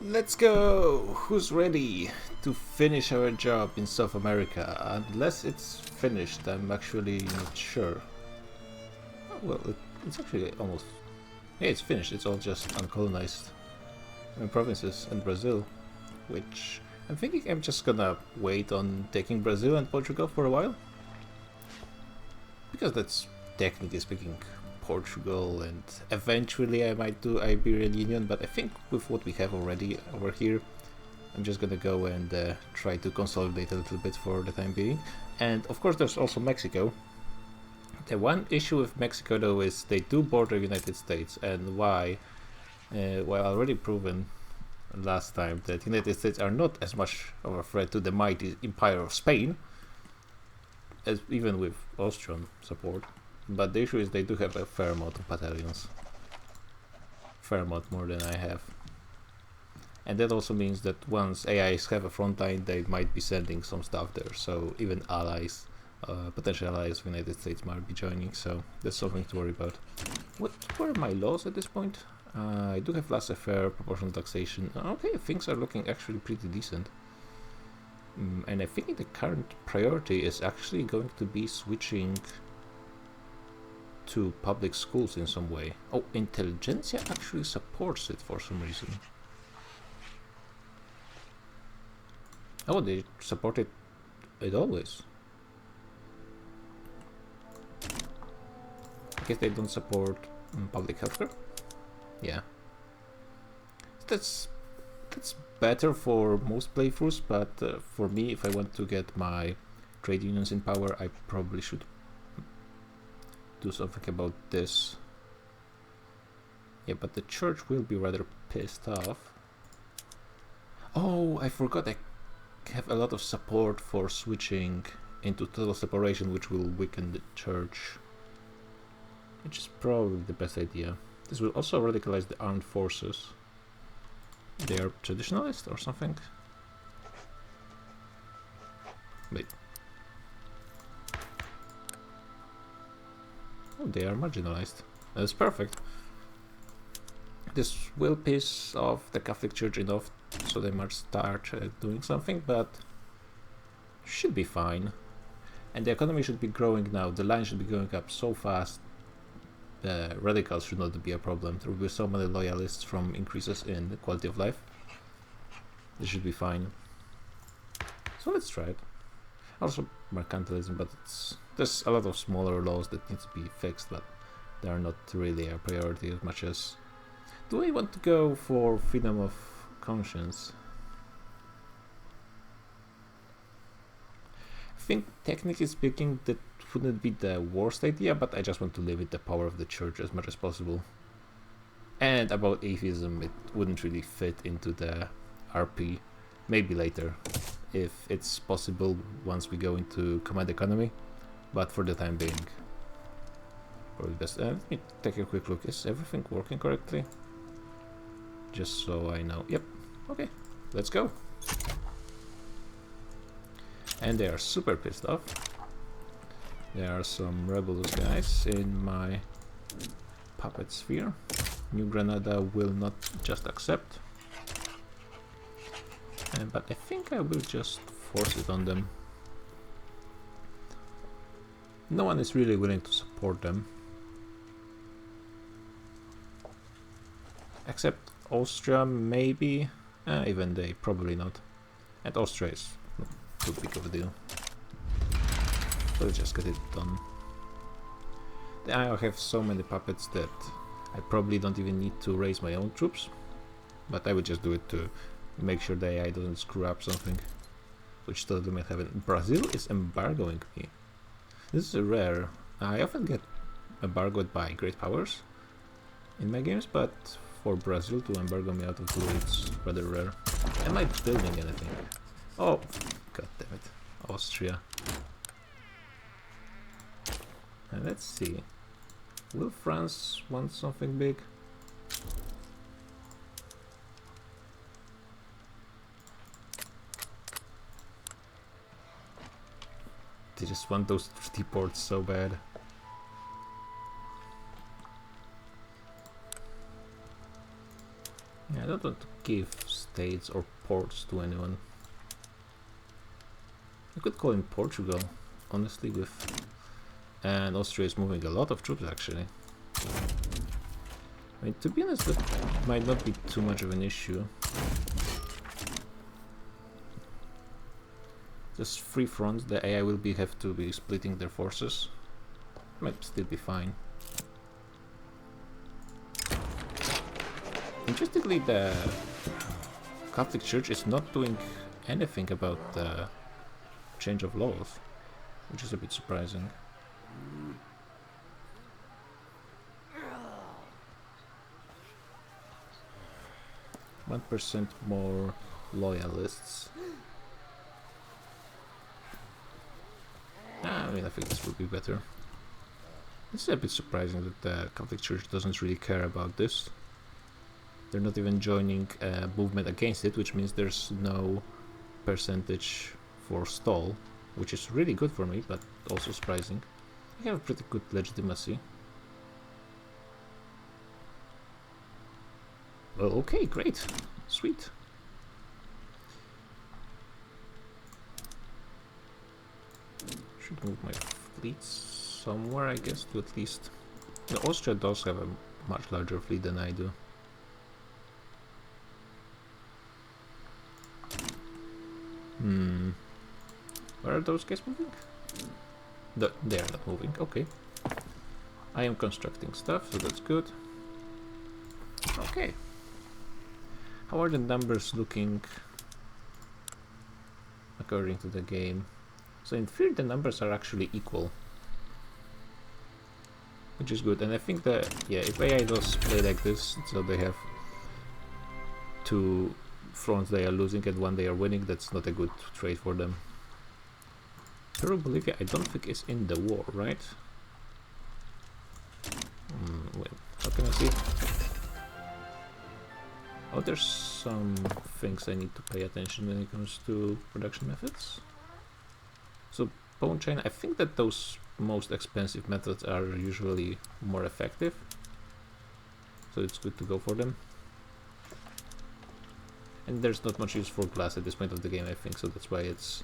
Let's go! Who's ready to finish our job in South America? Unless it's finished, I'm actually not sure. Oh, well, it's actually almost... Yeah, it's finished. It's all just uncolonized provinces and Brazil, which I'm thinking I'm just gonna wait on taking Brazil and Portugal for a while. Because that's, technically speaking, Portugal, and eventually I might do Iberian Union, but I think with what we have already over here, I'm just gonna go and try to consolidate a little bit for the time being. And of course there's also Mexico. The one issue with Mexico though is they do border United States, and why, well, already proven last time that United States are not as much of a threat to the mighty empire of Spain, as even with Austrian support. But the issue is they do have a fair amount of battalions. Fair amount more than I have. And that also means that once AIs have a front line, they might be sending some stuff there. So even allies, potential allies of the United States might be joining. So that's something to worry about. What were my laws at this point? I do have laissez-faire, proportional taxation. Okay, things are looking actually pretty decent. And I think the current priority is actually going to be switching to public schools in some way. Oh, Intelligentsia actually supports it for some reason. Oh, they support it always. I guess they don't support public healthcare. Yeah, that's better for most playthroughs, but for me, if I want to get my trade unions in power, I probably should do something about this. Yeah, but the church will be rather pissed off. Oh, I forgot I have a lot of support for switching into total separation, which will weaken the church, which is probably the best idea. This will also radicalize the armed forces. They are traditionalist or something? Wait. Oh, they are marginalized. That's perfect. This will piss off the Catholic Church enough so they might start doing something, but should be fine. And the economy should be growing now. The line should be going up so fast. The radicals should not be a problem. There will be so many loyalists from increases in the quality of life. This should be fine. So let's try it. Also mercantilism, but there's a lot of smaller laws that need to be fixed, but they are not really a priority as much as... Do I want to go for freedom of conscience? I think technically speaking that wouldn't be the worst idea, but I just want to limit the power of the church as much as possible. And about atheism, it wouldn't really fit into the RP. Maybe later, if it's possible once we go into command economy, but for the time being, probably best. Let me take a quick look. Is everything working correctly? Just so I know. Yep. Okay, let's go. And they are super pissed off. There are some rebellious guys in my puppet sphere. New Granada will not just accept. But I think I will just force it on them. No one is really willing to support them. Except Austria, maybe. Even they, probably not. And Austria is not too big of a deal. Let's just get it done. I have so many puppets that I probably don't even need to raise my own troops. But I would just do it to make sure the AI doesn't screw up something. Which totally might happen. Brazil is embargoing me. This is rare. I often get embargoed by great powers in my games, but for Brazil to embargo me out of blue, it's rather rare. Am I building anything? Oh, god damn it. Austria. Let's see. Will France want something big? They just want those 3 ports so bad. Yeah, I don't want to give states or ports to anyone. I could call in Portugal, honestly, with... And Austria is moving a lot of troops, actually. I mean, to be honest, that might not be too much of an issue. Just free fronts, the AI will have to be splitting their forces. Might still be fine. Interestingly, the Catholic Church is not doing anything about the change of laws, which is a bit surprising. %1 more loyalists. I mean, I think this would be better. It's a bit surprising that the Catholic Church doesn't really care about this. They're not even joining a movement against it, which means there's no percentage for stall, which is really good for me, but also surprising. I have pretty good legitimacy. Well, okay, great. Sweet. Should move my fleets somewhere, I guess, to at least... No, Austria does have a much larger fleet than I do. Where are those guys moving? They are not moving, okay. I am constructing stuff, so that's good. Okay. How are the numbers looking according to the game? So in theory the numbers are actually equal, which is good. And I think that, yeah, if AI does play like this, so they have 2 fronts they are losing and 1 they are winning, that's not a good trade for them. Peru, Bolivia, I don't think is in the war, right? Wait, how can I see it? Oh, there's some things I need to pay attention when it comes to production methods. So, bone chain, I think that those most expensive methods are usually more effective. So it's good to go for them. And there's not much use for glass at this point of the game, I think, so that's why it's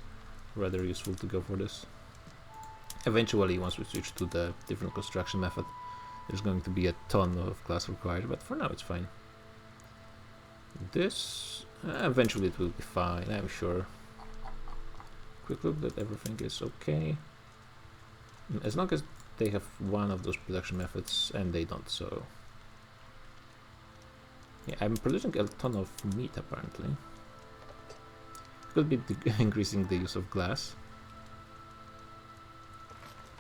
rather useful to go for this. Eventually, once we switch to the different construction method, there's going to be a ton of glass required, but for now it's fine. This, eventually it will be fine, I'm sure. Quick look that everything is okay. As long as they have one of those production methods, and they don't, so... Yeah, I'm producing a ton of meat, apparently. Could be increasing the use of glass.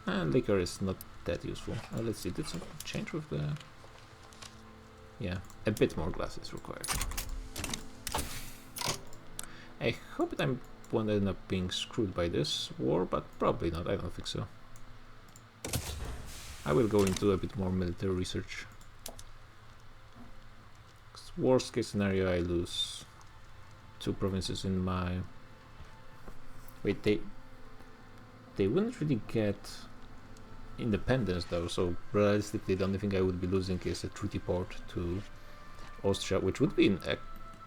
And liquor is not that useful. Let's see, did something change with the... Yeah, a bit more glass is required. I hope that I won't end up being screwed by this war, but probably not, I don't think so. I will go into a bit more military research. Worst case scenario, I lose 2 provinces in my... Wait, they wouldn't really get independence though, so realistically the only thing I would be losing is a treaty port to Austria, which would be in,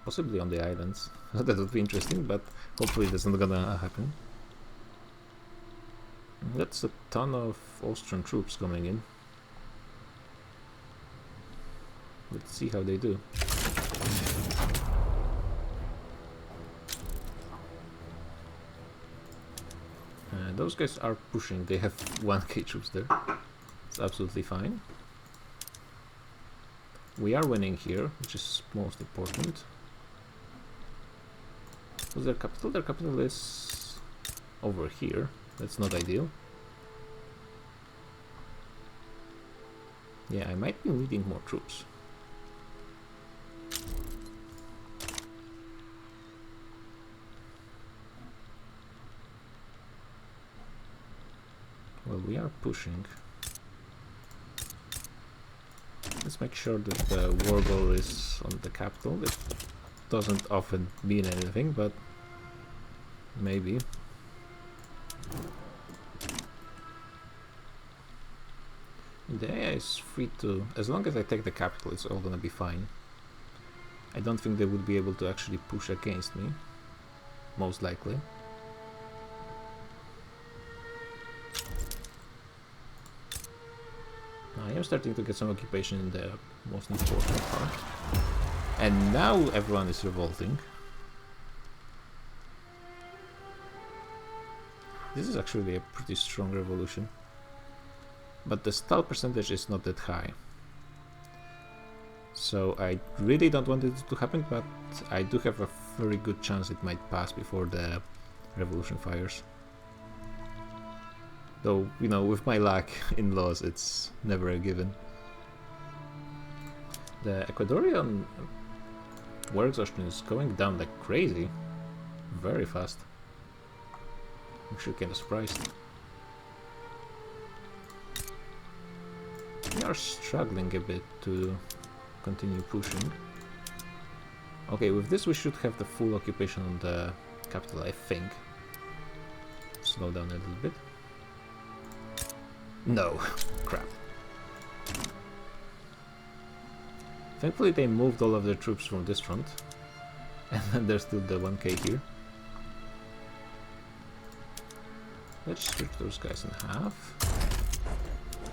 possibly on the islands. That would be interesting, but hopefully that's not gonna happen. That's a ton of Austrian troops coming in. Let's see how they do. Those guys are pushing, they have 1k troops there. It's absolutely fine. We are winning here, which is most important. What's their capital? Their capital is over here. That's not ideal. Yeah, I might be needing more troops. Well, we are pushing. Let's make sure that the war goal is on the capital. It doesn't often mean anything, but maybe. The AI is free to... As long as I take the capital, it's all gonna be fine. I don't think they would be able to actually push against me, most likely. I am starting to get some occupation in the most important part. And now everyone is revolting. This is actually a pretty strong revolution. But the stall percentage is not that high. So I really don't want it to happen, but I do have a very good chance it might pass before the revolution fires. Though, you know, with my luck in laws, it's never a given. The Ecuadorian war exhaustion is going down like crazy. Very fast. I'm actually kind of surprised. We are struggling a bit to continue pushing. Okay, with this we should have the full occupation on the capital, I think. Slow down a little bit. No, crap. Thankfully they moved all of their troops from this front. And then there's still the 1k here. Let's split those guys in half.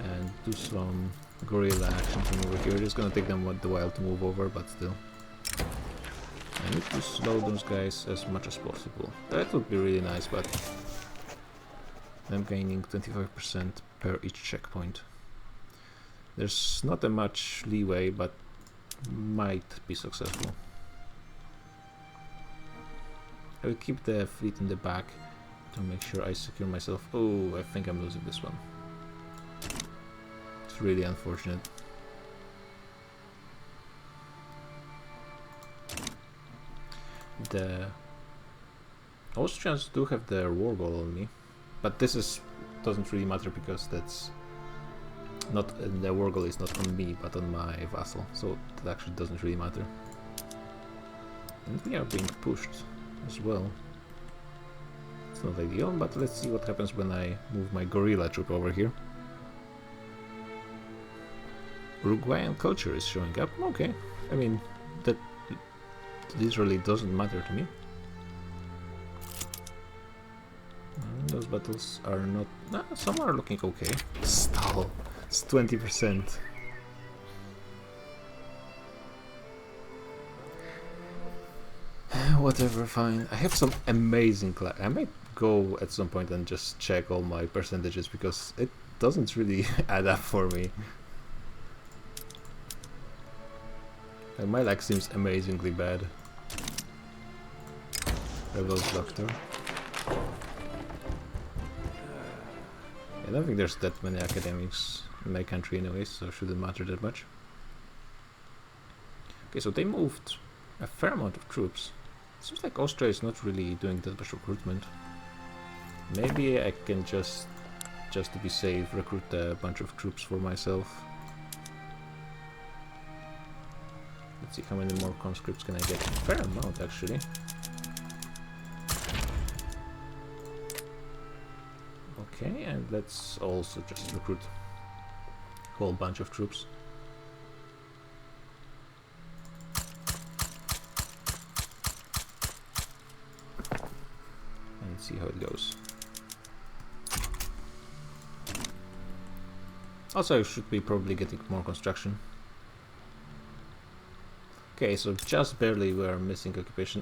And do some guerrilla action from over here. It's gonna take them a while to move over, but still. I need to slow those guys as much as possible. That would be really nice, but I'm gaining 25% per each checkpoint. There's not a much leeway, but might be successful. I will keep the fleet in the back to make sure I secure myself. Oh, I think I'm losing this one. It's really unfortunate. The Austrians do have their war goal on me, but this doesn't really matter because that's not the war goal is not on me but on my vassal, so that actually doesn't really matter. And we are being pushed as well. It's not ideal, but let's see what happens when I move my guerrilla troop over here. Uruguayan culture is showing up. Okay, I mean that literally doesn't matter to me. And those battles are not... some are looking okay. Stall. It's 20%. Whatever, fine. I have some amazing I might go at some point and just check all my percentages because it doesn't really add up for me. My luck seems amazingly bad. Rebels Doctor. I don't think there's that many academics in my country anyways, so it shouldn't matter that much. Okay, so they moved a fair amount of troops. Seems like Austria is not really doing that much recruitment. Maybe I can just to be safe, recruit a bunch of troops for myself. Let's see how many more conscripts can I get. A fair amount, actually. Okay, and let's also just recruit a whole bunch of troops. And see how it goes. Also, I should be probably getting more construction. Okay, so just barely we are missing occupation.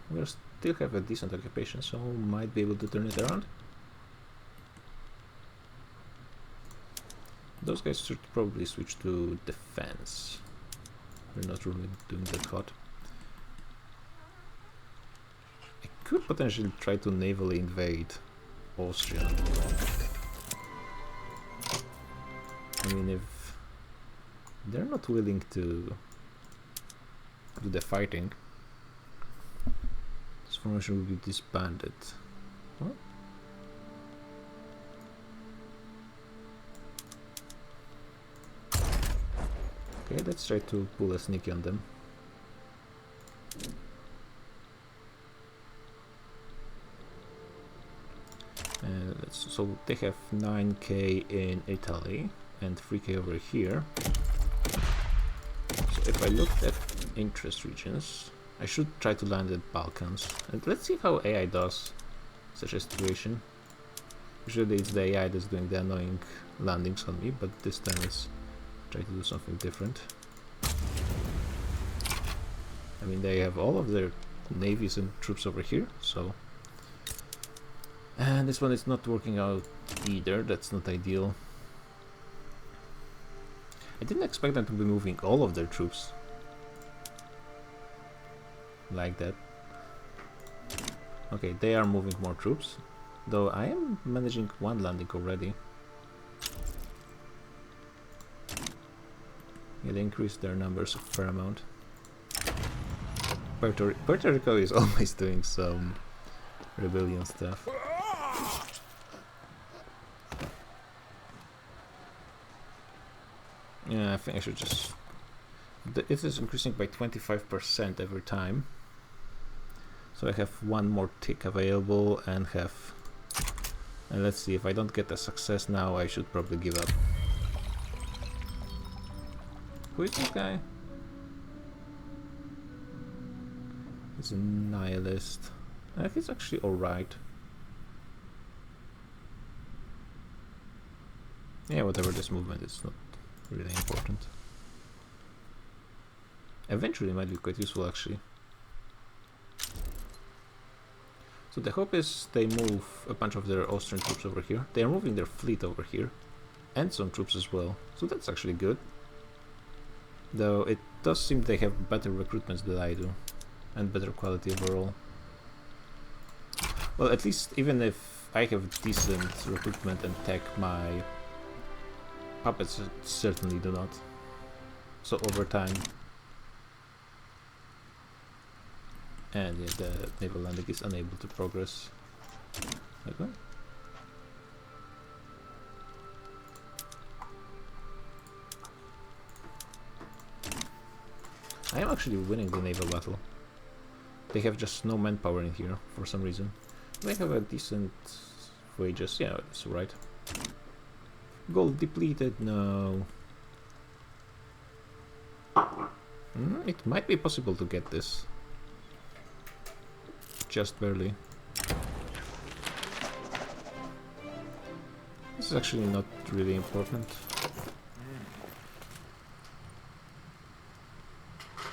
We still have a decent occupation, so might be able to turn it around. Those guys should probably switch to defense. We're not really doing that hot. I could potentially try to navally invade Austria. I mean, if they're not willing to do the fighting, this formation will be disbanded. What? Okay, let's try to pull a sneaky on them. So they have 9k in Italy and 3k over here. So if I look at interest regions. I should try to land at Balkans. And let's see how AI does such a situation. Usually it's the AI that's doing the annoying landings on me, but this time let's try to do something different. I mean, they have all of their navies and troops over here, so... And this one is not working out either, that's not ideal. I didn't expect them to be moving all of their troops like that. Okay, they are moving more troops, though I am managing one landing already. Yeah, they increased their numbers a fair amount. Puerto Rico is always doing some rebellion stuff. Yeah, I think I should just... It is increasing by 25% every time. So I have one more tick available and have... And let's see, if I don't get a success now, I should probably give up. Who is this guy? He's a nihilist. He's actually alright. Yeah, whatever, this movement is not really important. Eventually it might be quite useful actually. So the hope is they move a bunch of their Austrian troops over here. They are moving their fleet over here. And some troops as well. So that's actually good. Though it does seem they have better recruitments than I do. And better quality overall. Well, at least even if I have decent recruitment and tech, my puppets certainly do not. So over time... And yeah, the naval landing is unable to progress. Like that. I am actually winning the naval battle. They have just no manpower in here for some reason. They have a decent wages. Yeah, it's right. Gold depleted. No. It might be possible to get this. Just barely. This is actually not really important.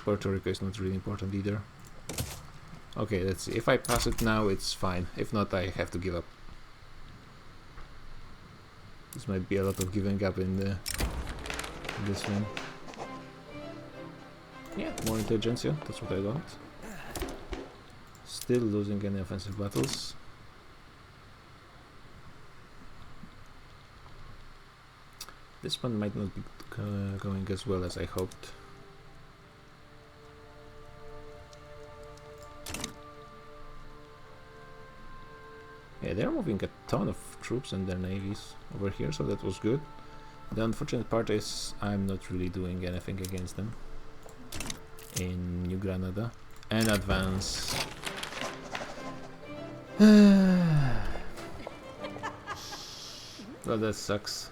Puerto Rico is not really important either. Okay, let's see. If I pass it now, it's fine. If not, I have to give up. This might be a lot of giving up in this one. Yeah, more intelligence, yeah, that's what I want. Still losing any offensive battles. This one might not be going as well as I hoped. Yeah, they're moving a ton of troops and their navies over here, so that was good. The unfortunate part is I'm not really doing anything against them in New Granada. And advance. Well, that sucks.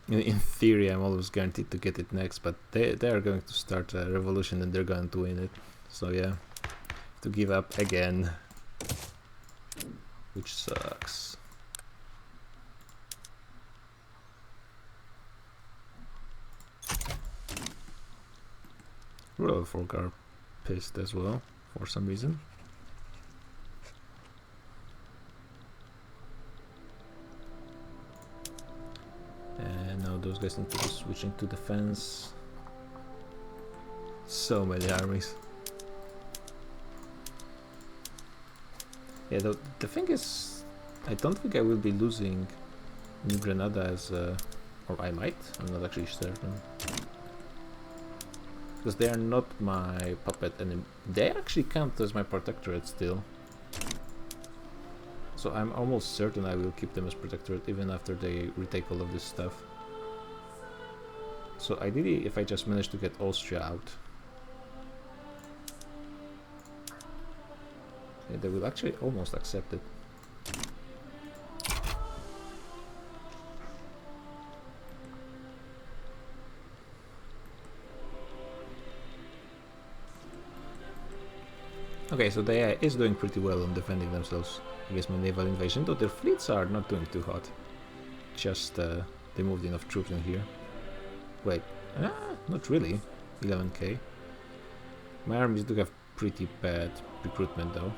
In theory, I'm always guaranteed to get it next, but they are going to start a revolution and they're going to win it. So yeah, to give up again, which sucks. Royal folk are pissed as well for some reason. And now those guys need to be switching to defense. So many armies. Yeah, the thing is, I don't think I will be losing New Granada as a... or I might, I'm not actually certain. Because they are not my puppet and they actually count as my protectorate still. So I'm almost certain I will keep them as protectorate even after they retake all of this stuff. So ideally, if I just manage to get Austria out, yeah, they will actually almost accept it. Okay, so the AI is doing pretty well on defending themselves against my naval invasion, though their fleets are not doing too hot. Just they moved enough troops in here. Wait, not really. 11k. My armies do have pretty bad recruitment though.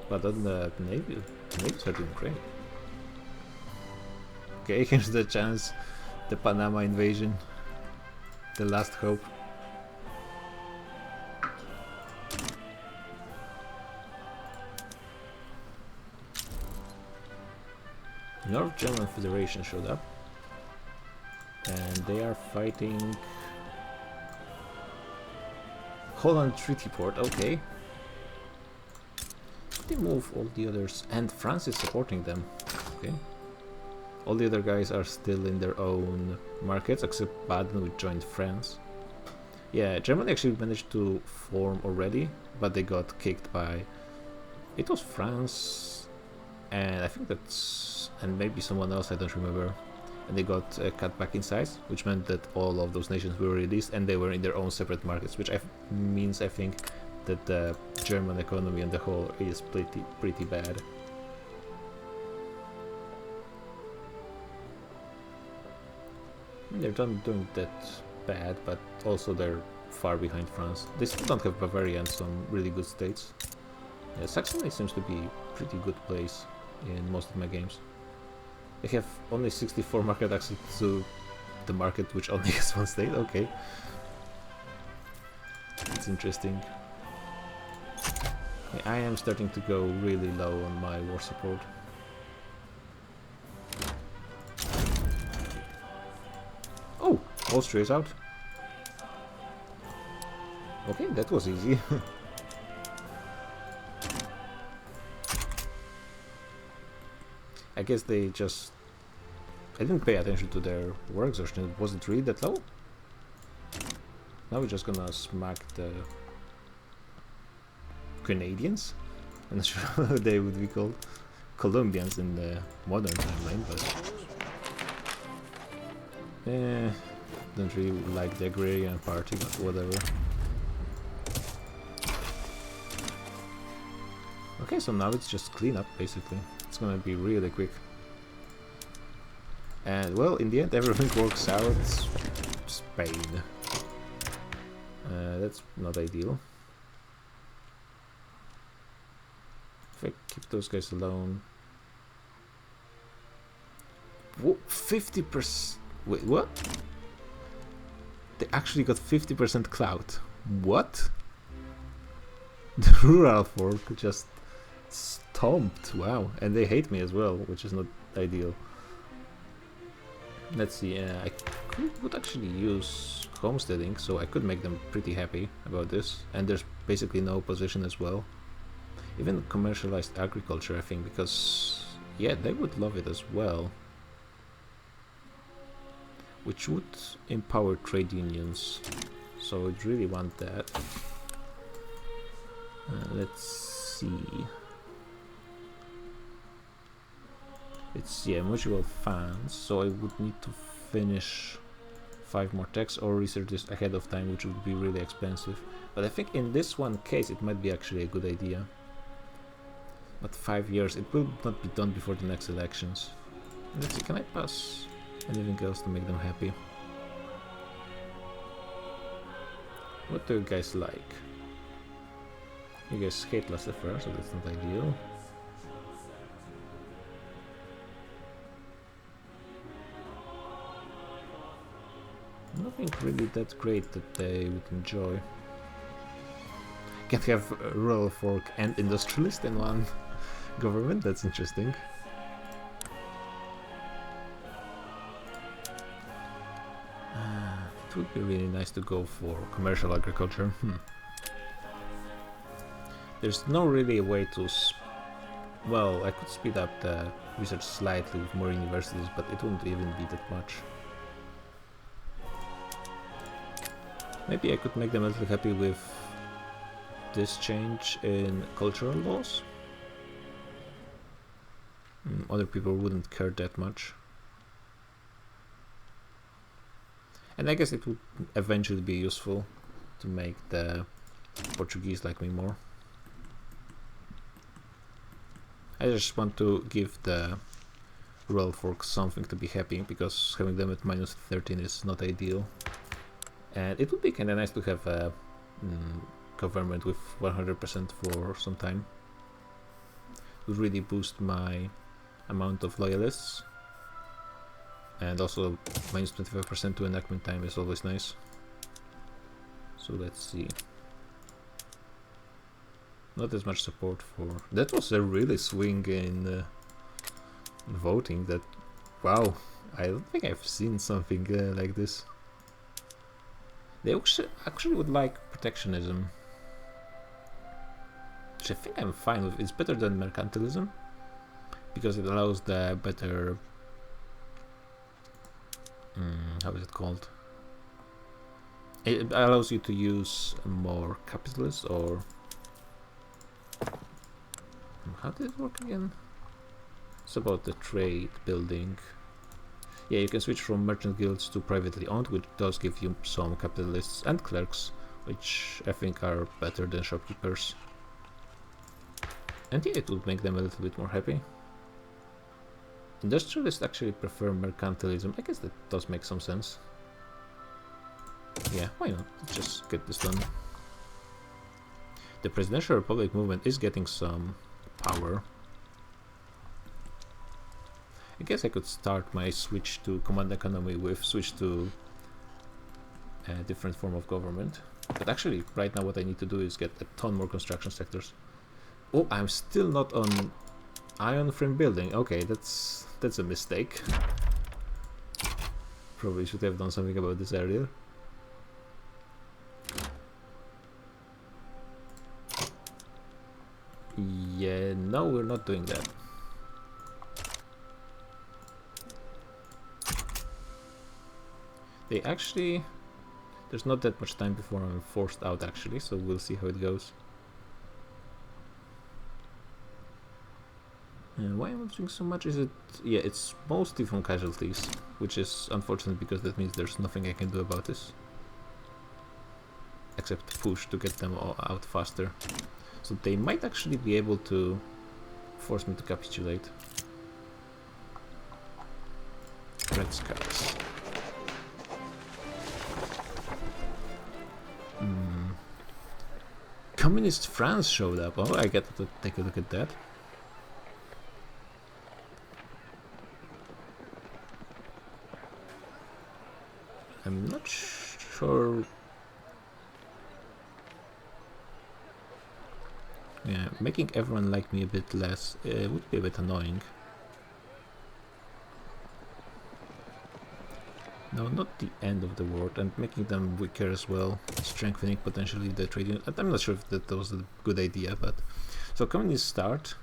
But on the navies are doing great. Okay, here's the chance. The Panama invasion. The last hope. North German Federation showed up. And they are fighting Holland Treaty Port, okay. They move all the others, and France is supporting them, okay. All the other guys are still in their own markets, except Baden, which joined France. Yeah, Germany actually managed to form already, but they got kicked by... It was France, and I think that's... and maybe someone else, I don't remember. And they got cut back in size, which meant that all of those nations were released and they were in their own separate markets, which means I think that the German economy on the whole is pretty bad. They're not doing that bad, but also they're far behind France. They still don't have Bavaria and some really good states. Yeah, Saxony seems to be a pretty good place in most of my games. They have only 64 market access to the market which only has one state, okay. It's interesting. Okay, I am starting to go really low on my war support. Oh! Austria is out. Okay, that was easy. I guess they just... I didn't pay attention to their war exhaustion. Was it really that low? Now we're just gonna smack the Canadians? I'm not sure how they would be called. Colombians in the modern timeline, but... don't really like the agrarian party, but whatever. Okay, so now it's just cleanup, basically. It's gonna be really quick. And well, in the end everything works out. Spain. That's not ideal. If I keep those guys alone... Whoa, 50%... Wait, what? They actually got 50% clout. What? The rural fork just stomped. Wow. And they hate me as well, which is not ideal. Let's see, I could actually use homesteading, so I could make them pretty happy about this. And there's basically no opposition as well. Even commercialized agriculture, I think, because yeah, they would love it as well. Which would empower trade unions, so I'd really want that. Let's see. It's, yeah, mutual funds, so I would need to finish 5 more techs or research this ahead of time, which would be really expensive. But I think in this one case it might be actually a good idea. But 5 years, it will not be done before the next elections. Let's see, can I pass anything else to make them happy? What do you guys like? You guys hate laissez-faire, so that's not ideal. Nothing really that great that they would enjoy. Can't have rural folk and industrialist in one government, that's interesting. It would be really nice to go for commercial agriculture. There's no really a way to... well, I could speed up the research slightly with more universities, but it wouldn't even be that much. Maybe I could make them a little happy with this change in cultural laws. Other people wouldn't care that much. And I guess it would eventually be useful to make the Portuguese like me more. I just want to give the rural folks something to be happy, because having them at minus 13 is not ideal. And it would be kinda nice to have a government with 100% for some time. It would really boost my amount of loyalists. And also minus 25% to enactment time is always nice. So let's see. Not as much support for... That was a really swing in voting. That... Wow, I don't think I've seen something like this. They actually would like protectionism, which I think I'm fine with. It's better than mercantilism, because it allows the better... how is it called? It allows you to use more capitalists, or... How did it work again? It's about the trade building. Yeah, you can switch from merchant guilds to privately owned, which does give you some capitalists and clerks, which I think are better than shopkeepers. And yeah, it would make them a little bit more happy. Industrialists actually prefer mercantilism. I guess that does make some sense. Yeah, why not? Let's just get this done. The Presidential Republic movement is getting some power. I guess I could start my switch to command economy with switch to a different form of government. But actually, right now what I need to do is get a ton more construction sectors. Oh, I'm still not on iron frame building. Okay, that's a mistake. Probably should have done something about this earlier. Yeah, no, we're not doing that. They actually... There's not that much time before I'm forced out actually, so we'll see how it goes. And why am I doing so much? Is it... Yeah, it's mostly from casualties, which is unfortunate because that means there's nothing I can do about this. Except push to get them all out faster. So they might actually be able to force me to capitulate. Red Scouts. Communist France showed up. Oh, I get to take a look at that. I'm not sure. Yeah, making everyone like me a bit less would be a bit annoying. No, not the end of the world, and making them weaker as well, strengthening potentially the trade unit. I'm not sure if that was a good idea, but... So communists start,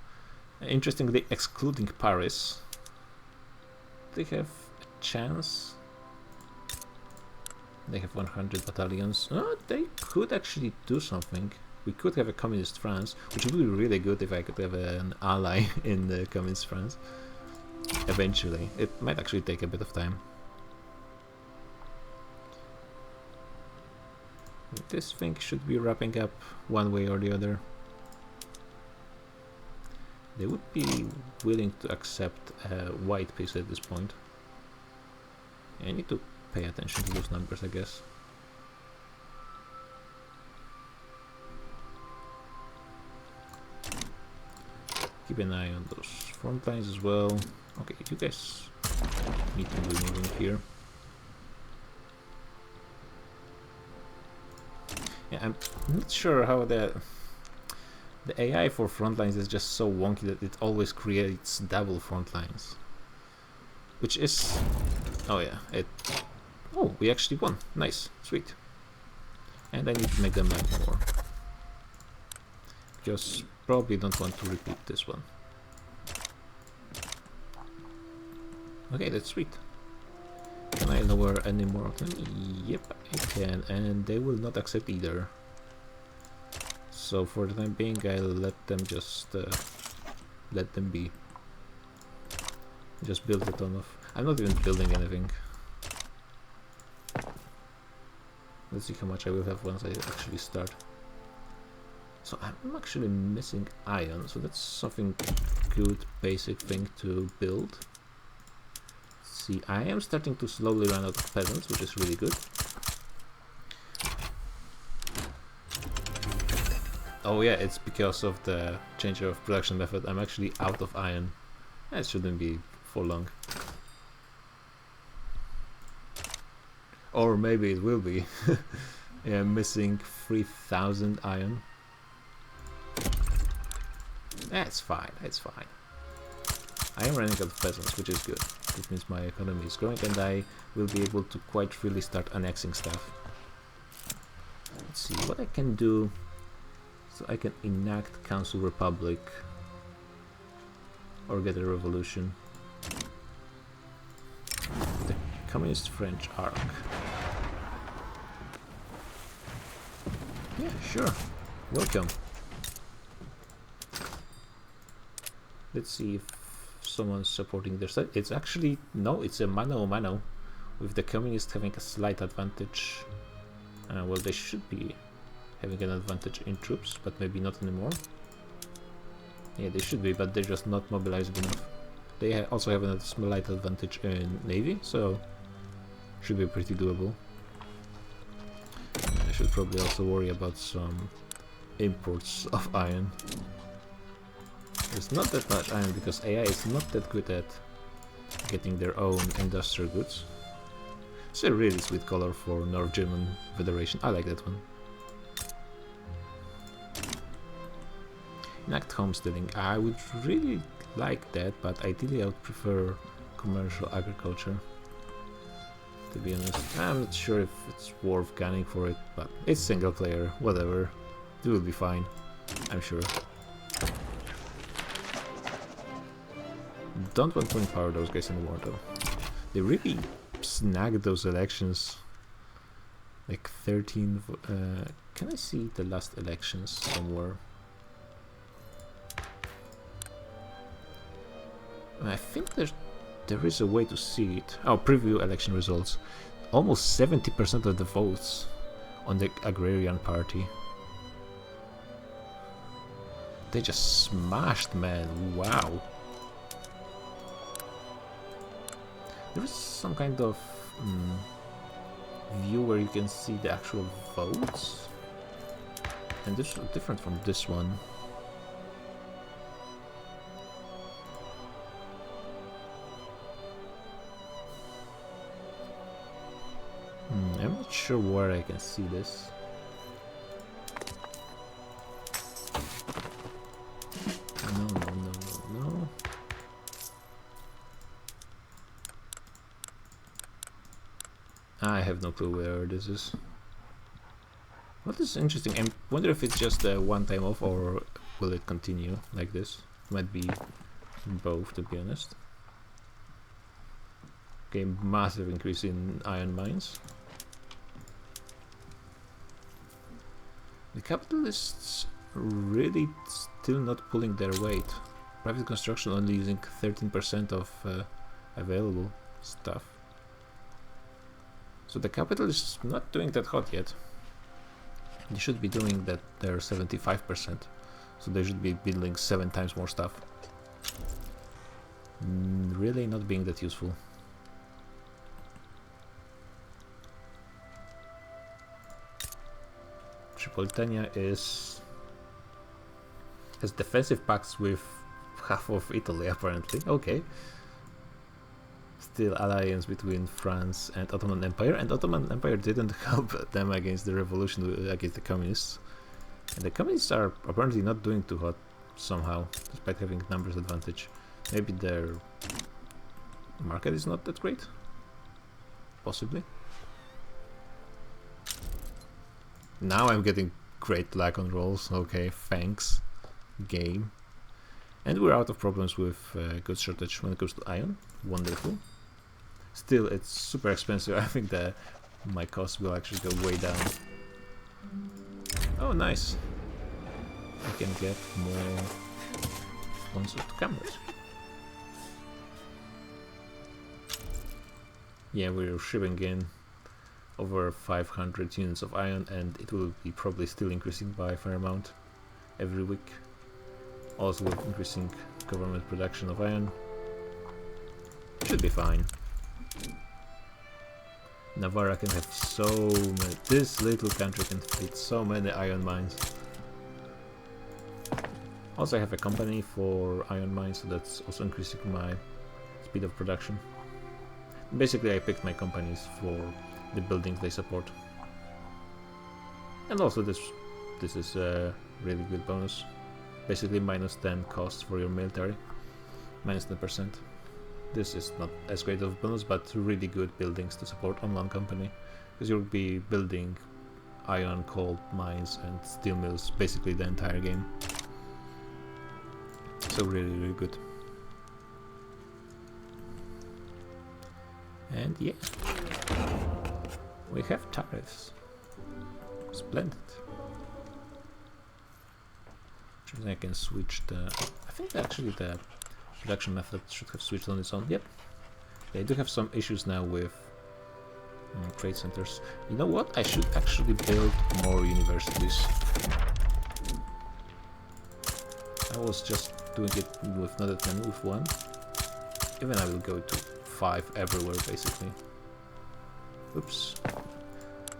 interestingly excluding Paris. They have a chance. They have 100 battalions. Oh, they could actually do something. We could have a communist France, which would be really good if I could have an ally in the communist France. Eventually. It might actually take a bit of time. This thing should be wrapping up one way or the other. They would be willing to accept a white piece at this point. I need to pay attention to those numbers, I guess. Keep an eye on those front lines as well. Okay, you guys need to be moving here. Yeah, I'm not sure how the AI for front lines is just so wonky that it always creates double front lines. Which is... Oh yeah, it... Oh, we actually won. Nice, sweet. And I need to make them like more. Just probably don't want to repeat this one. Okay, that's sweet. Can I lower any more of them? Yep, I can, and they will not accept either. So for the time being, I'll let them just let them be. Just build a ton of... I'm not even building anything. Let's see how much I will have once I actually start. So I'm actually missing iron, so that's something good, basic thing to build. See, I am starting to slowly run out of peasants, which is really good. Oh yeah, it's because of the change of production method. I'm actually out of iron. It shouldn't be for long. Or maybe it will be. Yeah, I'm missing 3000 iron. That's fine, that's fine. I am running out of peasants, which is good. That means my economy is growing and I will be able to quite freely start annexing stuff. Let's see what I can do. So I can enact Council Republic or get a revolution. The Communist French Arc. Yeah, sure. Welcome. Let's see if someone's supporting their side. It's actually, no, it's a mano-a-mano, with the communists having a slight advantage. Well, they should be having an advantage in troops, but maybe not anymore. Yeah, they should be, but they're just not mobilized enough. They also have a slight advantage in navy, so should be pretty doable. I should probably also worry about some imports of iron. There's not that much iron because AI is not that good at getting their own industrial goods. It's a really sweet color for North German Federation. I like that one. Enact homesteading. I would really like that, but ideally I would prefer commercial agriculture. To be honest, I'm not sure if it's worth gunning for it, but it's single player, whatever. It will be fine, I'm sure. Don't want to empower those guys anymore though. They really snagged those elections. Like 13... can I see the last elections somewhere? I think there is a way to see it. Oh, preview election results. Almost 70% of the votes on the Agrarian Party. They just smashed, man. Wow. There is some kind of view where you can see the actual votes. And this is different from this one. I'm not sure where I can see this. No. I have no clue where this is. What is interesting, I wonder if it's just a one-time off or will it continue like this? Might be both, to be honest. Okay, massive increase in iron mines. The capitalists really still not pulling their weight. Private construction only using 13% of available stuff. So the capital is not doing that hot yet. They should be doing that. They're 75%. So they should be building 7 times more stuff. Really not being that useful. Tripolitania has defensive pacts with half of Italy apparently. Okay. Still alliance between France and Ottoman Empire, and Ottoman Empire didn't help them against the revolution, against the communists. And the communists are apparently not doing too hot somehow, despite having numbers advantage. Maybe their market is not that great? Possibly. Now I'm getting great luck on rolls. Okay, thanks, game. And we're out of problems with goods shortage when it comes to iron. Wonderful. Still, it's super expensive. I think that my costs will actually go way down. Oh, nice. I can get more sponsored cameras. Yeah, we're shipping in over 500 units of iron, and it will be probably still increasing by a fair amount. every week. Also with increasing government production of iron. Should be fine. Navarra can have so many. This little country can fit so many iron mines. Also, I have a company for iron mines, so that's also increasing my speed of production. Basically, I picked my companies for the buildings they support. And also, this is a really good bonus. Basically, minus 10 costs for your military, minus 10%. This is not as great of a bonus, but really good buildings to support on one company, because you'll be building iron, coal mines, and steel mills basically the entire game. So really good. And yeah, we have tariffs. Splendid. I can switch the... I think actually the production method should have switched on its own. Yep. They do have some issues now with trade centers. You know what? I should actually build more universities. I was just doing it with not that many, with one. Even I will go to 5 everywhere basically. Oops.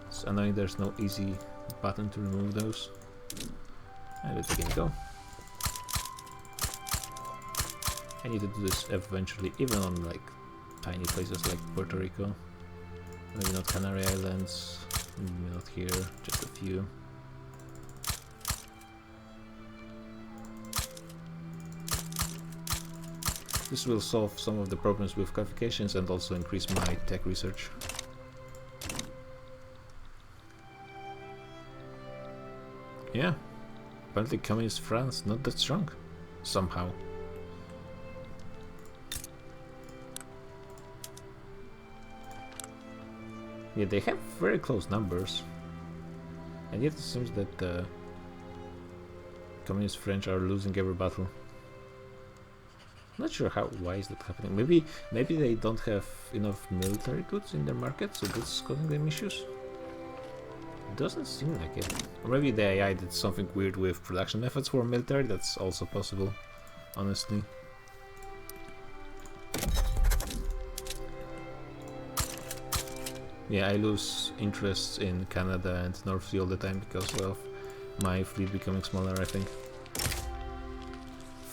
It's annoying there's no easy button to remove those. And let's again go. I need to do this eventually, even on like tiny places like Puerto Rico. Maybe not Canary Islands, maybe not here, just a few. This will solve some of the problems with qualifications and also increase my tech research. Yeah, apparently communist France not that strong, somehow. Yeah, they have very close numbers, and yet it seems that the communist French are losing every battle. Not sure why is that happening. Maybe they don't have enough military goods in their market, so that's causing them issues. Doesn't seem like it. Or maybe the AI did something weird with production methods for military. That's also possible, honestly. Yeah, I lose interest in Canada and North Sea all the time because of my fleet becoming smaller, I think.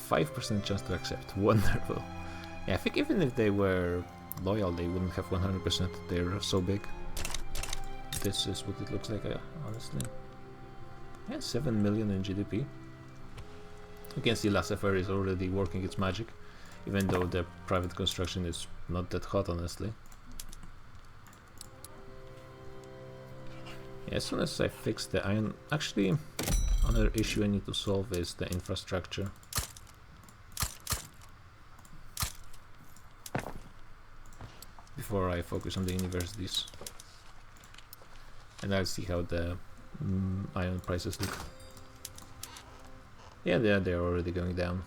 5% chance to accept. Wonderful. Yeah, I think even if they were loyal, they wouldn't have 100%. They're so big. This is what it looks like, honestly. Yeah, 7 million in GDP. You can see laissez-faire is already working its magic, even though the private construction is not that hot, honestly. Yeah, as soon as I fix the iron... Actually, another issue I need to solve is the infrastructure. Before I focus on the universities. And I'll see how the iron prices look. Yeah, they're already going down.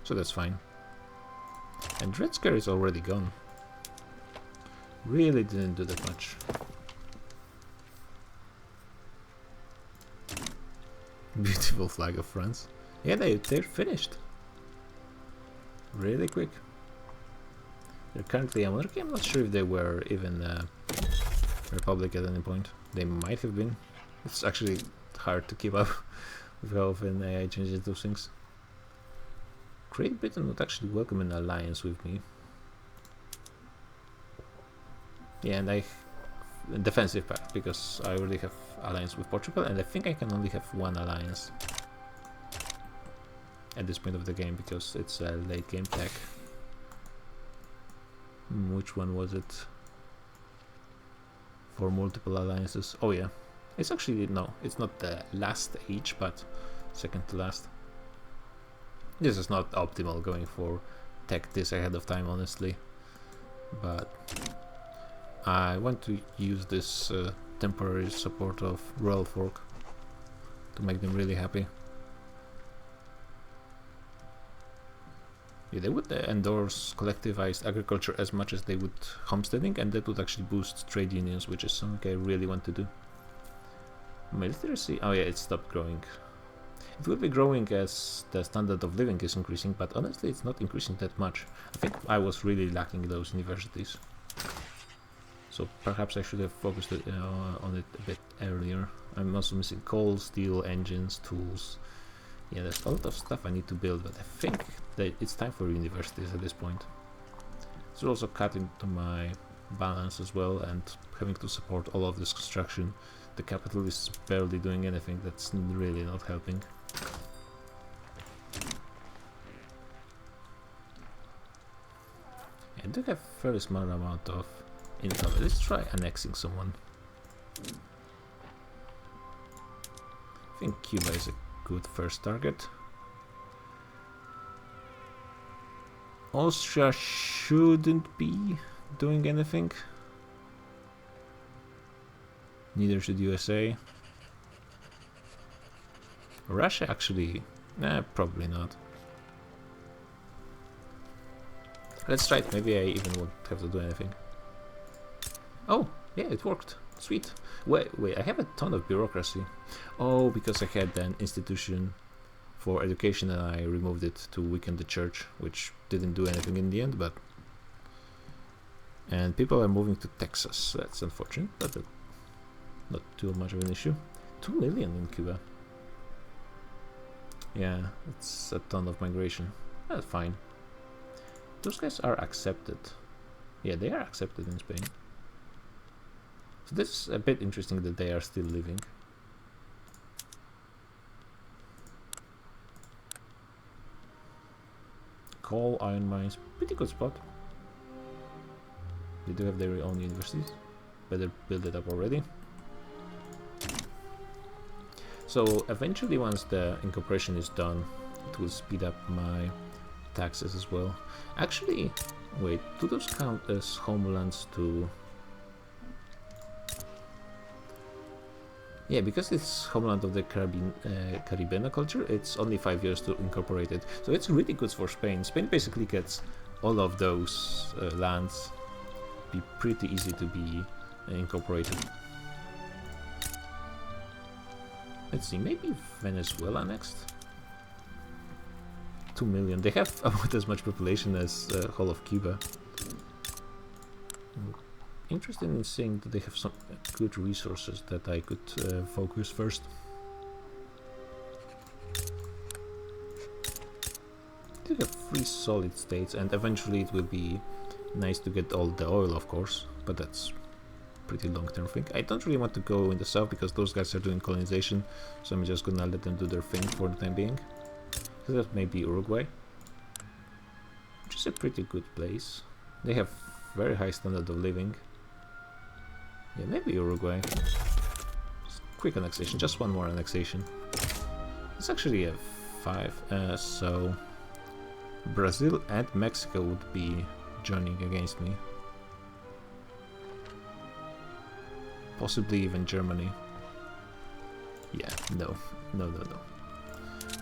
So that's fine. And Red Scare is already gone. Really didn't do that much. Beautiful flag of France. Yeah, they're finished. Really quick. They're currently a monarchy. I'm not sure if they were even Republic at any point. They might have been. It's actually hard to keep up with how often AI changes those things. Great Britain would actually welcome an alliance with me. Yeah, and defensive pact, because I already have alliance with Portugal, and I think I can only have one alliance at this point of the game because it's a late game tech. Which one was it? For multiple alliances. Oh yeah, it's actually, no, it's not the last age, but second to last. This is not optimal going for tech this ahead of time, honestly, but I want to use this temporary support of Royal Fork to make them really happy. Yeah, they would endorse collectivized agriculture as much as they would homesteading, and that would actually boost trade unions, which is something I really want to do. Military? Oh yeah, it stopped growing. It will be growing as the standard of living is increasing, but honestly it's not increasing that much. I think I was really lacking those universities. So perhaps I should have focused on it a bit earlier. I'm also missing coal, steel, engines, tools. Yeah, there's a lot of stuff I need to build, but I think that it's time for universities at this point. It's also cutting to my balance as well, and having to support all of this construction. The capital is barely doing anything, that's really not helping. I do have a fairly small amount of income. Let's try annexing someone. I think Cuba is a good first target. Austria shouldn't be doing anything. Neither should USA. Russia actually... Nah, probably not. Let's try it. Maybe I even won't have to do anything. Oh, yeah, it worked. Sweet. Wait, I have a ton of bureaucracy. Oh, because I had an institution for education and I removed it to weaken the church, which didn't do anything in the end, but... And people are moving to Texas. That's unfortunate, but not too much of an issue. 2 million in Cuba. Yeah, it's a ton of migration. That's fine. Those guys are accepted. Yeah, they are accepted in Spain. So this is a bit interesting that they are still living. Coal, iron mines, pretty good spot. They do have their own universities. Better build it up already. So eventually, once the incorporation is done, it will speed up my taxes as well. Actually, wait, do those count as homelands too? Yeah, because it's homeland of the Caribbean culture, it's only 5 years to incorporate it. So it's really good for Spain. Spain basically gets all of those lands. Be pretty easy to be incorporated. Let's see, maybe Venezuela next? 2 million. They have about as much population as whole of Cuba. I'm interested in seeing that they have some good resources that I could focus first. They have 3 solid states, and eventually it will be nice to get all the oil, of course, but that's pretty long-term thing. I don't really want to go in the south because those guys are doing colonization, so I'm just gonna let them do their thing for the time being. So that may be Uruguay, which is a pretty good place. They have very high standard of living. Yeah, maybe Uruguay. Just quick annexation, just one more annexation. It's actually a 5, so Brazil and Mexico would be joining against me. Possibly even Germany. Yeah, no.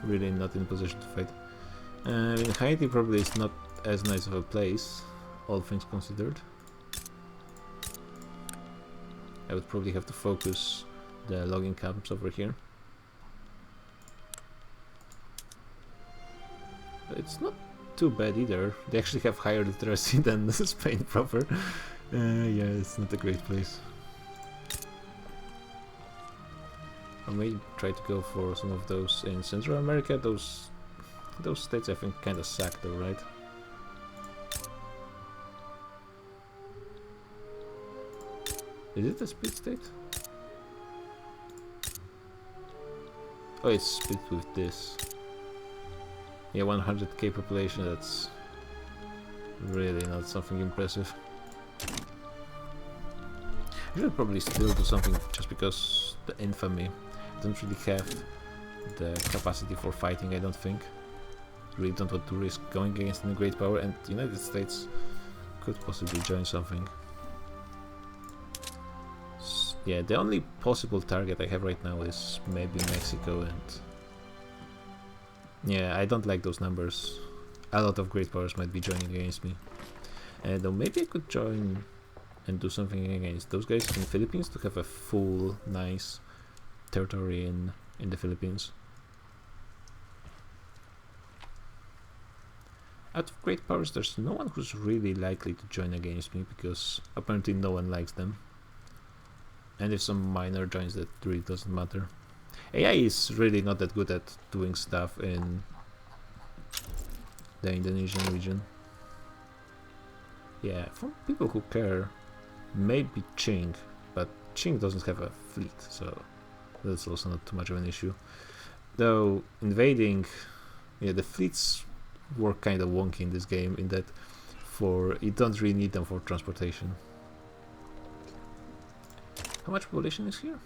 Really not in position to fight. I mean, Haiti probably is not as nice of a place, all things considered. I would probably have to focus the logging camps over here. But it's not too bad either. They actually have higher literacy than Spain proper. Yeah, it's not a great place. I may try to go for some of those in Central America. Those states I think kinda suck though, right? Is it a split state? Oh, it's split with this. Yeah, 100k population, that's really not something impressive. I should probably still do something just because the infamy. I don't really have the capacity for fighting, I don't think. Really don't want to risk going against any great power, and the United States could possibly join something. Yeah, the only possible target I have right now is maybe Mexico, and yeah, I don't like those numbers. A lot of great powers might be joining against me. And maybe I could join and do something against those guys in the Philippines to have a full, nice territory in the Philippines. Out of great powers, there's no one who's really likely to join against me, because apparently no one likes them. And if some minor joins, that really doesn't matter. AI is really not that good at doing stuff in the Indonesian region. Yeah, for people who care, maybe Qing, but Qing doesn't have a fleet, so that's also not too much of an issue. Though invading, yeah, the fleets work kind of wonky in this game, in that you don't really need them for transportation. How much population is here?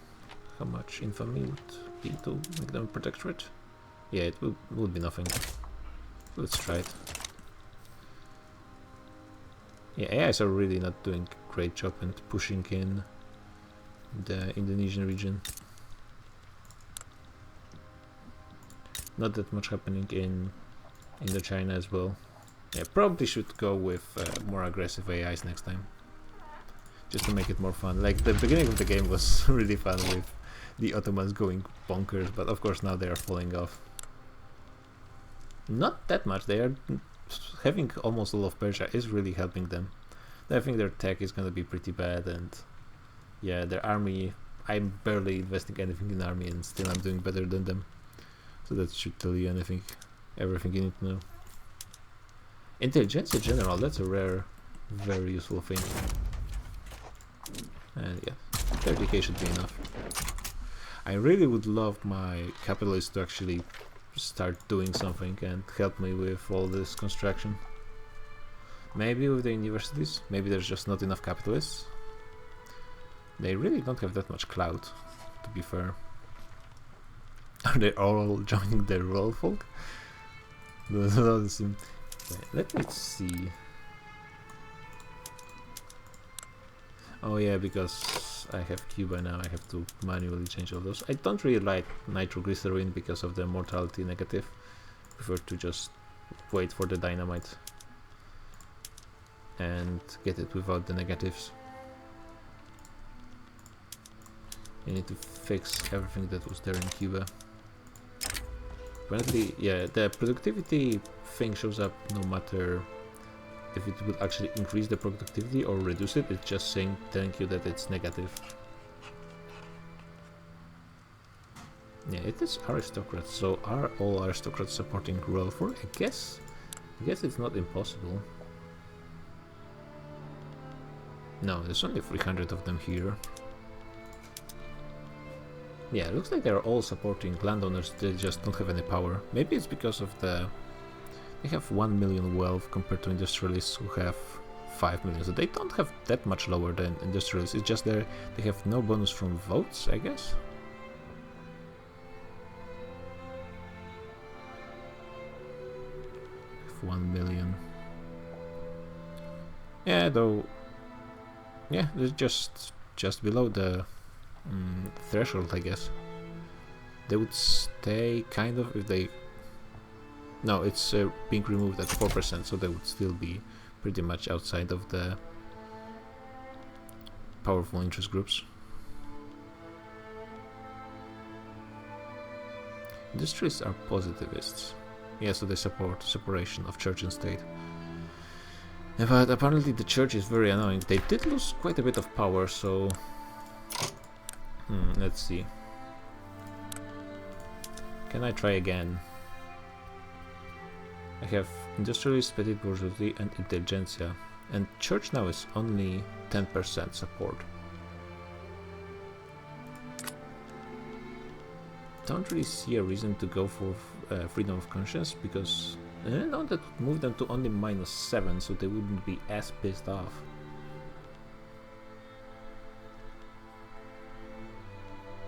How much infamy would be to make them a protectorate? Yeah, it would be nothing. Let's try it. Yeah, AIs are really not doing a great job at pushing in the Indonesian region. Not that much happening in Indochina as well. Yeah, probably should go with more aggressive AIs next time, just to make it more fun. Like, the beginning of the game was really fun with the Ottomans going bonkers, but of course now they are falling off. Not that much. They are having almost all of Persia is really helping them. I think their tech is gonna be pretty bad, and yeah, their army, I'm barely investing anything in army, and still I'm doing better than them. So that should tell you everything you need to know. Intelligentsia General, that's a rare, very useful thing. And yeah, 30k should be enough. I really would love my capitalists to actually start doing something and help me with all this construction. Maybe with the universities, maybe there's just not enough capitalists. They really don't have that much clout, to be fair. Are they all joining the rural folk? Let me see. Oh yeah, because I have Cuba now, I have to manually change all those. I don't really like nitroglycerin because of the mortality negative. Prefer to just wait for the dynamite and get it without the negatives. You need to fix everything that was there in Cuba. Apparently, yeah, the productivity thing shows up no matter if it will actually increase the productivity or reduce it. It's just telling you that it's negative. Yeah, it is aristocrats. So are all aristocrats supporting rural folk? I guess it's not impossible. No, there's only 300 of them here. Yeah, it looks like they're all supporting landowners, they just don't have any power. Maybe it's because of they have 1 million wealth compared to industrialists who have 5 million, so they don't have that much lower than industrialists. It's just they have no bonus from votes, I guess. Have 1 million. Yeah, though. Yeah, they're just below the threshold, I guess. They would stay kind of if they. No, it's being removed at 4%, so they would still be pretty much outside of the powerful interest groups. Industrialists are positivists. Yeah, so they support separation of church and state. But apparently the church is very annoying. They did lose quite a bit of power, so let's see. Can I try again? I have industrialists, petite bourgeoisie and intelligentsia, and church now is only 10% support. Don't really see a reason to go for freedom of conscience, because no, that would move them to only -7, so they wouldn't be as pissed off.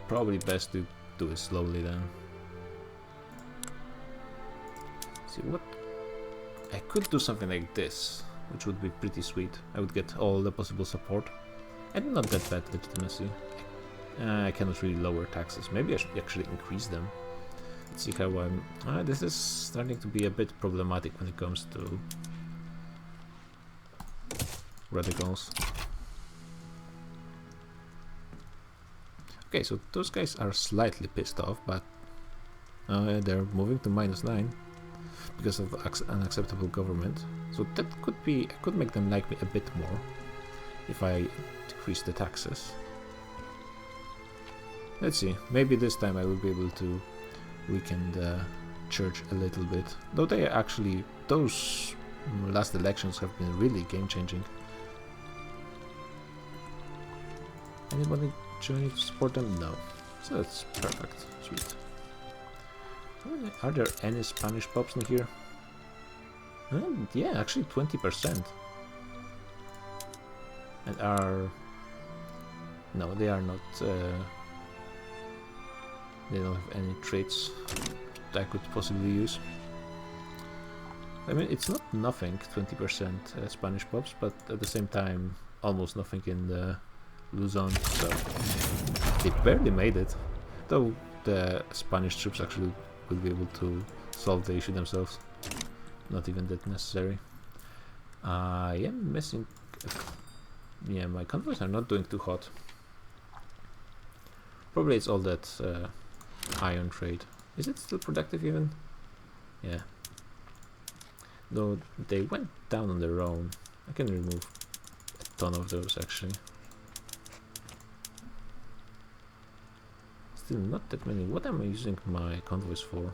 Probably best to do it slowly then. See what? I could do something like this, which would be pretty sweet. I would get all the possible support and not that bad legitimacy. I cannot really lower taxes. Maybe I should actually increase them. Let's see how I'm. This is starting to be a bit problematic when it comes to radicals. Okay, so those guys are slightly pissed off, but they're moving to -9 because of unacceptable government. So that could be, I could make them like me a bit more if I decrease the taxes. Let's see, maybe this time I will be able to weaken the church a little bit. Though they actually, those last elections have been really game-changing. Anybody joining to support them? No. So that's perfect. Sweet. Are there any Spanish pops in here? Yeah, actually 20%. And are... No, they are not... they don't have any traits that I could possibly use. I mean, it's not nothing, 20% Spanish pops, but at the same time, almost nothing in the Luzon, so they barely made it. Though the Spanish troops actually will be able to solve the issue themselves. Not even that necessary. I am missing... yeah, my convoys are not doing too hot. Probably it's all that iron trade. Is it still productive even? Yeah. Though they went down on their own. I can remove a ton of those actually. Still not that many. What am I using my convoys for?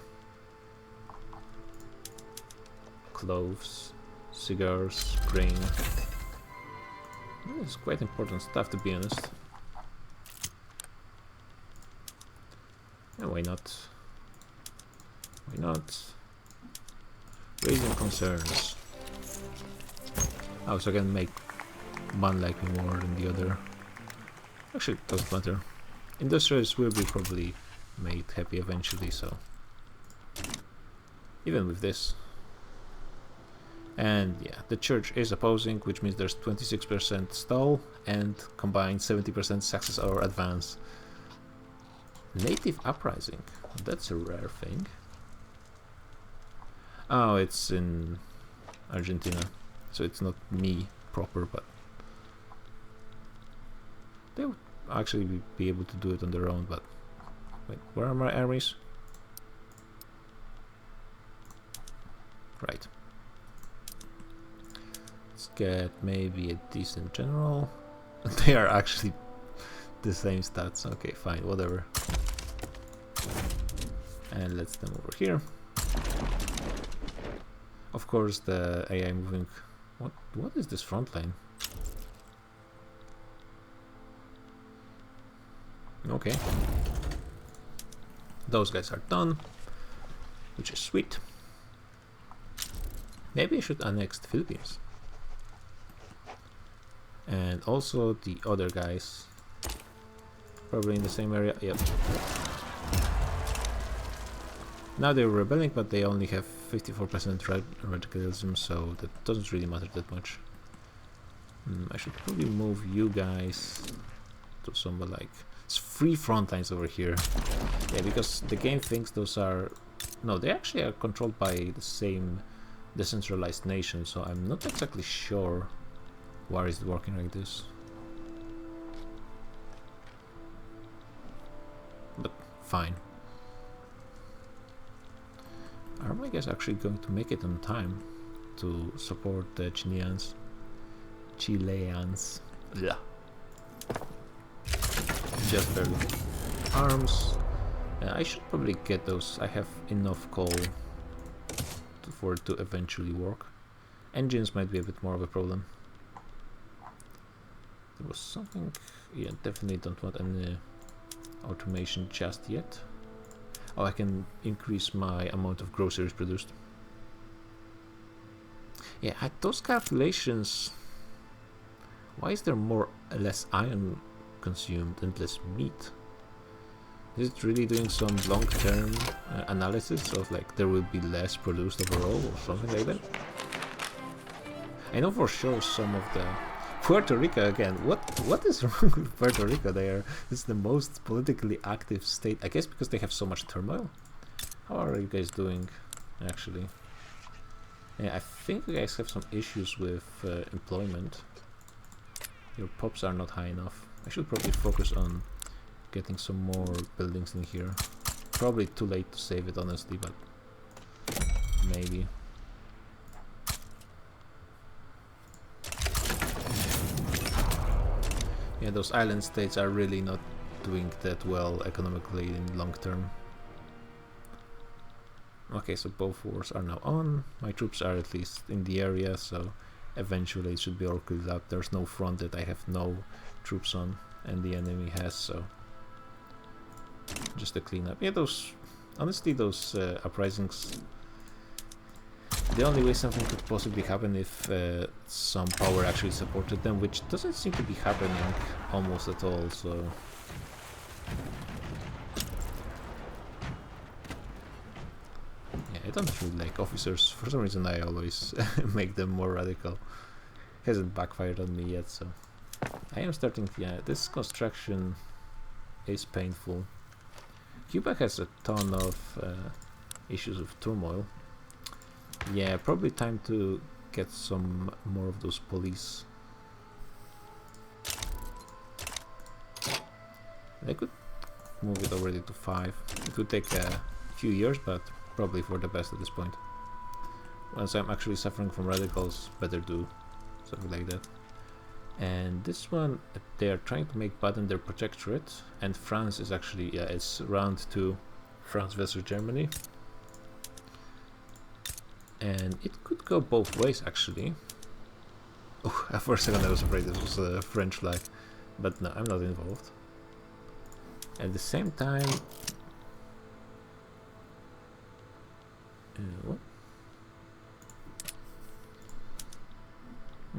Cloves, cigars, spring. It's quite important stuff, to be honest. And why not? Why not? Raising concerns. Oh, so I can make one like me more than the other. Actually, it doesn't matter. Industrialists will be probably made happy eventually, so... even with this. And yeah, the church is opposing, which means there's 26% stall and combined 70% success or advance. Native uprising, that's a rare thing. Oh, it's in Argentina, so it's not me proper, but they would actually be able to do it on their own. But wait, where are my armies? Right. Let's get maybe a decent general. They are actually the same stats. Okay, fine, whatever. And let's them over here. Of course, the AI moving. What is this front line? Okay. Those guys are done, which is sweet. Maybe I should annex the Philippines. And also the other guys. Probably in the same area. Yep. Now they're rebelling, but they only have 54% radicalism, so that doesn't really matter that much. I should probably move you guys to somewhere like... it's 3 front lines over here. Yeah, because the game thinks those are... no, they actually are controlled by the same decentralized nation, so I'm not exactly sure why is it working like this. But fine. Are my guys actually going to make it on time to support the Chileans? Yeah. Just barely. Arms. I should probably get those. I have enough coal for it to eventually work. Engines might be a bit more of a problem. There was something... yeah, definitely don't want any automation just yet. Oh, I can increase my amount of groceries produced. Yeah, at those calculations, why is there less iron consumed and less meat? Is it really doing some long-term analysis of like there will be less produced overall or something like that? I know for sure some of the... Puerto Rico again. What is wrong with Puerto Rico? It's the most politically active state. I guess because they have so much turmoil. How are you guys doing, actually? Yeah, I think you guys have some issues with employment. Your pops are not high enough. I should probably focus on getting some more buildings in here. Probably too late to save it, honestly, but maybe. Yeah, those island states are really not doing that well economically in long term. Okay, so both wars are now on. My troops are at least in the area, so eventually it should be all cleared up. There's no front that I have no troops on, and the enemy has, so just a cleanup. Yeah, those, honestly, those uprisings, the only way something could possibly happen if some power actually supported them, which doesn't seem to be happening almost at all, so... Yeah, I don't really like officers. For some reason I always make them more radical. Hasn't backfired on me yet, so... I am starting... yeah, this construction is painful. Cuba has a ton of issues of turmoil. Yeah, probably time to get some more of those police. I could move it already to 5. It would take a few years, but probably for the best at this point. Once I'm actually suffering from radicals, better do something like that. And this one, they are trying to make Baden their protectorate, and France is actually, yeah, it's round 2, France versus Germany. And it could go both ways, actually. Oh, for a second I was afraid this was a French flag, but no, I'm not involved. At the same time... what?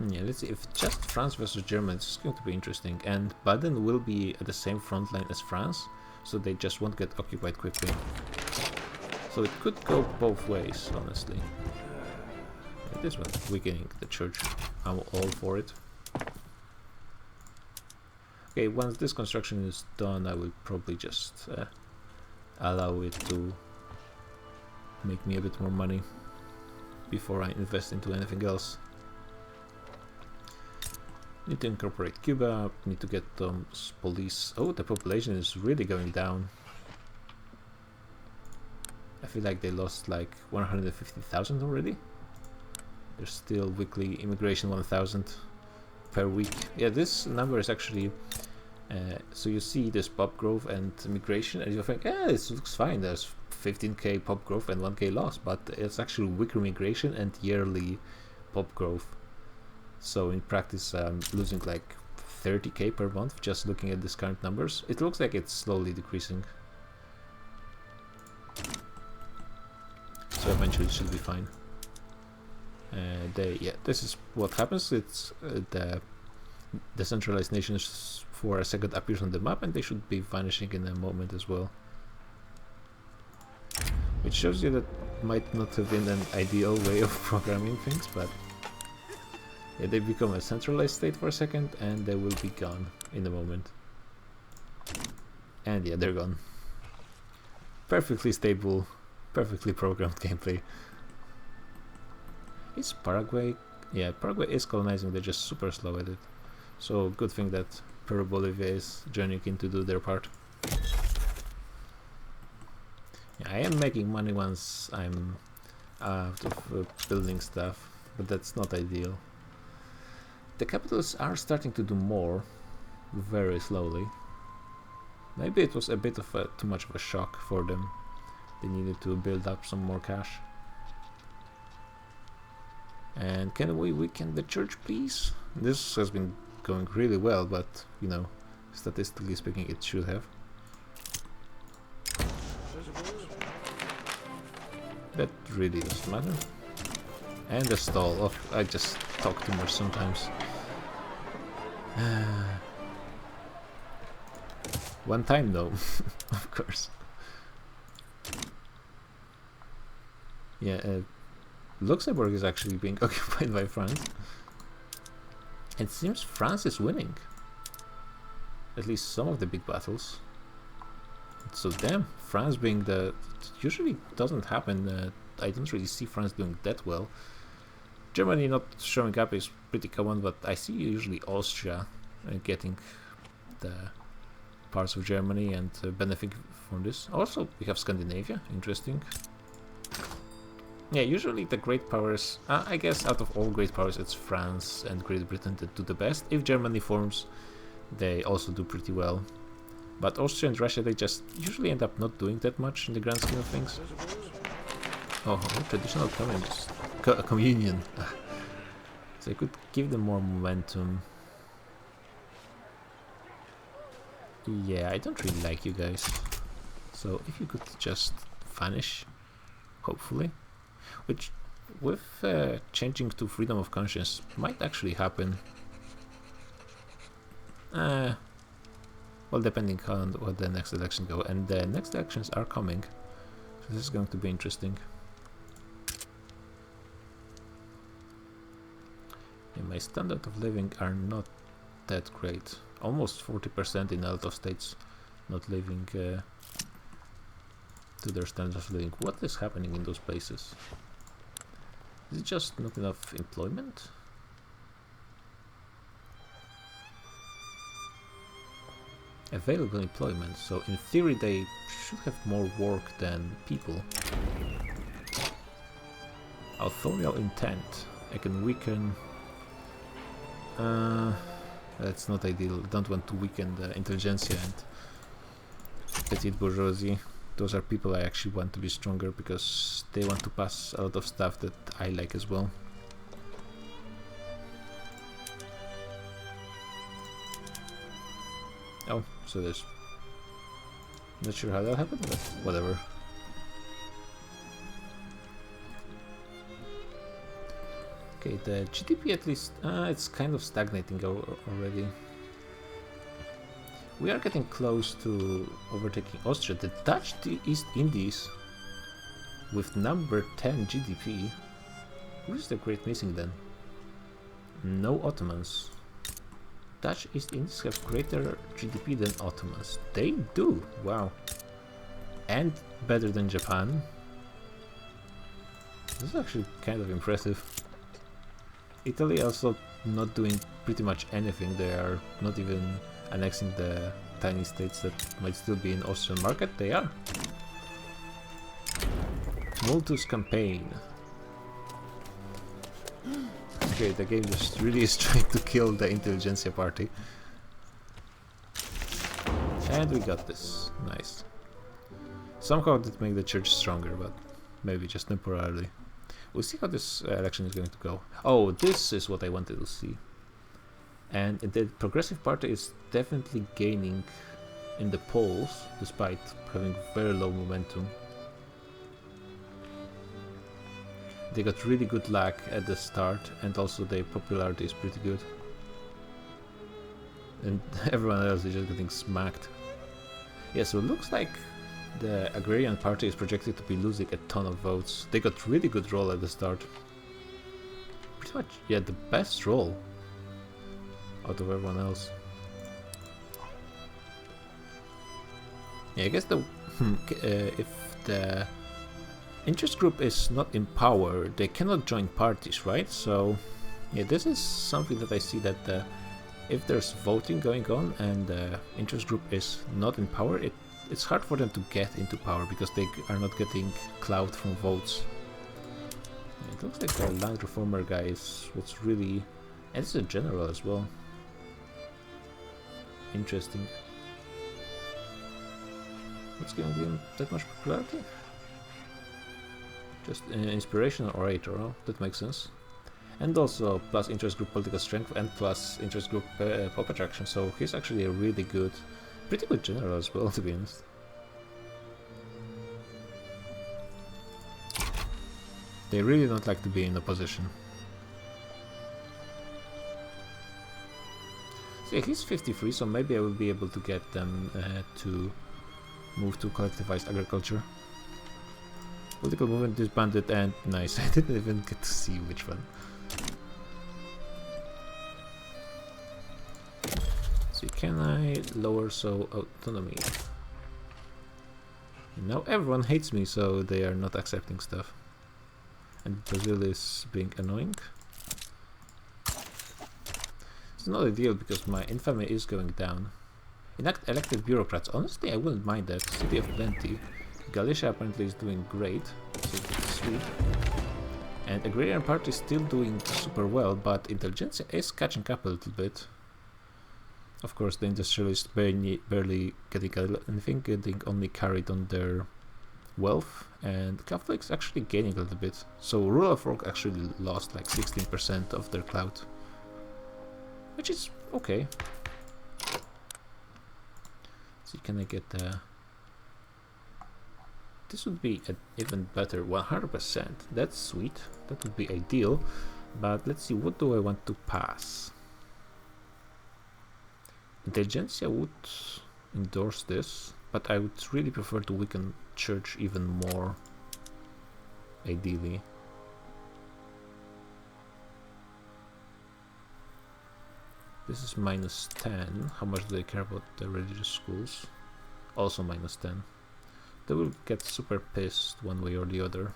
Yeah, let's see, if just France versus Germany, it's going to be interesting, and Baden will be at the same front line as France, so they just won't get occupied quickly. So it could go both ways, honestly. This one, weakening the church. I'm all for it. Okay, once this construction is done, I will probably just allow it to make me a bit more money before I invest into anything else. Need to incorporate Cuba, need to get police. Oh, the population is really going down. I feel like they lost like 150,000 already. There's still weekly immigration 1,000 per week. Yeah, this number is actually... so you see this pop growth and migration, and you think, yeah, this looks fine. There's 15k pop growth and 1k loss, but it's actually weekly migration and yearly pop growth. So in practice, I'm losing like 30k per month just looking at these current numbers. It looks like it's slowly decreasing. So eventually it should be fine. Yeah, this is what happens. It's the decentralized nations for a second appears on the map, and they should be vanishing in a moment as well. Which shows you that might not have been an ideal way of programming things, but yeah, they become a centralized state for a second, and they will be gone in a moment. And yeah, they're gone. Perfectly stable, perfectly programmed gameplay. Is Paraguay? Yeah, Paraguay is colonizing, they're just super slow at it. So good thing that Peru, Bolivia is joining in to do their part. Yeah, I am making money once I'm out of building stuff, but that's not ideal. The capitals are starting to do more, very slowly. Maybe it was a bit of too much of a shock for them. They needed to build up some more cash. And can we weaken the church, please? This has been going really well, but, you know, statistically speaking, it should have. That really doesn't matter. And the stall. Oh, I just talk too much sometimes. One time though, of course. Yeah, Luxembourg is actually being occupied by France. It seems France is winning. At least some of the big battles. So damn, France being the... It usually doesn't happen. I don't really see France doing that well. Germany not showing up is pretty common, but I see usually Austria getting the parts of Germany and benefit from this. Also, we have Scandinavia, interesting. Yeah, usually the great powers, I guess out of all great powers, it's France and Great Britain that do the best. If Germany forms, they also do pretty well. But Austria and Russia, they just usually end up not doing that much in the grand scheme of things. Oh, traditional communist. Communion. So I could give them more momentum. Yeah, I don't really like you guys. So if you could just vanish, hopefully. Which, with changing to freedom of conscience, might actually happen. Well, depending on what the next election go. And the next elections are coming. So this is going to be interesting. Yeah, my standard of living are not that great. Almost 40% in a lot of states not living to their standard of living. What is happening in those places? Is it just not enough employment? Available employment, so in theory they should have more work than people. Authorial intent. I can weaken... that's not ideal. Don't want to weaken the intelligentsia and petite bourgeoisie. Those are people I actually want to be stronger because they want to pass a lot of stuff that I like as well. Oh, so there's... Not sure how that happened, but whatever. Okay, the GDP at least... it's kind of stagnating already. We are getting close to overtaking Austria. The Dutch East Indies with number 10 GDP. Who is the great missing then? No Ottomans. Dutch East Indies have greater GDP than Ottomans. They do! Wow. And better than Japan. This is actually kind of impressive. Italy also not doing pretty much anything. They are not even annexing the tiny states that might still be in Austrian market. They are. Multus campaign. Okay, the game just really is trying to kill the intelligentsia party. And we got this. Nice. Somehow that made the church stronger, but maybe just temporarily. We'll see how this election is going to go. Oh, this is what I wanted to see. And the Progressive Party is definitely gaining in the polls, despite having very low momentum. They got really good luck at the start, and also their popularity is pretty good. And everyone else is just getting smacked. Yeah, so it looks like the Agrarian Party is projected to be losing a ton of votes. They got really good roll at the start. Pretty much, yeah, the best roll out of everyone else. Yeah, I guess the if the interest group is not in power, they cannot join parties, right? So yeah, this is something that I see that if there's voting going on and the interest group is not in power, it's hard for them to get into power because they are not getting clout from votes. Yeah, it looks like the land reformer guy is what's really... and it's a general as well. Interesting. What's giving him that much popularity? Just an inspirational orator, oh, that makes sense. And also plus interest group political strength and plus interest group pop attraction, so he's actually a really good, pretty good general as well, to be honest. They really don't like to be in opposition. So yeah, he's 53, so maybe I will be able to get them to move to collectivized agriculture. Political movement disbanded, and nice, I didn't even get to see which one. So can I lower autonomy? Now everyone hates me, so they are not accepting stuff. And Brazil is being annoying. It's not ideal because my infamy is going down. Elected bureaucrats. Honestly, I wouldn't mind that. City of Plenty. Galicia apparently is doing great, so that's sweet. And Agrarian Party is still doing super well, but Intelligentsia is catching up a little bit. Of course, the industrialists barely getting anything, getting only carried on their wealth, and Catholics actually gaining a little bit. So rural folk actually lost like 16% of their clout, which is okay. So can I get this would be an even better 100%. That's sweet. That would be ideal. But let's see, what do I want to pass? Intelligentsia would endorse this, but I would really prefer to weaken church even more, ideally. This is -10. How much do they care about the religious schools? Also -10. They will get super pissed one way or the other.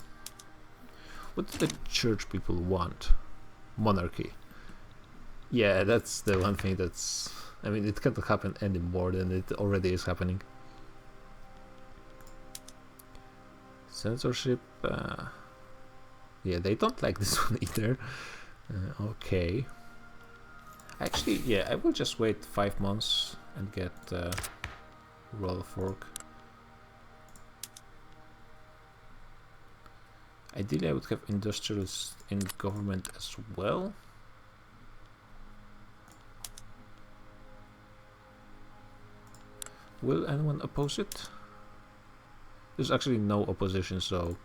What do the church people want? Monarchy. Yeah, that's the one thing that's... I mean, it can't happen any more than it already is happening. Censorship. Yeah, they don't like this one either. Okay. Actually, yeah, I will just wait 5 months and get Royal Fork. Ideally, I would have industrialists in government as well. Will anyone oppose it? There's actually no opposition, so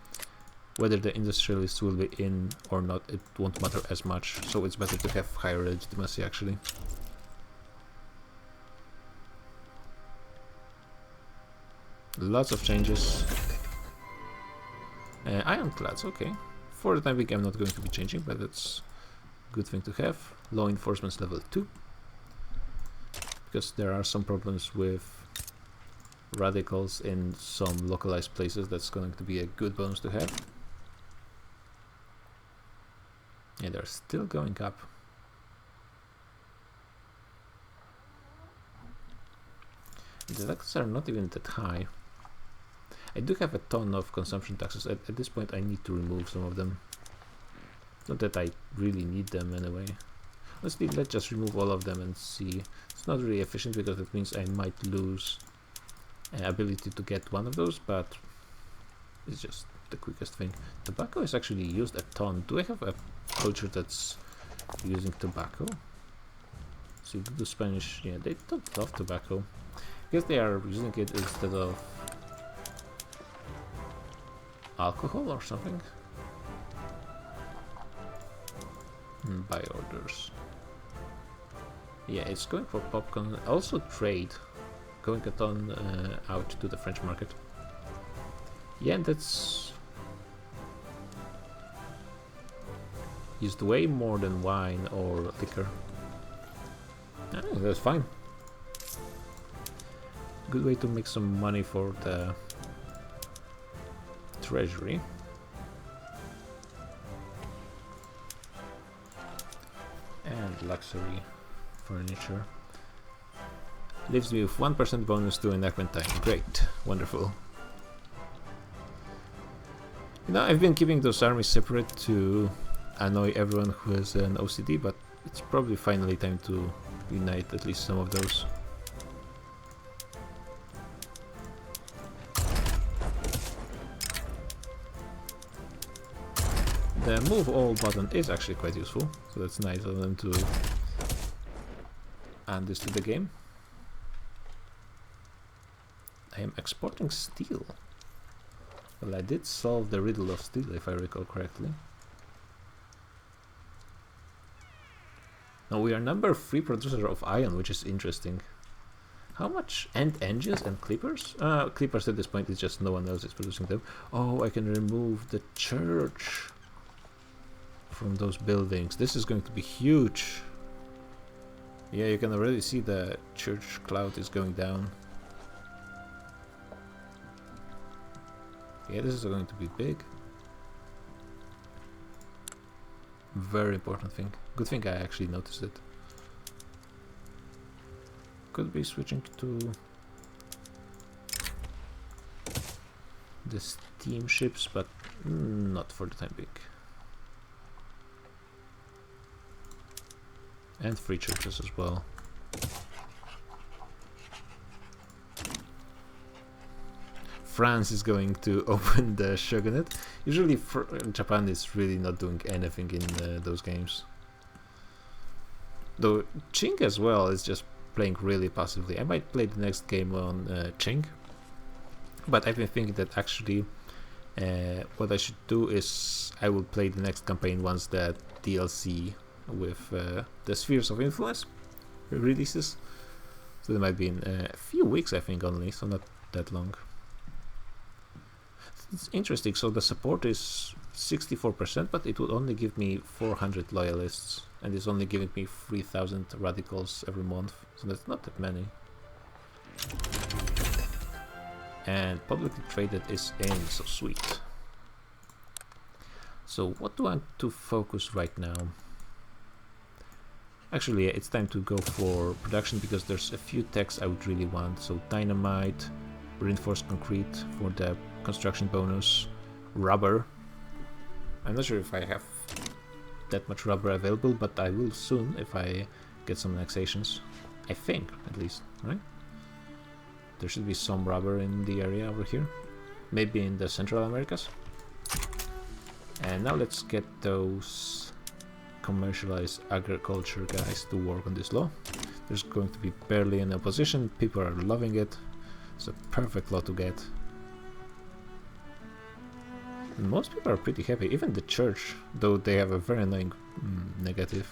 whether the industrialists will be in or not, it won't matter as much. So it's better to have higher legitimacy, actually. Lots of changes. Ironclads, okay. For the time being, I'm not going to be changing, but that's a good thing to have. Law enforcement's level 2. Because there are some problems with radicals in some localized places. That's going to be a good bonus to have. Yeah, they're still going up. The taxes are not even that high. I do have a ton of consumption taxes. At this point I need to remove some of them. Not that I really need them anyway. Honestly, let's just remove all of them and see. It's not really efficient because it means I might lose ability to get one of those, but it's just the quickest thing. Tobacco is actually used a ton. Do I have a culture that's using tobacco? See, the Spanish, yeah, they don't love tobacco. I guess they are using it instead of alcohol or something. Buy orders. Yeah, it's going for popcorn. Also trade. Going a ton out to the French market. Yeah, and that's used way more than wine or liquor. That's fine. Good way to make some money for the treasury. And luxury furniture. Leaves me with 1% bonus to enactment time. Great. Wonderful. You know, I've been keeping those armies separate to annoy everyone who has an OCD, but it's probably finally time to unite at least some of those. The move all button is actually quite useful, so that's nice of them to add this to the game. I am exporting steel. Well, I did solve the riddle of steel, if I recall correctly. Now we are number 3 producer of iron, which is interesting. How much? And engines and clippers? Clippers at this point is just no one else is producing them. Oh, I can remove the church from those buildings. This is going to be huge. Yeah, you can already see the church cloud is going down. Yeah, this is going to be big. Very important thing. Good thing I actually noticed it. could be switching to the steamships, but not for the time being. And free churches as well. France is going to open the shogunate. Usually Japan is really not doing anything in those games. Though Qing as well is just playing really passively. I might play the next game on Qing, but I've been thinking that actually what I should do is I will play the next campaign once the DLC with the Spheres of Influence releases. So that might be in a few weeks, I think, only, so not that long. It's interesting, so the support is 64%, but it would only give me 400 loyalists, and it's only giving me 3000 radicals every month, so that's not that many. And publicly traded is in, so sweet. So what do I want to focus right now? Actually, it's time to go for production, because there's a few techs I would really want. So dynamite, reinforced concrete for the construction bonus, rubber. I'm not sure if I have that much rubber available, but I will soon if I get some annexations. I think, at least, right? There should be some rubber in the area over here. Maybe in the Central Americas. And now let's get those commercialized agriculture guys to work on this law. There's going to be barely an opposition. People are loving it. It's a perfect law to get. Most people are pretty happy, even the church, though they have a very annoying negative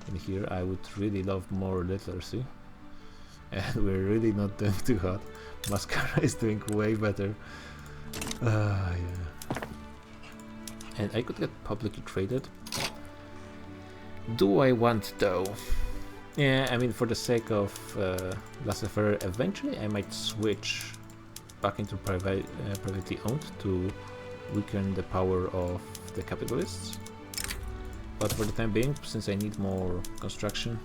in here. I would really love more literacy. And we're really not doing too hot. Mascara is doing way better. Yeah. And I could get publicly traded. Do I want though? Yeah, I mean, for the sake of laissez-faire, eventually I might switch back into privately owned to weaken the power of the capitalists. But for the time being, since I need more construction,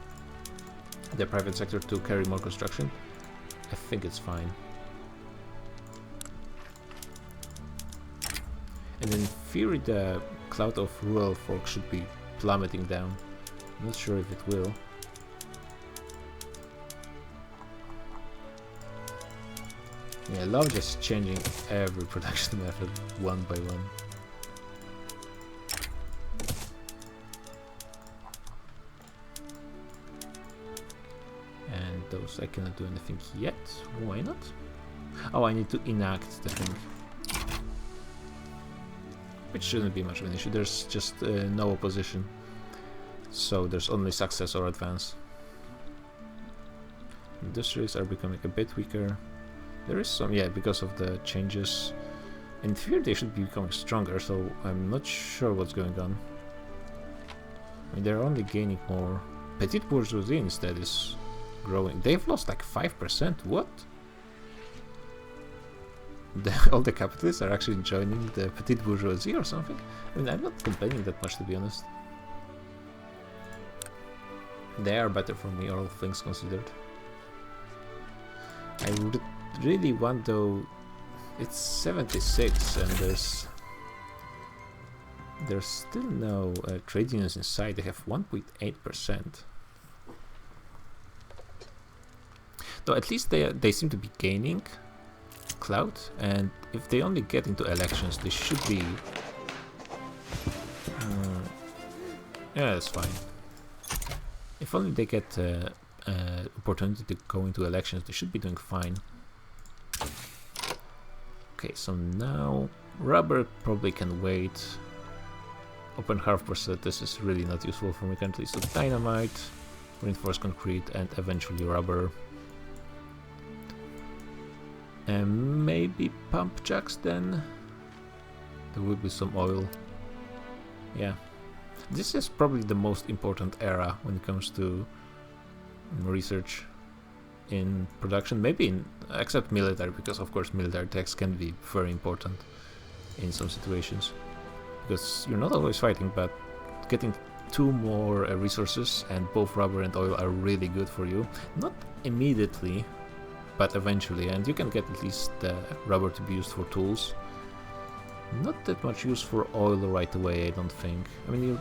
the private sector to carry more construction, I think it's fine. And in theory, the cloud of rural folk should be plummeting down. I'm not sure if it will. Yeah, I love just changing every production method one by one. And those I cannot do anything yet. Why not? Oh, I need to enact the thing. Which shouldn't be much of an issue. There's just no opposition. So there's only success or advance. Industries are becoming a bit weaker. There is some, yeah, because of the changes. In theory they should be becoming stronger, so I'm not sure what's going on. I mean, they're only gaining more. Petite bourgeoisie instead is growing. They've lost like 5%, what? All the capitalists are actually joining the petite bourgeoisie or something? I mean, I'm not complaining that much, to be honest. They are better for me, all things considered. I would really want, though, it's 76 and there's still no trade unions inside. They have 1.8%. Though at least they seem to be gaining clout, and if they only get into elections, they should be yeah, that's fine. If only they get opportunity to go into elections, they should be doing fine. Okay, so now rubber probably can wait. Open harvest, this is really not useful for me currently. So dynamite, reinforced concrete, and eventually rubber. And maybe pump jacks then? There will be some oil. Yeah. This is probably the most important era when it comes to research in production. Maybe except military, because of course military techs can be very important in some situations. Because you're not always fighting, but getting 2 more resources and both rubber and oil are really good for you. Not immediately, but eventually, and you can get at least rubber to be used for tools. Not that much use for oil right away, I don't think. I mean, you're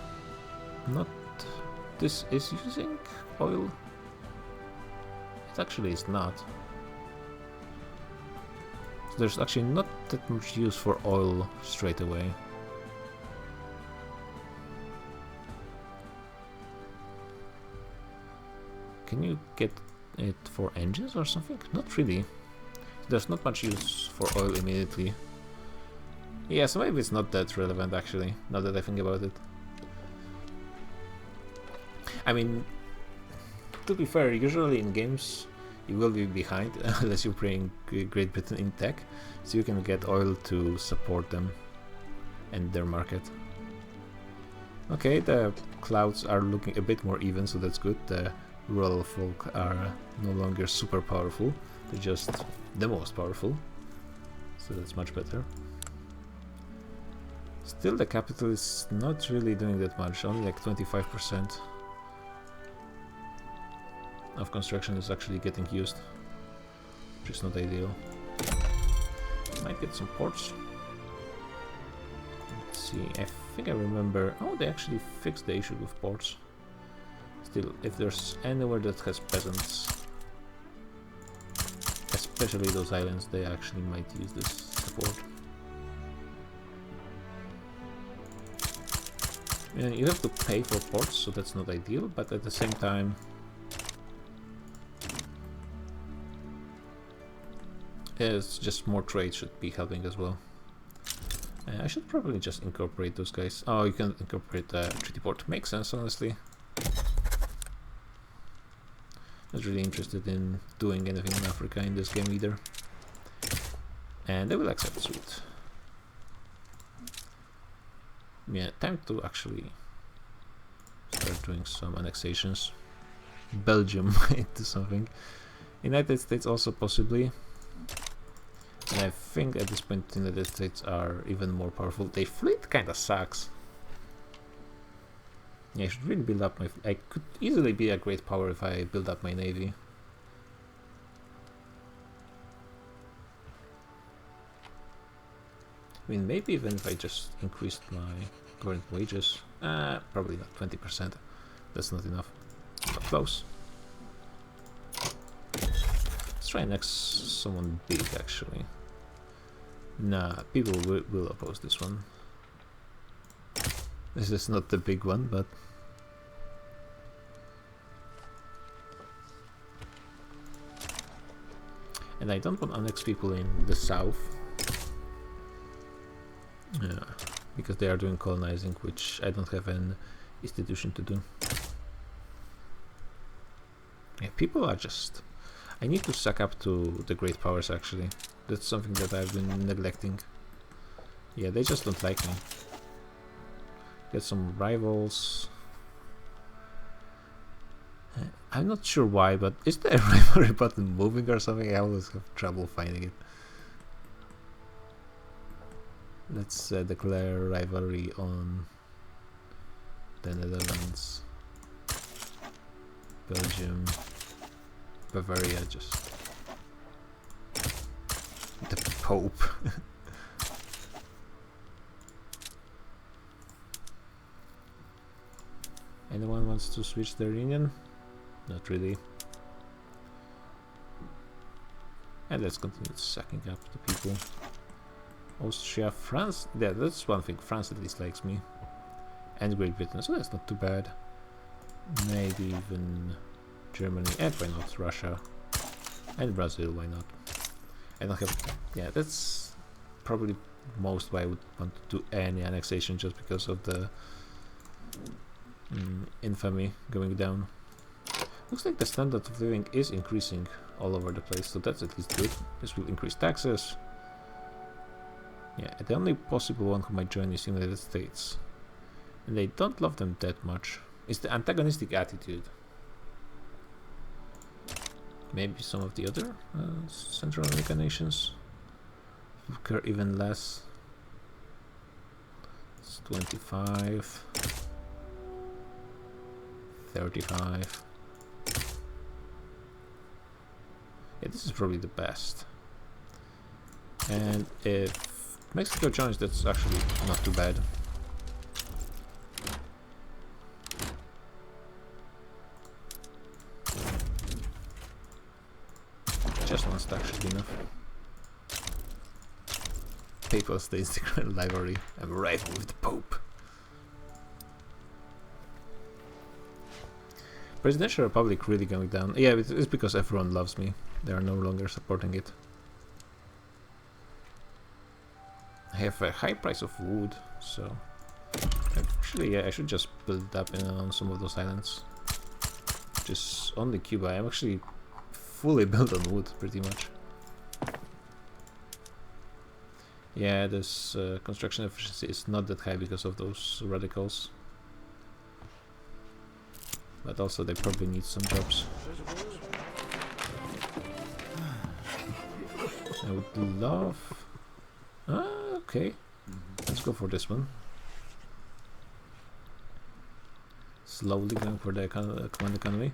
not... This is using oil? It actually is not. So there's actually not that much use for oil straight away. Can you get it for engines or something? Not really. There's not much use for oil immediately. Yeah, so maybe it's not that relevant actually, now that I think about it. I mean, to be fair, usually in games you will be behind unless you're playing Great Britain in tech, so you can get oil to support them and their market. Okay, the clouds are looking a bit more even, so that's good. The rural folk are no longer super powerful, they're just the most powerful, so that's much better. Still, the capital is not really doing that much, only like 25% of construction is actually getting used, which is not ideal. Might get some ports. Let's see, I think I remember... Oh, they actually fixed the issue with ports. Still, if there's anywhere that has peasants, especially those islands, they actually might use this support. And you have to pay for ports, so that's not ideal, but at the same time, it's just more trade should be helping as well. I should probably just incorporate those guys. Oh, you can incorporate the treaty port. Makes sense, honestly. Not really interested in doing anything in Africa in this game either. And they will accept, sweet. Yeah, time to actually start doing some annexations. Belgium might do something. United States also possibly. And I think at this point the United States are even more powerful. Their fleet kinda sucks. Yeah, I should really build up my... I could easily be a great power if I build up my navy. I mean, maybe even if I just increased my current wages. Probably not, 20%. That's not enough. But close. Let's try next someone big, actually. Nah, people will oppose this one. This is not the big one, but... And I don't want to annex people in the south. Because they are doing colonizing, which I don't have an institution to do. Yeah, people are just... I need to suck up to the great powers, actually. That's something that I've been neglecting. Yeah, they just don't like me. Get some rivals. I'm not sure why, but is the rivalry button moving or something? I always have trouble finding it. Let's declare rivalry on the Netherlands, Belgium, Bavaria, just the Pope. Anyone wants to switch their union? Not really. And let's continue sucking up the people. Austria, France, yeah, that's one thing. France at least likes me. And Great Britain, so that's not too bad. Maybe even Germany, and why not Russia? And Brazil, why not? I don't have... Yeah, that's probably most why I would want to do any annexation, just because of the infamy going down. Looks like the standard of living is increasing all over the place, so that's at least good. This will increase taxes. Yeah, the only possible one who might join is United States. And they don't love them that much. It's the antagonistic attitude. Maybe some of the other Central American nations care even less. It's 25, 35. Yeah, this is probably the best. And if Mexico joins, that's actually not too bad. Just one stack should be enough. Papal States declared library. I'm rival with the Pope. Presidential Republic really going down. Yeah, it's because everyone loves me. They are no longer supporting it. I have a high price of wood, so actually, yeah, I should just build up on some of those islands. Just only Cuba. I'm actually fully built on wood, pretty much. Yeah, this construction efficiency is not that high because of those radicals. But also they probably need some jobs. I would love... okay. Let's go for this one. Slowly going for the command economy.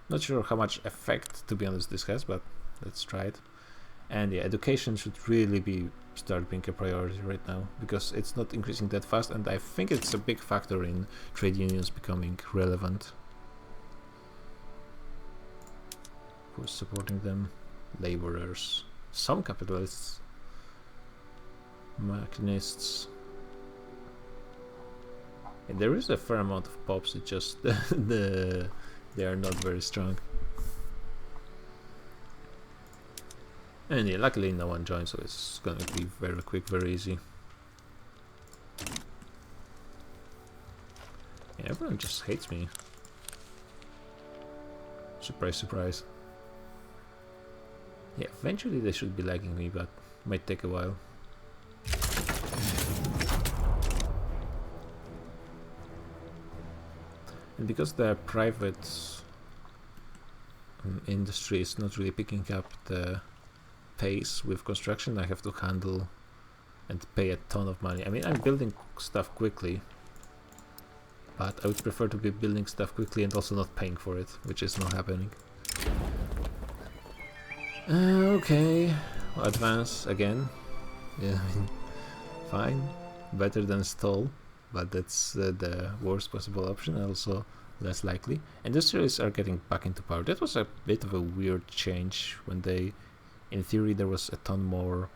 Not sure how much effect, to be honest, this has, but let's try it. And yeah, education should really start being a priority right now, because it's not increasing that fast, and I think it's a big factor in trade unions becoming relevant. Who's supporting them? Laborers, some capitalists, machinists. And there is a fair amount of pops, it's just they are not very strong. And yeah, luckily no one joined, so it's gonna be very quick, very easy. Yeah, everyone just hates me. Surprise, surprise. Yeah, eventually they should be liking me, but might take a while. And because the private industry is not really picking up the pace with construction, I have to handle and pay a ton of money. I mean, I'm building stuff quickly, but I would prefer to be building stuff quickly and also not paying for it, which is not happening. Okay, well, advance again. Yeah, I mean, fine, better than stall, but that's the worst possible option, also less likely. Industrialists are getting back into power. That was a bit of a weird change when they, in theory, there was a ton more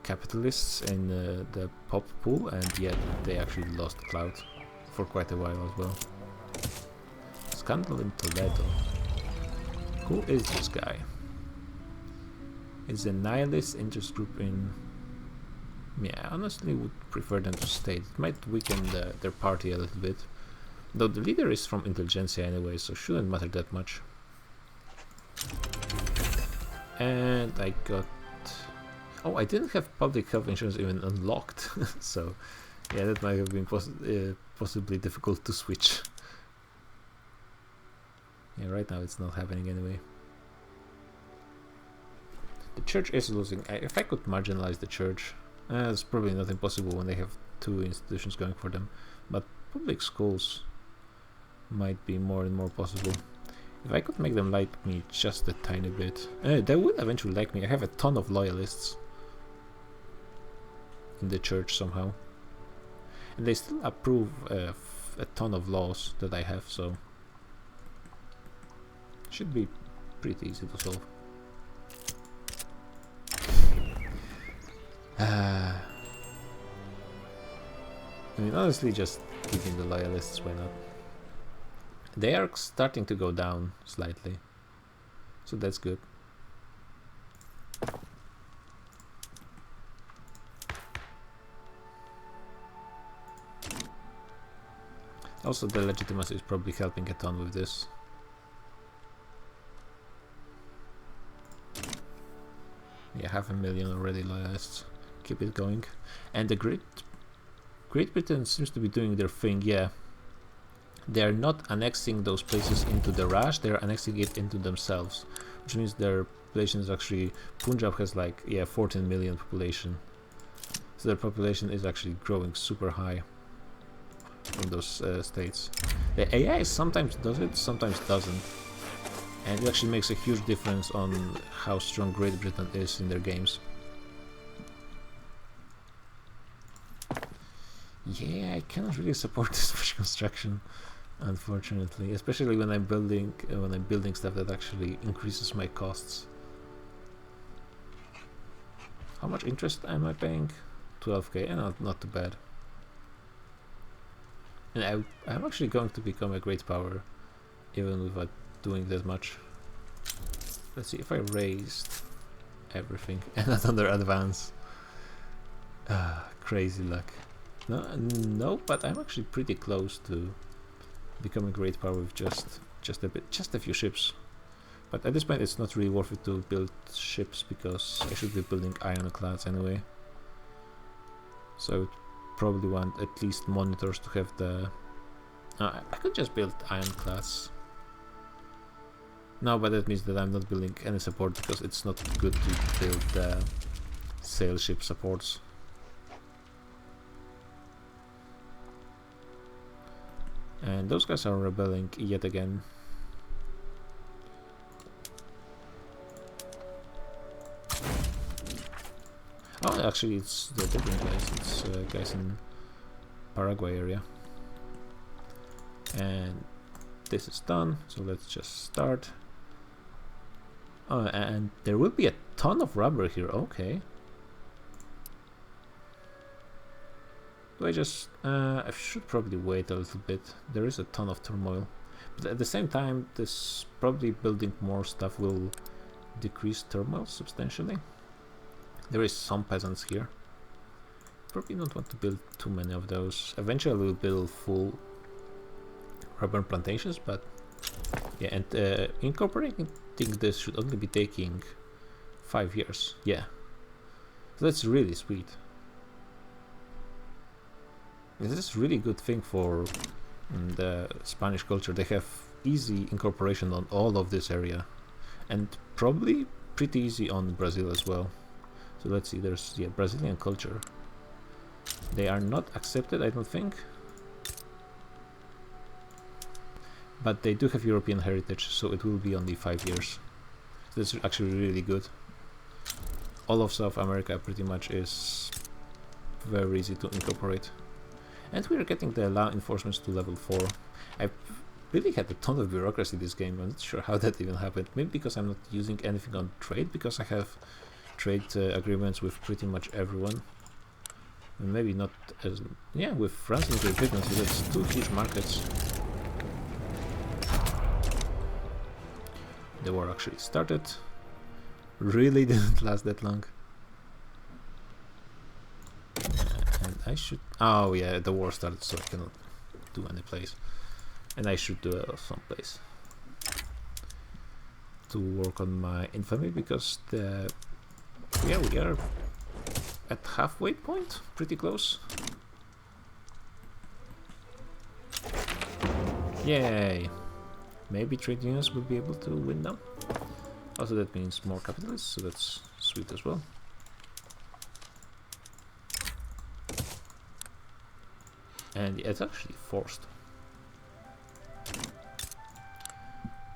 capitalists in the pop pool, and yet they actually lost clout for quite a while as well. Scandal in Toledo. Who is this guy? It's a nihilist interest group in... Yeah, I honestly would prefer them to stay. It might weaken their party a little bit. Though the leader is from Intelligentsia anyway, so shouldn't matter that much. And I got... Oh, I didn't have public health insurance even unlocked. So, yeah, that might have been possibly difficult to switch. Yeah, right now it's not happening anyway. The church is losing. If I could marginalize the church, it's probably not impossible when they have two institutions going for them, but public schools might be more and more possible. If I could make them like me just a tiny bit, they will eventually like me. I have a ton of loyalists in the church somehow, and they still approve a ton of laws that I have, so should be pretty easy to solve. I mean, honestly, just keeping the loyalists, why not? They are starting to go down slightly, so that's good. Also, the legitimacy is probably helping a ton with this. Yeah, 500,000 already loyalists. Keep it going. And the Great Britain seems to be doing their thing, yeah. They are not annexing those places into the Raj, they are annexing it into themselves. Which means their population is actually... Punjab has like, yeah, 14 million population. So their population is actually growing super high from those states. The AI sometimes does it, sometimes doesn't. And it actually makes a huge difference on how strong Great Britain is in their games. Yeah, I cannot really support this much construction, unfortunately, especially when I'm building stuff that actually increases my costs. How much interest am I paying? 12k, not too bad. And I'm actually going to become a great power, even without doing that much. Let's see if I raised everything and not under advance. Crazy luck. No, but I'm actually pretty close to becoming a great power with just a few ships. But at this point, it's not really worth it to build ships because I should be building ironclads anyway. So I would probably want at least monitors to have the. I could just build ironclads. No, but that means that I'm not building any support because it's not good to build sail ship supports. And those guys are rebelling yet again. Oh, actually, it's the different guys. It's guys in Paraguay area. And this is done, so let's just start. Oh, and there will be a ton of rubber here. Okay. Do I just... I should probably wait a little bit. There is a ton of turmoil. But at the same time, this probably building more stuff will decrease turmoil substantially. There is some peasants here. Probably don't want to build too many of those. Eventually we'll build full rubber plantations, but yeah, and incorporating this should only be taking 5 years. Yeah. So that's really sweet. This is a really good thing for the Spanish culture. They have easy incorporation on all of this area, and probably pretty easy on Brazil as well. So let's see, there's Brazilian culture. They are not accepted, I don't think, but they do have European heritage, so it will be only 5 years. This is actually really good. All of South America pretty much is very easy to incorporate. And we are getting the law enforcements to level 4. I really had a ton of bureaucracy this game. I'm not sure how that even happened. Maybe because I'm not using anything on trade, because I have trade agreements with pretty much everyone. And maybe not as... yeah, with France and Great Britain, so that's 2 huge markets. The war actually started. Really didn't last that long. And I should... oh yeah, the war started, so I cannot do any place. And I should do some place to work on my infamy, because the... yeah, we are at halfway point, pretty close. Yay! Maybe trade unions will be able to win now. Also, that means more capitalists, so that's sweet as well. And it's actually forced.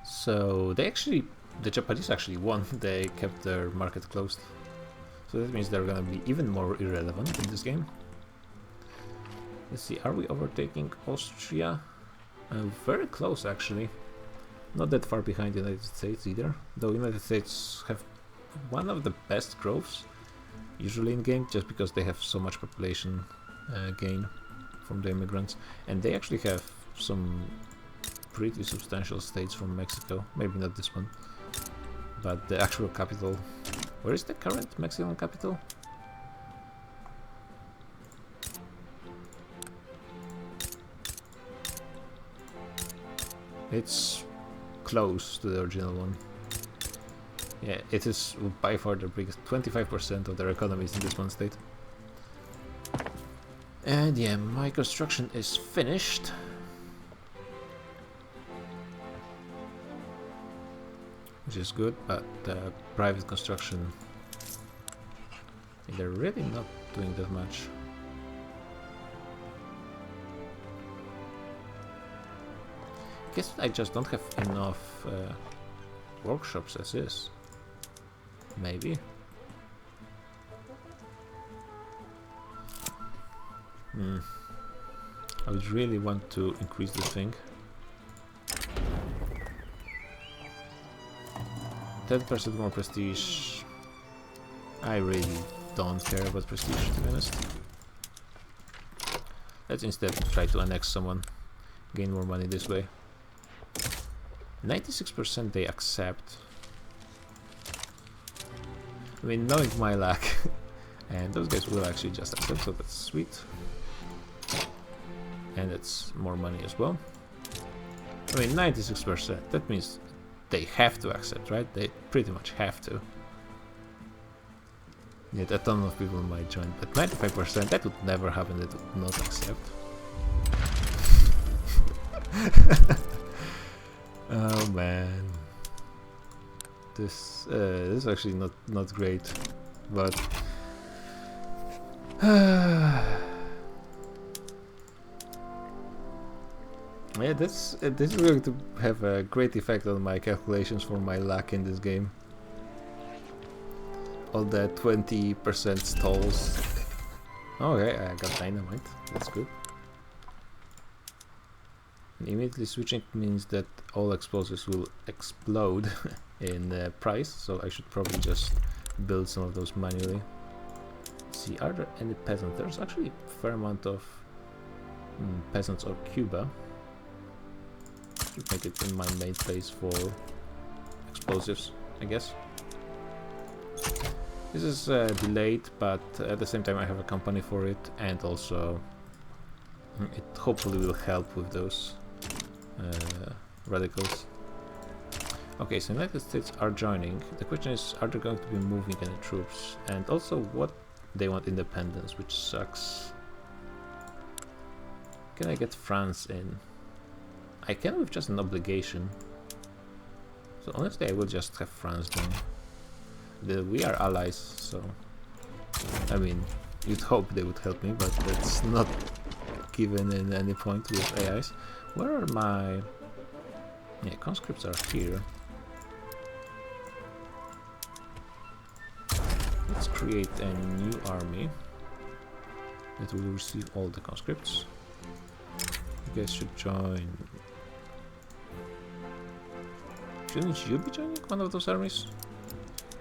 So they actually, the Japanese actually won. They kept their market closed. So that means they're gonna be even more irrelevant in this game. Let's see, are we overtaking Austria? Very close actually. Not that far behind the United States either. Though United States have one of the best growths usually in game, just because they have so much population gain from the immigrants, and they actually have some pretty substantial states from Mexico. Maybe not this one, but the actual capital. Where is the current Mexican capital? It's close to the original one. Yeah, it is by far the biggest. 25% of their economy is in this one state. And yeah, my construction is finished. Which is good, but private construction, they're really not doing that much. Guess I just don't have enough workshops as is. Maybe. I would really want to increase the thing. 10% more prestige. I really don't care about prestige, to be honest. Let's instead try to annex someone. Gain more money this way. 96% they accept. I mean, knowing my luck, and those guys will actually just accept, so that's sweet. And it's more money as well. I mean, 96%, that means they have to accept, right? They pretty much have to. Yet a ton of people might join, but 95%, that would never happen, they would not accept. Oh man. This is actually not great, but yeah, this is going to have a great effect on my calculations for my luck in this game. All the 20% stalls. Okay, I got dynamite. That's good. And immediately switching means that all explosives will explode in price, so I should probably just build some of those manually. Let's see, are there any peasants? There's actually a fair amount of peasants or Cuba. Should make it in my main place for explosives, I guess. This is delayed, but at the same time I have a company for it, and also it hopefully will help with those radicals. Okay, so United States are joining. The question is, are they going to be moving any troops? And also what they want independence, which sucks. Can I get France in? I can with just an obligation. So honestly I will just have France then. We are allies, so I mean you'd hope they would help me, but that's not given in any point with AIs. Where are my... yeah, conscripts are here. Let's create a new army that will receive all the conscripts. You guys should join. Shouldn't you be joining one of those armies?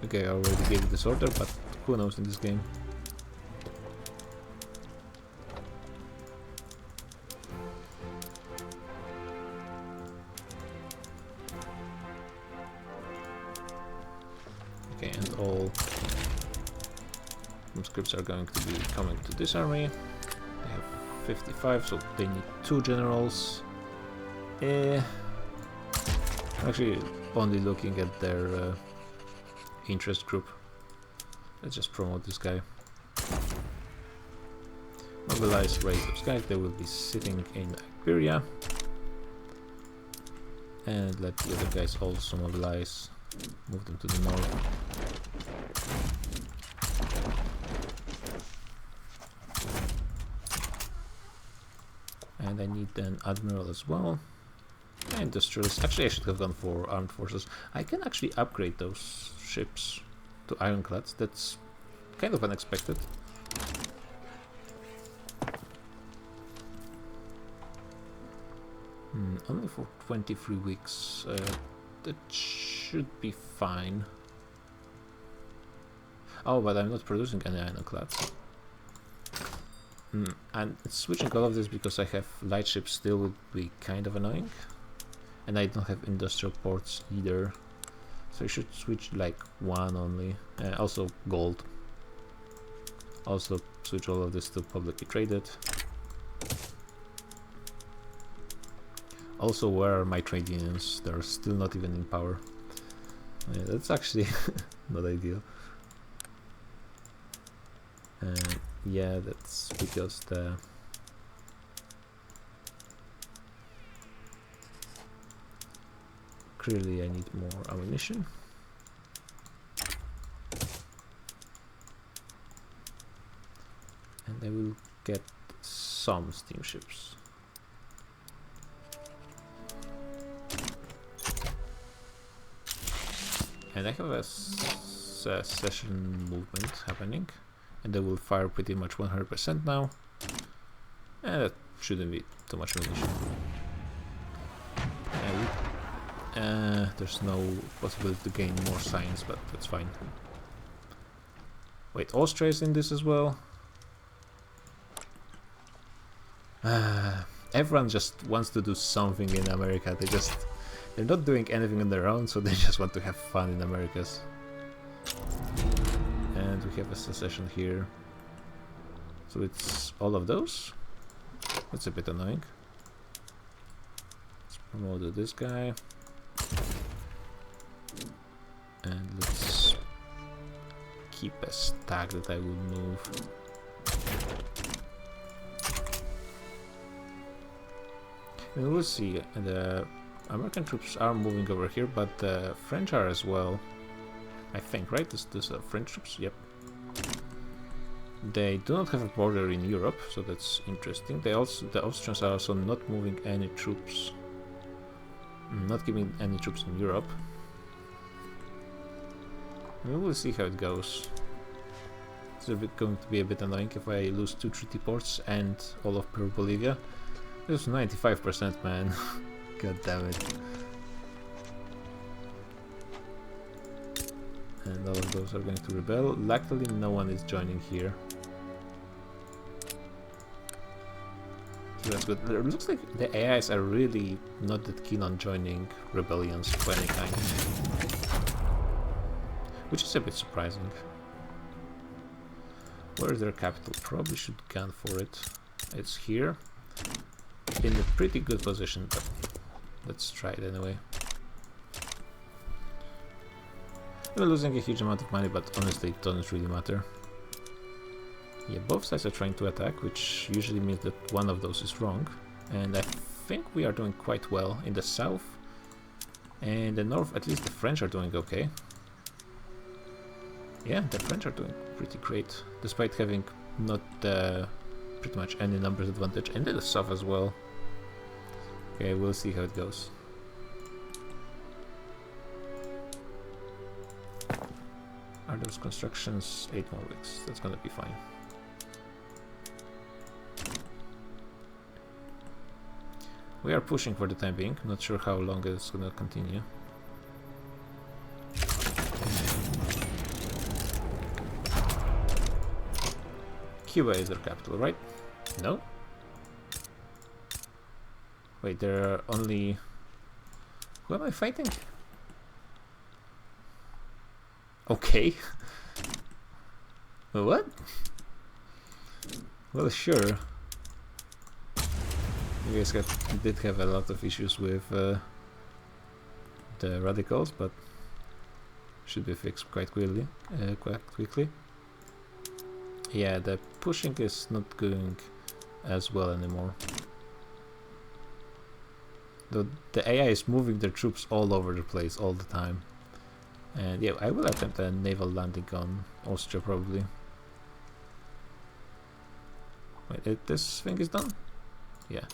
Okay, I already gave this order, but who knows in this game. Okay, and all conscripts are going to be coming to this army. They have 55, so they need 2 generals. Actually, only looking at their interest group. Let's just promote this guy. Mobilize, raise those guys. They will be sitting in Iberia. And let the other guys also mobilize. Move them to the north. And I need an admiral as well. Industrialist. Actually, I should have gone for armed forces. I can actually upgrade those ships to ironclads. That's kind of unexpected. Only for 23 weeks. That should be fine. Oh, but I'm not producing any ironclads. And switching all of this because I have light ships still would be kind of annoying. And I don't have industrial ports either. So I should switch like one only. Also gold. Also switch all of this to publicly traded. Also, where are my trade unions? They're still not even in power. Yeah, that's actually not ideal. Yeah, that's because the... clearly I need more ammunition. And I will get some steamships. And I have a secession movement happening, and they will fire pretty much 100% now, and that shouldn't be too much of an issue. There's no possibility to gain more science, but that's fine. Wait, Austria is in this as well? Everyone just wants to do something in America. They're not doing anything on their own, so they just want to have fun in Americas. And we have a secession here. So it's all of those. That's a bit annoying. Let's promote this guy. And let's keep a stack that I will move. And we'll see. The American troops are moving over here, but the French are as well. I think, right? This French troops? Yep. They do not have a border in Europe, so that's interesting. The Austrians are also not moving any troops. Not giving any troops in Europe. We will see how it goes. It's going to be a bit annoying if I lose 2 treaty ports and all of Peru, Bolivia. There's 95%, man. God damn it. And all of those are going to rebel. Luckily, no one is joining here. So that's good. It looks like the AIs are really not that keen on joining rebellions of any kind. Which is a bit surprising. Where is their capital? Probably should gun for it. It's here. In a pretty good position, but let's try it anyway. We're losing a huge amount of money, but honestly it doesn't really matter. Yeah, both sides are trying to attack, which usually means that one of those is wrong. And I think we are doing quite well in the south. And the north, at least the French are doing okay. Yeah, the French are doing pretty great, despite having not pretty much any numbers advantage. And the south as well. Okay, we'll see how it goes. Are those constructions? 8 more weeks. That's gonna be fine. We are pushing for the time being. Not sure how long it's gonna continue. Cuba is their capital, right? No? Wait, there are only... Who am I fighting? Okay. What? Well, sure. You guys did have a lot of issues with the radicals, but should be fixed quite quickly. Yeah, the pushing is not going as well anymore. The AI is moving their troops all over the place all the time. And yeah, I will attempt a naval landing on Austria probably. Wait, this thing is done? Yeah.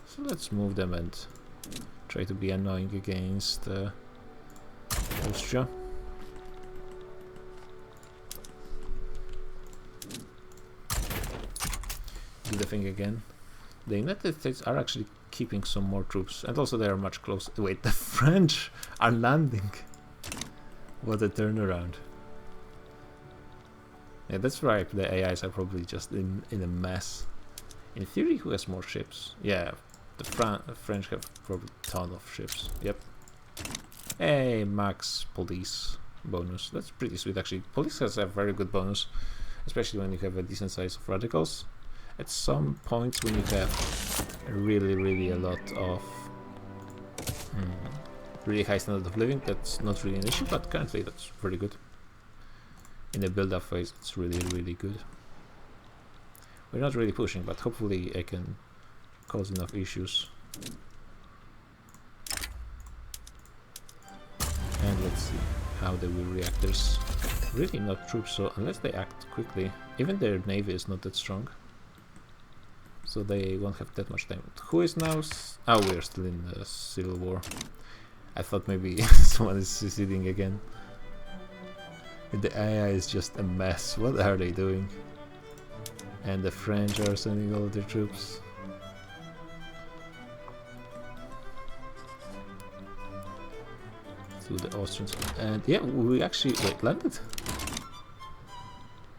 So let's move them and try to be annoying against Austria. Do the thing again. The United States are actually keeping some more troops, and also they are much closer. Wait, the French are landing. What a turnaround. Yeah, that's right, the AIs are probably just in a mess. In theory, who has more ships? Yeah, the French have probably a ton of ships. Yep. Hey, max police bonus. That's pretty sweet actually. Police has a very good bonus, especially when you have a decent size of radicals. At some points when you have really a lot of really high standard of living, that's not really an issue, but currently that's pretty good. In the build-up phase, it's really good. We're not really pushing, but hopefully I can cause enough issues. And let's see how they will react. There's really not troops, so unless they act quickly, even their navy is not that strong. So they won't have that much time. Who is now? Oh, we're still in the civil war. I thought maybe someone is seceding again. The AI is just a mess. What are they doing? And the French are sending all of their troops. To the Austrians. And yeah, we actually landed.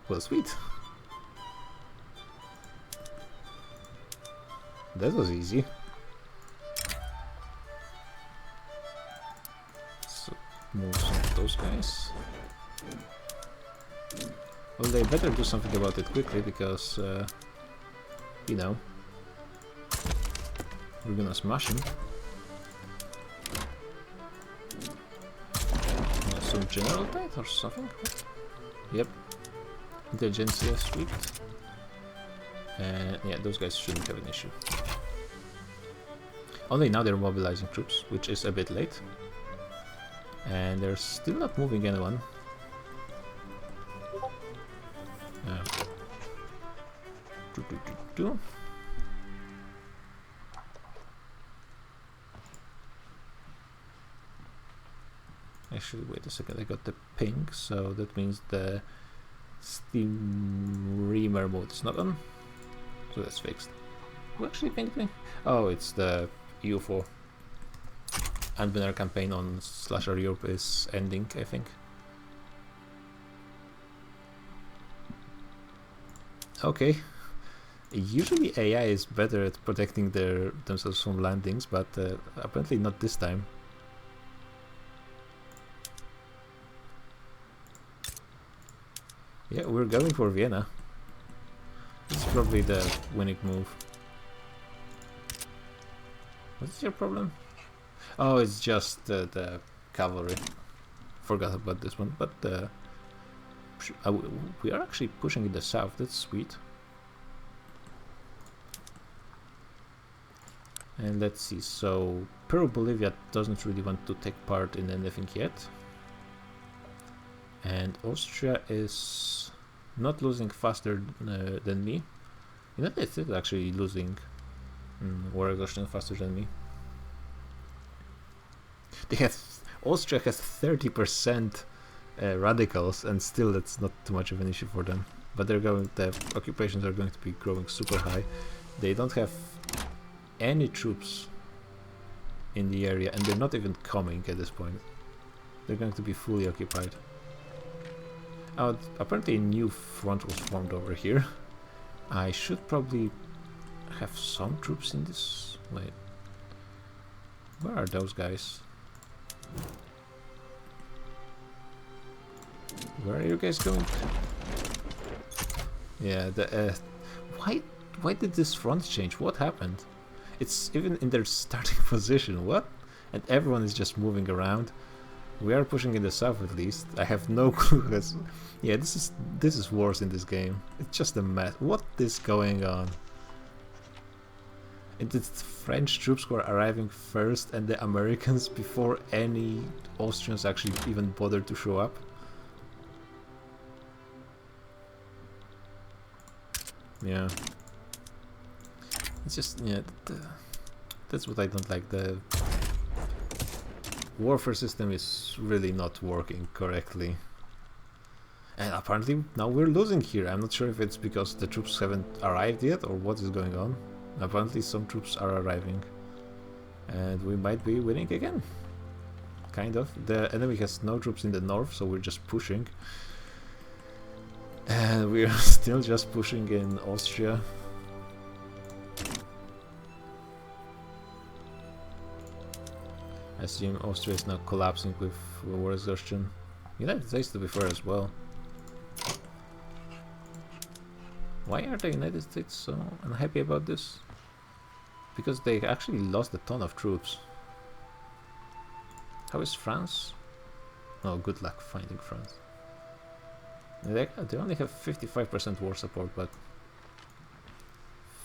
Well, sweet. That was easy. So move some of those guys. Well, they better do something about it quickly because, you know, we're gonna smash him. Some general died or something? Yep. Intelligentsia, sweet. And yeah, those guys shouldn't have an issue. Only now they're mobilizing troops, which is a bit late. And they're still not moving anyone. Actually, wait a second, I got the ping, so that means the Steamer mode is not on. So that's fixed. Who actually pinged me? Oh, it's the UFO. Unbanner campaign on Slasher Europe is ending, I think. Okay. Usually AI is better at protecting themselves from landings, but apparently not this time. Yeah, we're going for Vienna. It's probably the winning move. What's your problem? Oh, it's just the cavalry. Forgot about this one, but we are actually pushing in the south. That's sweet. And let's see. So Peru Bolivia doesn't really want to take part in anything yet. And Austria is not losing faster than me. United States is actually losing war aggression faster than me. Austria has 30% radicals, and still that's not too much of an issue for them. But the occupations are going to be growing super high. They don't have any troops in the area, and they're not even coming at this point. They're going to be fully occupied. Oh, apparently a new front was formed over here. I should probably have some troops in this. Wait, where are those guys? Where are you guys going? Yeah, why did this front change? What happened? It's even in their starting position. What? And everyone is just moving around. We are pushing in the south at least. I have no clue. Yeah, this is worse in this game. It's just a mess. What is going on? And it's the French troops who are arriving first, and the Americans before any Austrians actually even bothered to show up. Yeah. It's just, yeah, that's what I don't like. The warfare system is really not working correctly. And apparently now we're losing here. I'm not sure if it's because the troops haven't arrived yet or what is going on. Apparently some troops are arriving. And we might be winning again. Kind of. The enemy has no troops in the north, so we're just pushing. And we're still just pushing in Austria. I assume Austria is now collapsing with war exhaustion. United States, to be fair, as well. Why are the United States so unhappy about this? Because they actually lost a ton of troops. How is France? Oh, good luck finding France. They only have 55% war support, but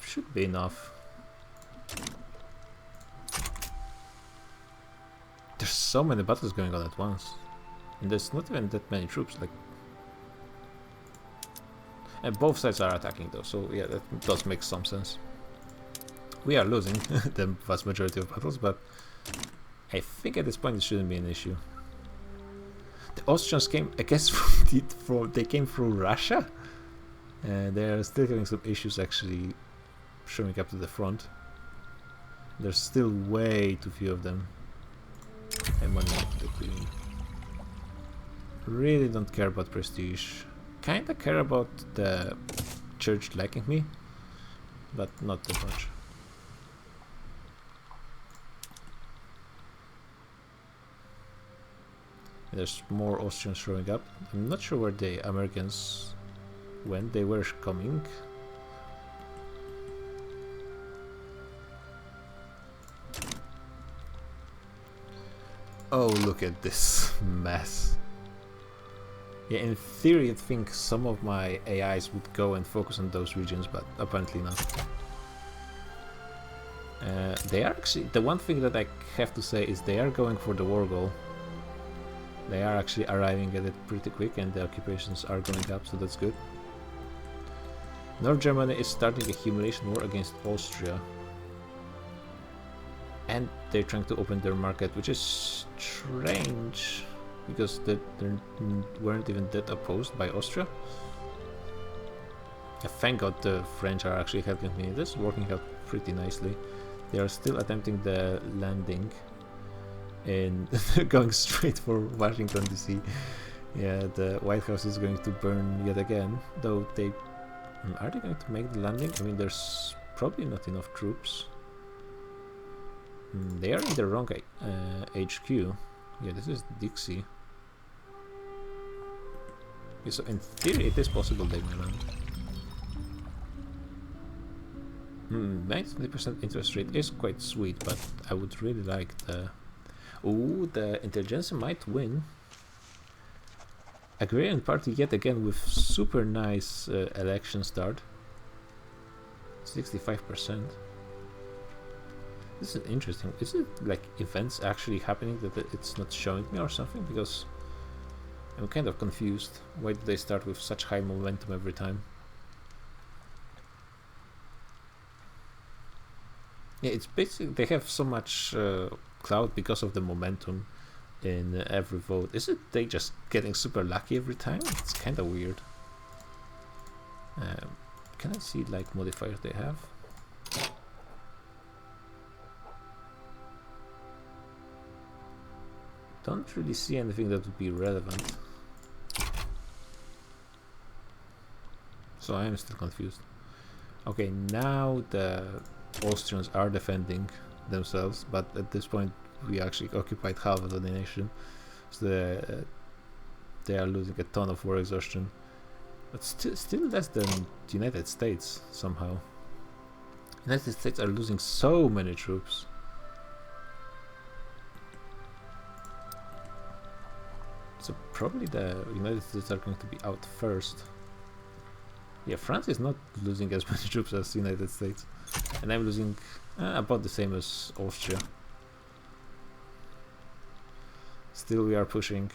should be enough. There's so many battles going on at once, and there's not even that many troops. Like, and both sides are attacking though, so yeah, that does make some sense. We are losing the vast majority of battles, but I think at this point it shouldn't be an issue. The Austrians came, I guess, they came through Russia. They're still having some issues actually showing up to the front. There's still way too few of them. And money to the queen. Really don't care about prestige. Kinda care about the church liking me, but not that much. There's more Austrians showing up. I'm not sure where the Americans went. They were coming. Oh, look at this mess. Yeah, in theory, I think some of my AIs would go and focus on those regions, but apparently not. They are actually... The one thing that I have to say is they are going for the war goal. They are actually arriving at it pretty quick, and the occupations are going up, so that's good. North Germany is starting a humiliation war against Austria. And they're trying to open their market, which is strange, because they weren't even that opposed by Austria. Thank God the French are actually helping me. This is working out pretty nicely. They are still attempting the landing and going straight for Washington DC. Yeah, the White House is going to burn yet again, though they... Are they going to make the landing? I mean, there's probably not enough troops. They are in the wrong HQ. Yeah, this is Dixie. Okay, so in theory it is possible they may land. 90% interest rate is quite sweet, but I would really like the... Ooh, the intelligence might win. Agrarian Party yet again with super nice election start. 65%. This is interesting. Is it like events actually happening that it's not showing me or something? Because I'm kind of confused. Why do they start with such high momentum every time? Yeah, it's basically they have so much clout because of the momentum in every vote. Is it they just getting super lucky every time? It's kind of weird. Can I see like modifiers they have? Don't really see anything that would be relevant. So I am still confused. Okay, now the Austrians are defending themselves, but at this point we actually occupied half of the nation, so they are losing a ton of war exhaustion, but still less than the United States somehow. United States are losing so many troops. So probably the United States are going to be out first. Yeah, France is not losing as many troops as the United States, and I'm losing about the same as Austria. Still we are pushing.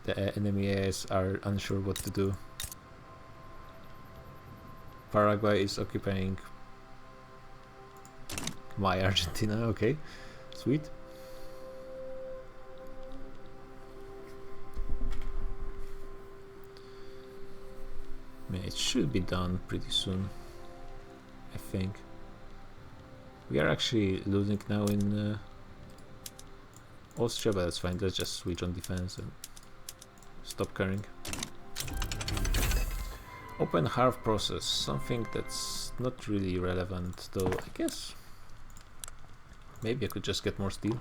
The enemy AIs are unsure what to do. Paraguay is occupying my Argentina, okay, sweet. It should be done pretty soon, I think. We are actually losing now in Austria, but that's fine. Let's just switch on defense and stop caring. Open half process, something that's not really relevant, though I guess maybe I could just get more steel.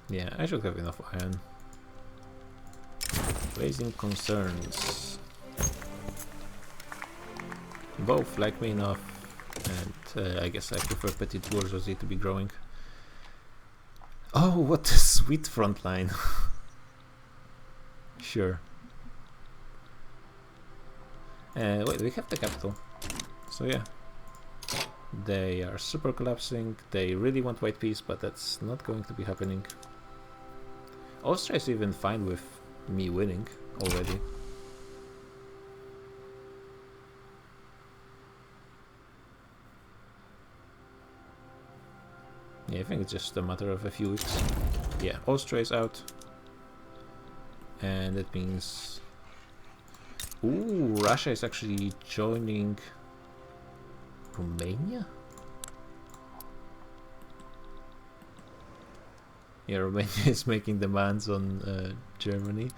Yeah, I should have enough iron. Raising concerns. Both like me enough, and I guess I prefer petite bourgeoisie to be growing. Oh, what a sweet front line. Sure. Wait, we have the capital. So yeah. They are super collapsing. They really want white peace, but that's not going to be happening. Austria is even fine with me winning already. Yeah, I think it's just a matter of a few weeks. Yeah, Austria is out. And that means... Ooh, Russia is actually joining Romania? Yeah, Romania is making demands on Germany.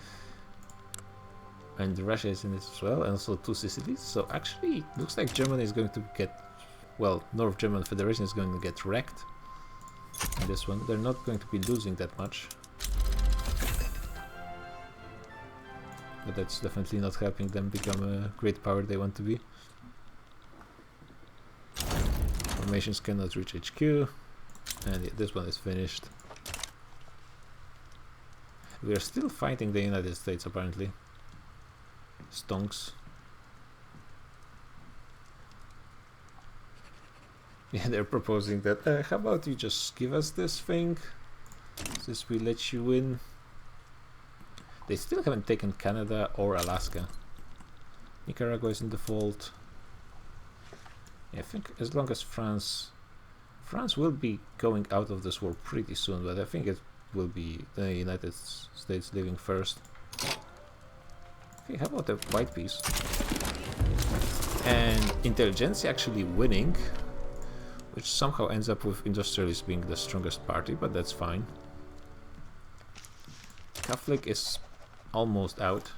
And Russia is in it as well, and also 2 Sicilies. So actually, it looks like Germany is going to get... Well, North German Federation is going to get wrecked in this one. They're not going to be losing that much. But that's definitely not helping them become a great power they want to be. Formations cannot reach HQ. And yeah, this one is finished. We are still fighting the United States, apparently. Stonks. Yeah, they're proposing that, how about you just give us this thing, since we let you win. They still haven't taken Canada or Alaska. Nicaragua is in default. Yeah, I think as long as France will be going out of this war pretty soon, but I think it will be the United States leaving first. Okay, how about the white piece? And intelligentsia actually winning, which somehow ends up with industrialists being the strongest party, but that's fine. Catholic is almost out.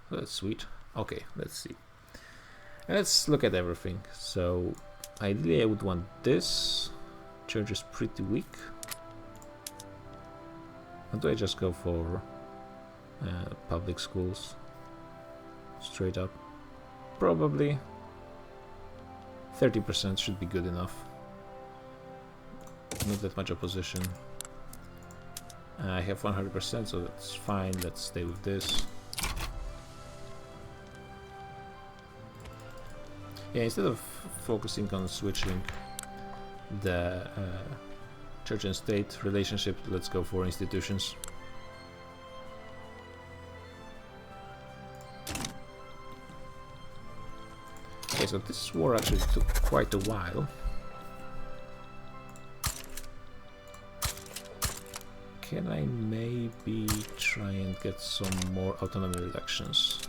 So that's sweet. Okay, let's see. Let's look at everything. So ideally I would want this. Church is pretty weak. Or do I just go for public schools? Straight up. Probably 30% should be good enough. Not that much opposition. I have 100%, so that's fine. Let's stay with this. Yeah, instead of focusing on switching the church and state relationship, let's go for institutions. Okay, so this war actually took quite a while. Can I maybe try and get some more autonomy elections?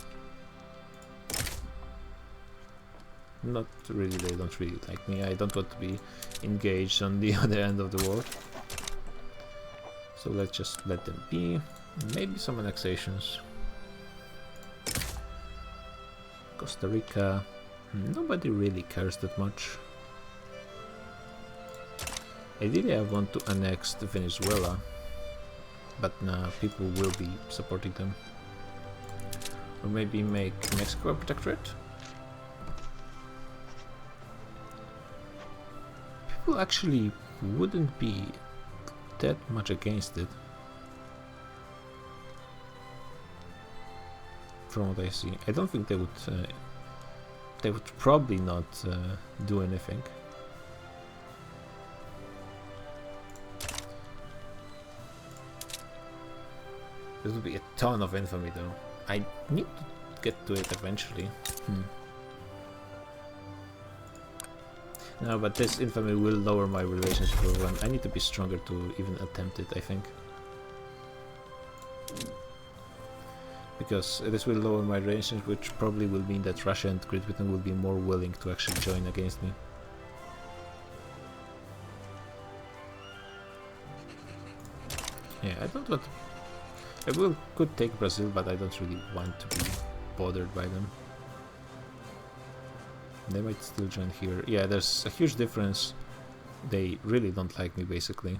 Not really, they don't really like me. I don't want to be engaged on the other end of the war. So let's just let them be. Maybe some annexations. Costa Rica. Nobody really cares that much. Ideally I want to annex to Venezuela, but nah, people will be supporting them. Or maybe make Mexico a protectorate? People actually wouldn't be that much against it, from what I see. I don't think they would probably not do anything. There will be a ton of infamy though. I need to get to it eventually. No, but this infamy will lower my relationship with one. I need to be stronger to even attempt it, I think. Because this will lower my relationship, which probably will mean that Russia and Great Britain will be more willing to actually join against me. Yeah, I don't want... could take Brazil, but I don't really want to be bothered by them. They might still join here. Yeah, there's a huge difference. They really don't like me, basically.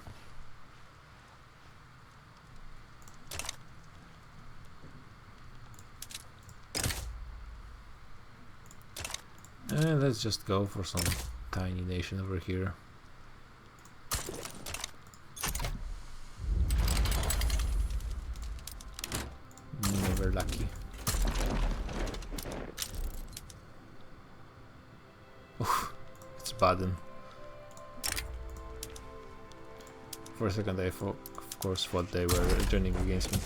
And let's just go for some tiny nation over here. Never lucky. Oof, it's Baden. For a second I of course thought they were joining against me.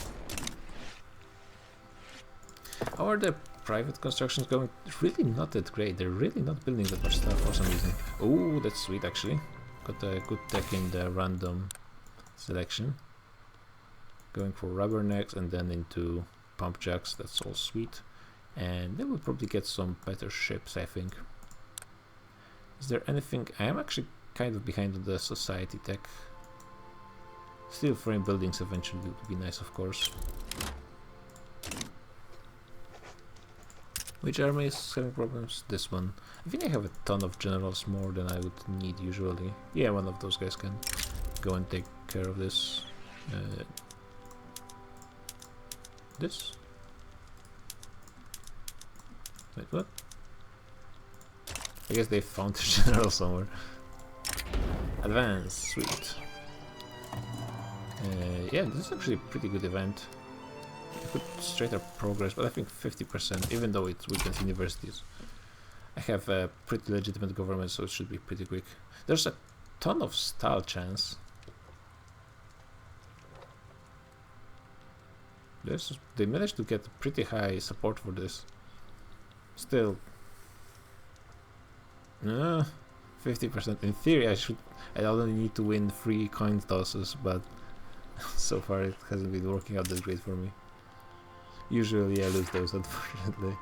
How are the private constructions going? Really not that great. They're really not building that much stuff for some reason. Oh, that's sweet actually. got a good tech in the random selection. Going for rubbernecks and then into pump jacks, that's all sweet. And then we'll probably get some better ships, I think. Is there anything? I am actually kind of behind on the society tech. Steel frame buildings eventually would be nice, of course. Which army is having problems? This one. I think I have a ton of generals, more than I would need usually. Yeah, one of those guys can go and take care of this. This? Wait, what? I guess they found the general somewhere. Advance, sweet. Yeah, this is actually a pretty good event. I could straight up progress, but I think 50%, even though it weakens universities. I have a pretty legitimate government, so it should be pretty quick. There's a ton of style chance. They managed to get pretty high support for this. Still, 50%. In theory, I only need to win 3 coin tosses, but so far it hasn't been working out that great for me. Usually I lose those, unfortunately.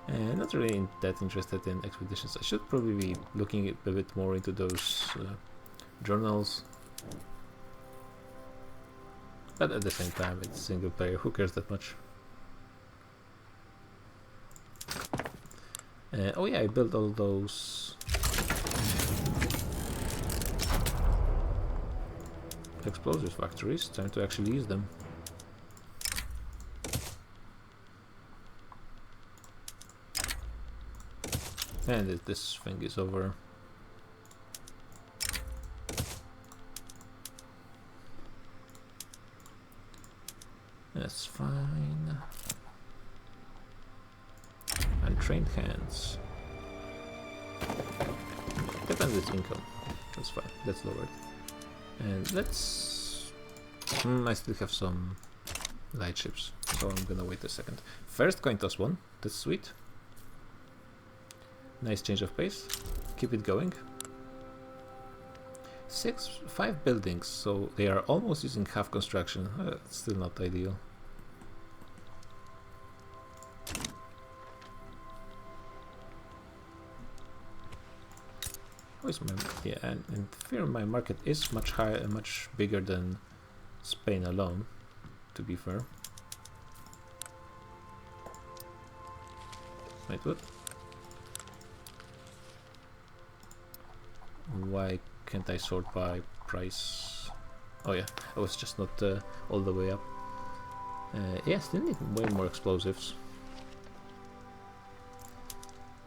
Not really that interested in expeditions. I should probably be looking a bit more into those journals. But at the same time, it's single player. Who cares that much? Oh yeah, I built all those explosives factories. Time to actually use them. And this thing is over. That's fine. Untrained hands. Depends its income. That's fine. That's lowered. And let's... I still have some light ships, so I'm gonna wait a second. First coin toss one. That's sweet. Nice change of pace. Keep it going. 5 buildings, so they are almost using half construction. Still not ideal. Yeah, and in theory my market is much higher, much bigger than Spain alone, to be fair. Wait, what? Why can't I sort by price? Oh yeah, I was just not all the way up. Yeah, still need way more explosives.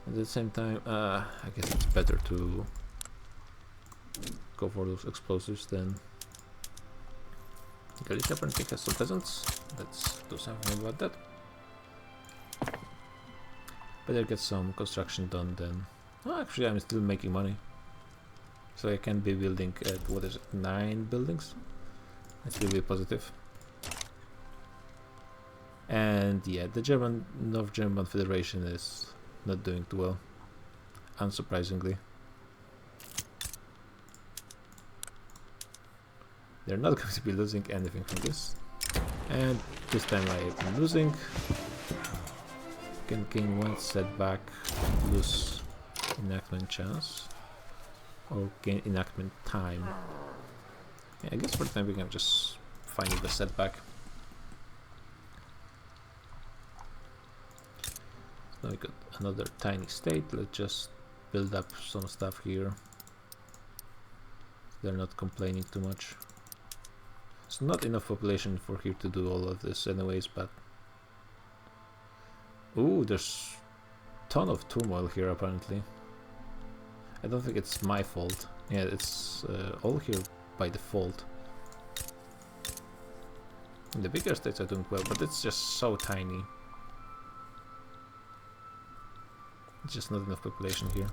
At the same time, I guess it's better to go for those explosives than... Galicia apparently has some peasants. Let's do something about that. Better get some construction done then. Oh, actually I'm still making money. So I can be building at, what is it, 9 buildings? That's really positive. And yeah, the North German Federation is not doing too well, unsurprisingly. They're not going to be losing anything from this. And this time I am losing. Can gain 1 setback, lose enactment chance. Or gain enactment time. Yeah, I guess for the time we can just find the setback. Now we got another tiny state. Let's just build up some stuff here. They're not complaining too much. It's not enough population for here to do all of this anyways, but... Ooh, there's a ton of turmoil here apparently. I don't think it's my fault. Yeah, it's all here by default. The bigger states are doing well, but it's just so tiny. It's just not enough population here.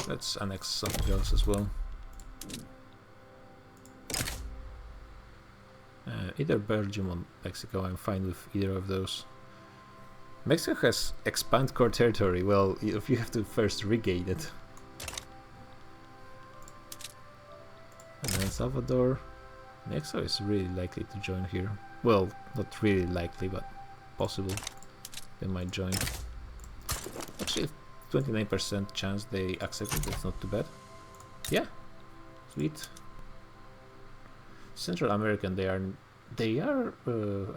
Let's annex something else as well. Either Belgium or Mexico, I'm fine with either of those. Mexico has expand core territory. Well, if you have to first regain it. Salvador. Mexico is really likely to join here. Well, not really likely, but possible. They might join. Actually, 29% chance they accept it. That's not too bad. Yeah, sweet. Central American. They are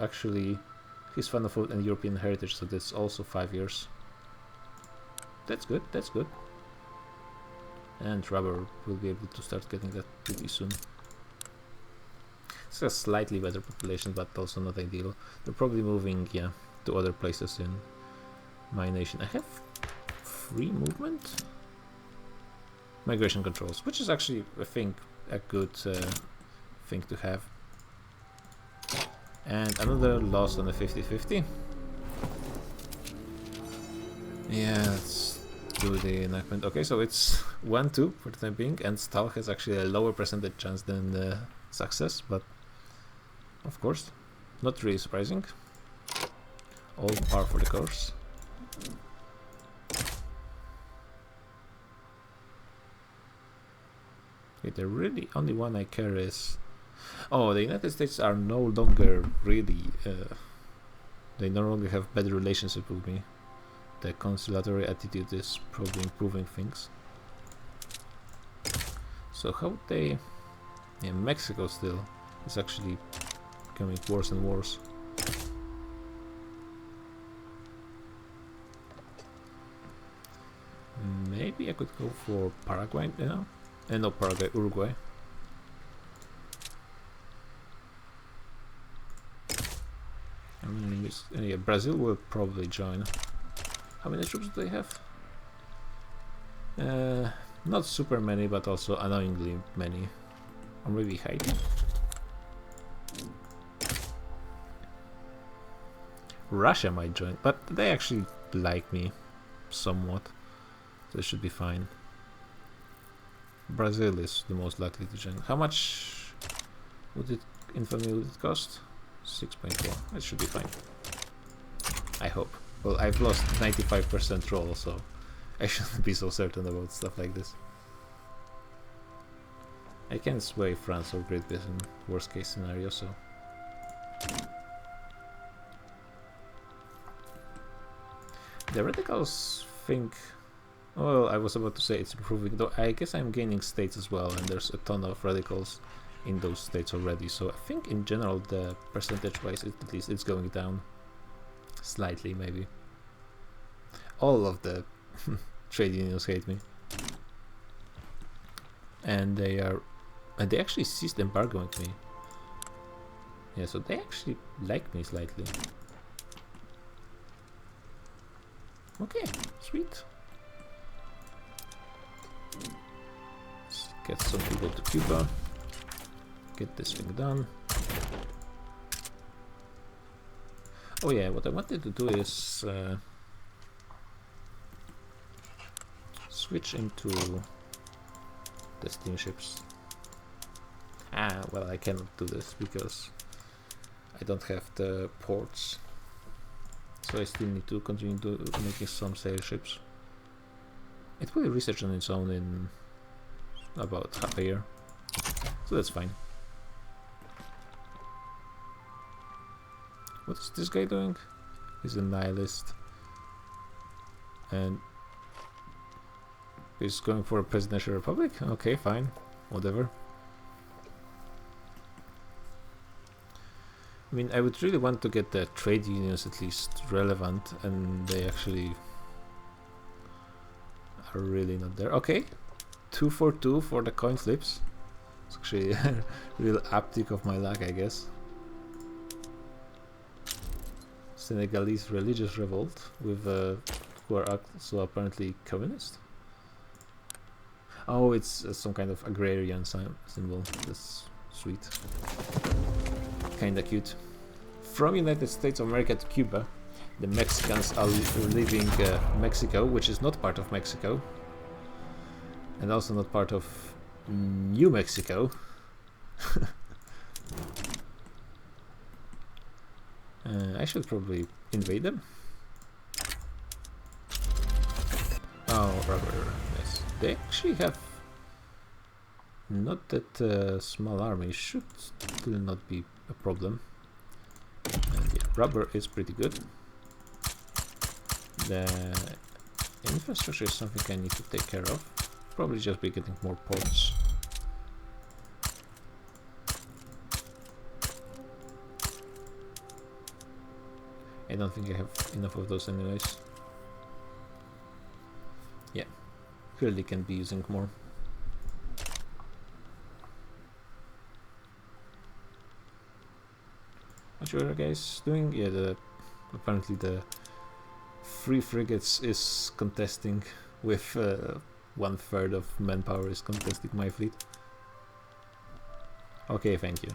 actually Hispanophone and European heritage, so that's also 5 years. That's good. That's good. And rubber will be able to start getting that pretty soon. It's a slightly better population, but also not ideal. They're probably moving, yeah, to other places in my nation. I have free movement? Migration controls, which is actually, I think, a good thing to have. And another loss on a 50-50. Yeah, let's do the enactment. Okay, so it's 1-2 for the time being, and Stahl has actually a lower percentage chance than success, but of course, not really surprising. All par for the course. Okay, the really only one I care is... Oh, the United States are no longer really... they no longer have better relationship with me. The conciliatory attitude is probably improving things. So how would they... Yeah, Mexico still is actually becoming worse and worse. Maybe I could go for Paraguay now? No, Paraguay, Uruguay. Yeah, Brazil will probably join. How many troops do they have? Not super many, but also annoyingly many. Or maybe Haiti. Russia might join, but they actually like me somewhat, so it should be fine. Brazil is the most likely to join. How much would it infamy would it cost? 6.4. It should be fine. I hope. Well, I've lost 95% roll, so I shouldn't be so certain about stuff like this. I can sway France or Great Britain, worst case scenario, so... The radicals think... Well, I was about to say it's improving, though I guess I'm gaining states as well, and there's a ton of radicals in those states already, so I think in general the percentage-wise at least it's going down. Slightly, maybe. All of the trade unions hate me. And they actually ceased embargoing me. Yeah, so they actually like me slightly. Okay, sweet. Let's get some people to Cuba. Get this thing done. Oh yeah, what I wanted to do is switch into the steamships. Well, I cannot do this because I don't have the ports, so I still need to continue making some sail ships. It will research on its own in about half a year, so that's fine. What is this guy doing? He's a nihilist. And he's going for a presidential republic? Okay, fine. Whatever. I mean, I would really want to get the trade unions at least relevant, and they actually are really not there. Okay. 2 for 2 for the coin flips. It's actually a real uptick of my luck, I guess. Senegalese religious revolt with who are also apparently communist. Oh, it's some kind of agrarian symbol. That's sweet. Kinda cute. From United States of America to Cuba, the Mexicans are leaving Mexico, which is not part of Mexico, and also not part of New Mexico. I should probably invade them. Oh, rubber. Nice. They actually have Not that small army should still not be a problem. And yeah, rubber is pretty good. The infrastructure is something I need to take care of. Probably just be getting more ports. I don't think I have enough of those anyways. Yeah, clearly can be using more. What you guys doing? Yeah, apparently the 3 frigates is contesting with 1/3 of manpower is contesting my fleet. Okay, thank you.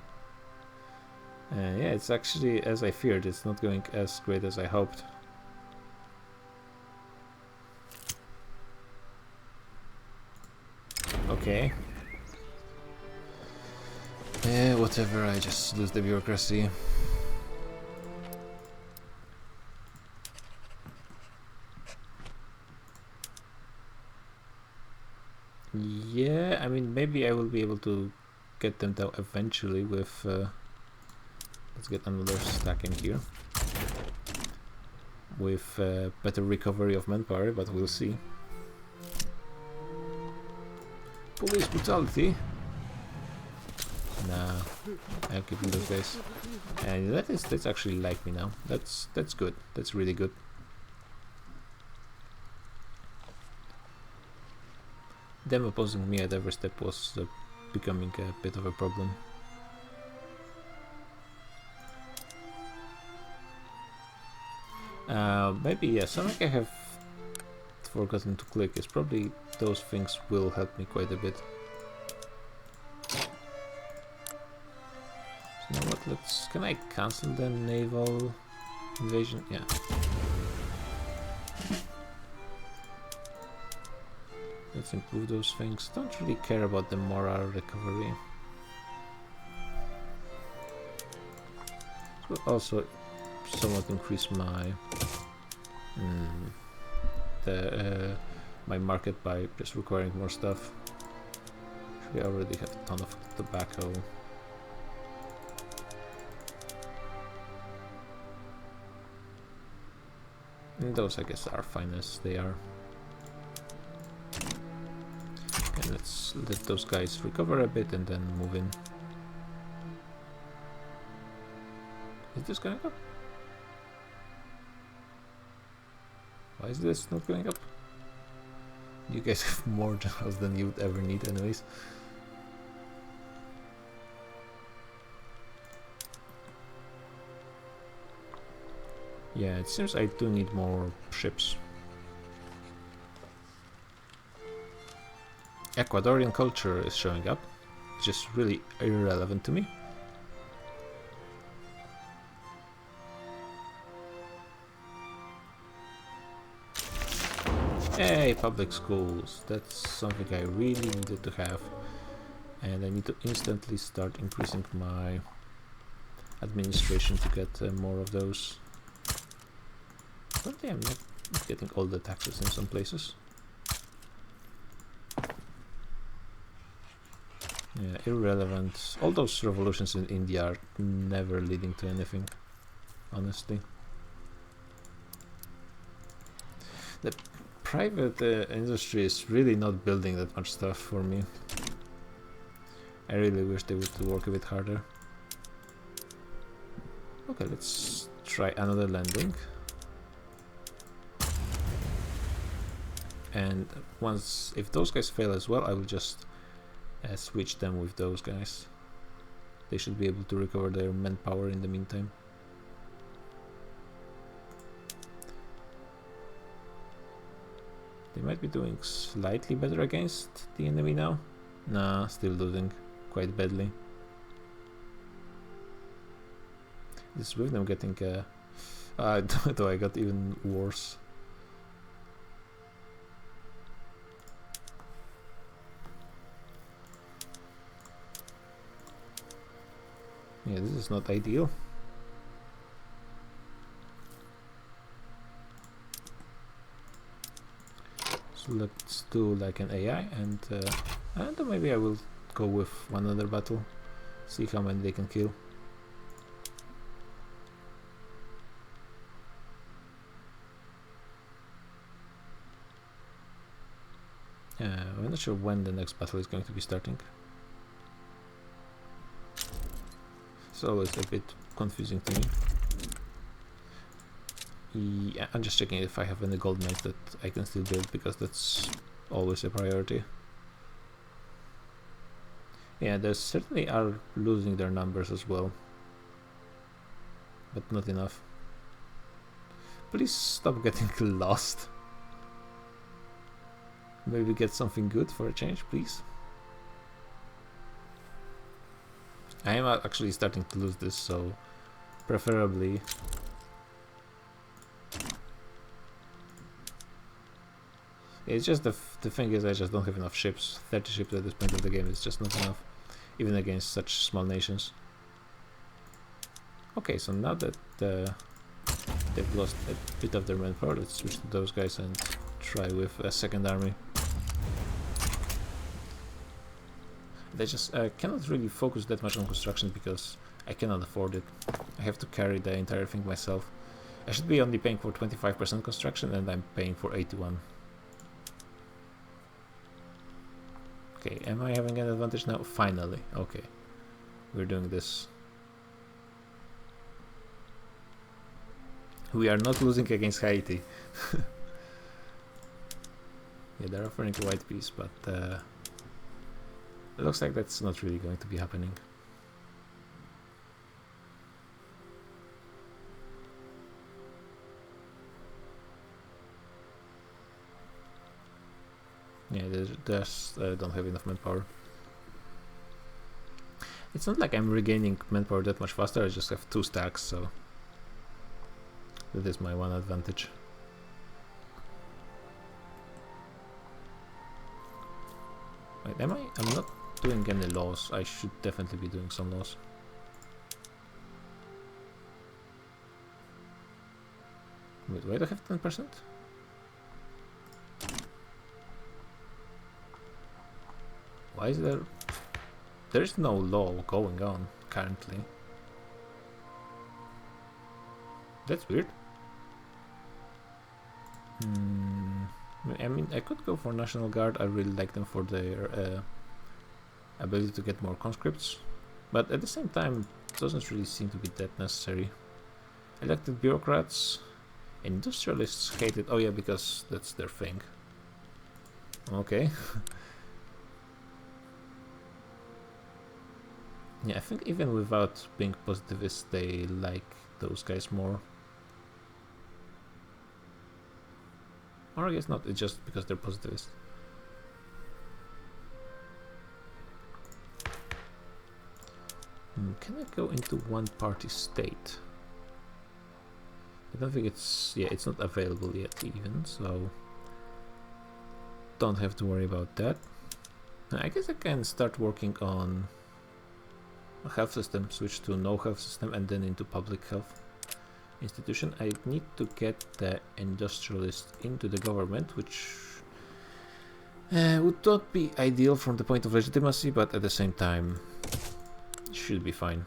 Yeah, it's actually as I feared. It's not going as great as I hoped. Okay. Yeah, whatever, I just lose the bureaucracy. Yeah, I mean, maybe I will be able to get them down eventually with... let's get another stack in here. With better recovery of manpower, but we'll see. Police brutality? Nah, I'll keep those guys. And that's actually like me now. That's good. That's really good. Them opposing me at every step was becoming a bit of a problem. Maybe, yeah, something I have forgotten to click is probably those things will help me quite a bit. So you know what, can I cancel the naval invasion? Yeah. Let's improve those things. Don't really care about the morale recovery. This will also somewhat increase my my market by just requiring more stuff. We already have a ton of tobacco. And those, I guess, are fine as they are. Okay, let's let those guys recover a bit and then move in. Is this going up? Why is this not going up? You guys have more generals than you would ever need anyways. Yeah, it seems I do need more ships. Ecuadorian culture is showing up, which is really irrelevant to me. Hey, public schools. That's something I really needed to have. And I need to instantly start increasing my administration to get more of those. Apparently I'm not getting all the taxes in some places. Yeah, irrelevant. All those revolutions in India are never leading to anything, honestly. The private industry is really not building that much stuff for me. I really wish they would work a bit harder. Okay, let's try another landing. And if those guys fail as well, I will just switch them with those guys. They should be able to recover their manpower in the meantime. They might be doing slightly better against the enemy now. Nah, still losing quite badly. This with them getting though I got even worse. Yeah, this is not ideal. So let's do like an AI and maybe I will go with one other battle, see how many they can kill. I'm not sure when the next battle is going to be starting. It's always a bit confusing to me. Yeah, I'm just checking if I have any gold mines that I can still build, because that's always a priority. Yeah, they certainly are losing their numbers as well, but not enough. Please stop getting lost. Maybe get something good for a change, please. I am actually starting to lose this, so preferably it's just the thing is I just don't have enough ships. 30 ships at this point of the game is just not enough, even against such small nations. Okay, so now that they've lost a bit of their manpower, let's switch to those guys and try with a second army. They just cannot really focus that much on construction because I cannot afford it. I have to carry the entire thing myself. I should be only paying for 25% construction, and I'm paying for 81. Okay, am I having an advantage now? Finally, okay. We're doing this. We are not losing against Haiti. Yeah, they're offering a white piece, but it looks like that's not really going to be happening. Yeah, they just don't have enough manpower. It's not like I'm regaining manpower that much faster, I just have 2 stacks, so that is my one advantage. Wait, am I? I'm not doing any laws. I should definitely be doing some laws. Wait, why do I have 10%? Why is there... There is no law going on currently. That's weird. I mean, I could go for National Guard. I really like them for their ability to get more conscripts, but at the same time, it doesn't really seem to be that necessary. Elected bureaucrats, industrialists hate it. Oh yeah, because that's their thing. Okay. Yeah, I think even without being positivist, they like those guys more. Or I guess not, it's just because they're positivist. Can I go into one party state? I don't think it's... yeah, it's not available yet even, so don't have to worry about that. I guess I can start working on a health system, switch to no health system, and then into public health institution. I need to get the industrialist into the government, which would not be ideal from the point of legitimacy, but at the same time should be fine.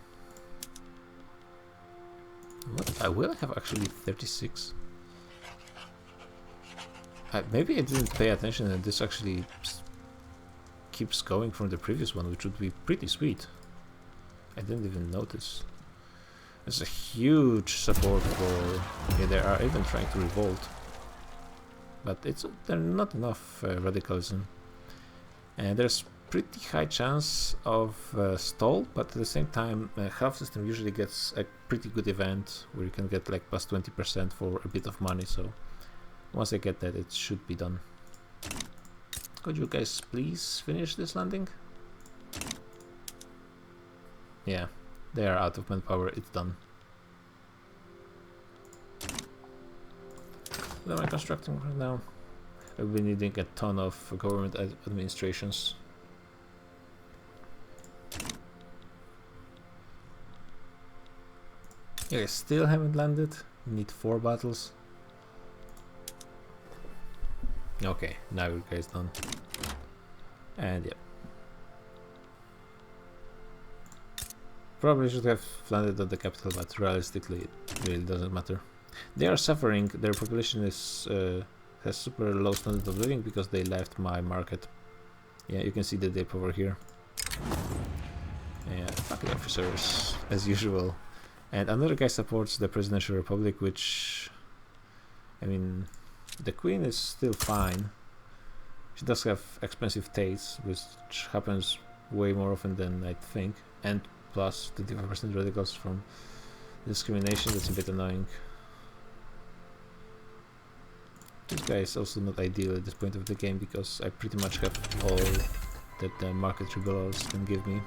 What? I will have actually 36. Maybe I didn't pay attention and this actually keeps going from the previous one, which would be pretty sweet. I didn't even notice. There's a huge support for... yeah, they are even trying to revolt. But they're not enough radicalism. And there's pretty high chance of stall, but at the same time, health system usually gets a pretty good event where you can get like plus 20% for a bit of money, so once I get that, it should be done. Could you guys please finish this landing? Yeah, they are out of manpower, it's done. What am I constructing right now? I'll be needing a ton of government administrations. Yeah, I still haven't landed. Need 4 battles. Okay, now you guys done. And yeah. Probably should have landed at the capital, but realistically it really doesn't matter. They are suffering. Their population is has super low standard of living because they left my market. Yeah, you can see the dip over here. Yeah, fucking officers, as usual. And another guy supports the Presidential Republic, which... I mean, the Queen is still fine. She does have expensive tastes, which happens way more often than I think. And plus 25% radicals from discrimination, that's a bit annoying. This guy is also not ideal at this point of the game because I pretty much have all that the market rebels can give me.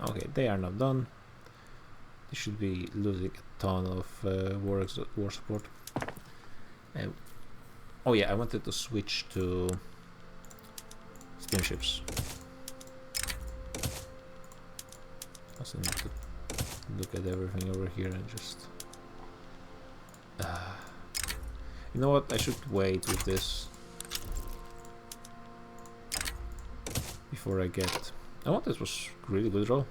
Okay, they are now done. They should be losing a ton of war support. Oh yeah, I wanted to switch to steamships. Also need to look at everything over here and just... you know what, I should wait with this before I get... Oh, this was really good roll.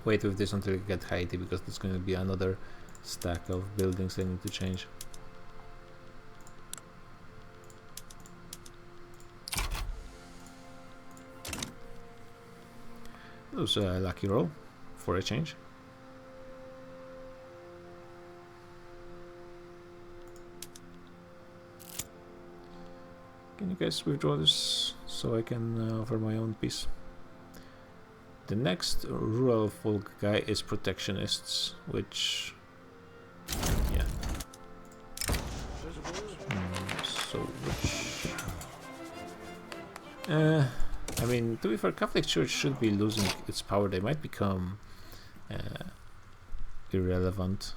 Wait with this until I get Haiti, because there's going to be another stack of buildings I need to change. That was a lucky roll for a change. Can you guys withdraw this so I can offer my own piece? The next rural folk guy is protectionists, which... yeah. So which... I mean, to be fair, Catholic Church should be losing its power. They might become irrelevant.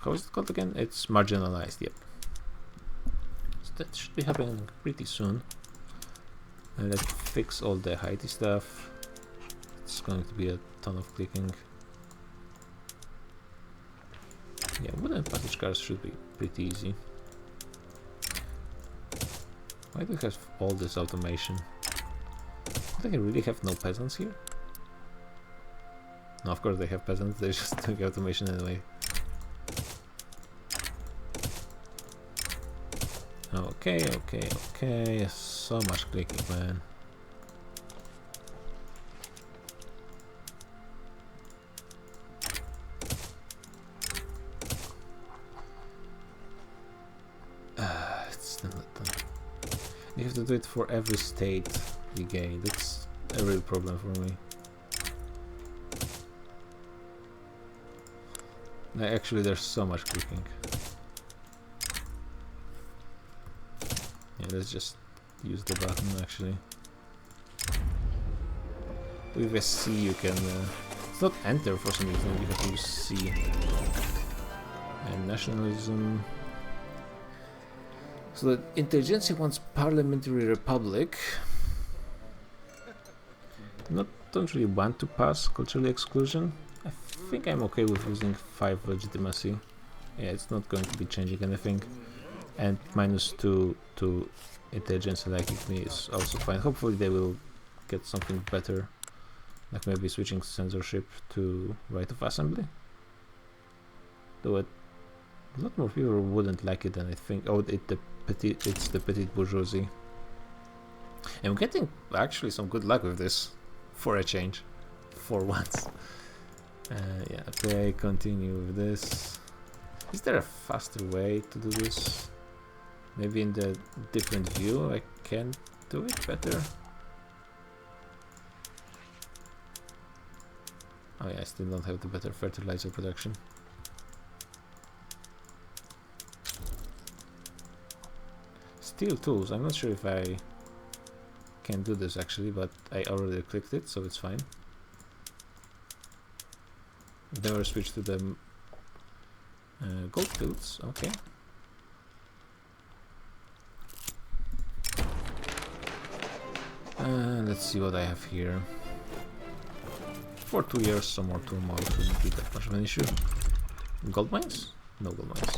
How is it called again? It's marginalized, yep. So that should be happening pretty soon. And let's fix all the Haiti stuff. It's going to be a ton of clicking. Yeah, wooden passage cars should be pretty easy. Why do we have all this automation? Do they really have no peasants here? No, of course they have peasants, they're just doing automation anyway. Okay, so much clicking, man. It's still not done. You have to do it for every state you gain. That's a real problem for me. Actually, there's so much clicking. Yeah, let's just use the button actually. With a C you can... it's not enter for some reason, you have to use C. And nationalism... So the intelligentsia wants parliamentary republic. Don't really want to pass cultural exclusion. I think I'm okay with losing 5 legitimacy. Yeah, it's not going to be changing anything. And -2 to intelligence liking me is also fine. Hopefully they will get something better, like maybe switching censorship to right of assembly. Though a lot more people wouldn't like it than I think. Oh, it's the petite bourgeoisie. I'm getting actually some good luck with this, for a change, for once. Yeah, okay, continue with this. Is there a faster way to do this? Maybe in the different view I can do it better. Oh yeah, I still don't have the better fertilizer production. Steel tools, I'm not sure if I can do this actually, but I already clicked it, so it's fine. Never switch to the gold fields, okay. Let's see what I have here. For 2 years, some more 2 more shouldn't be that much of an issue. Gold mines? No gold mines.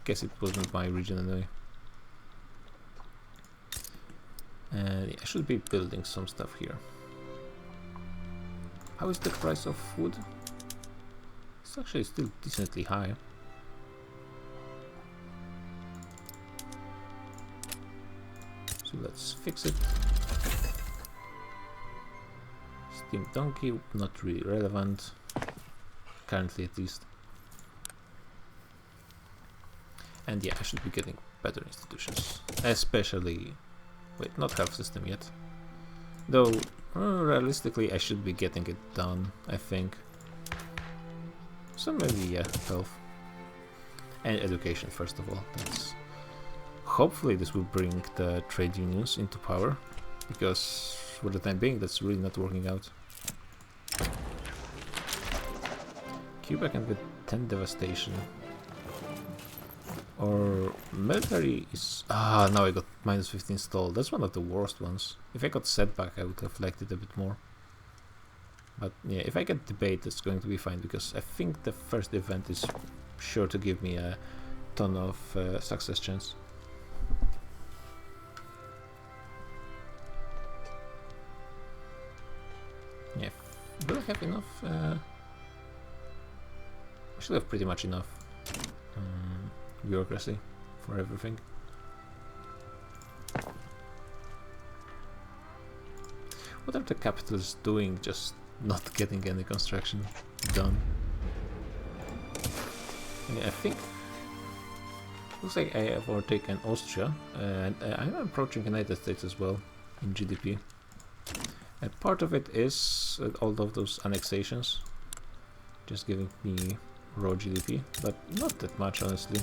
Guess it wasn't my region anyway. And yeah, I should be building some stuff here. How is the price of wood? It's actually still decently high. So let's fix it. Steam donkey, not really relevant. Currently at least. And yeah, I should be getting better institutions. Especially... Wait, not health system yet. Though, realistically I should be getting it done, I think. So maybe, yeah, health. And education first of all. Hopefully this will bring the trade unions into power. Because for the time being that's really not working out. Cuba can get 10 devastation. Or military is... Ah, now I got minus 15 stall. That's one of the worst ones. If I got setback I would have liked it a bit more. But yeah, if I get debate it's going to be fine, because I think the first event is sure to give me a ton of success chance. Yeah, do I have enough? I should have pretty much enough bureaucracy for everything. What are the capitalists doing, just not getting any construction done? Yeah, I think looks like I have overtaken Austria, and I'm approaching United States as well in GDP. And part of it is all of those annexations, just giving me raw GDP, but not that much honestly.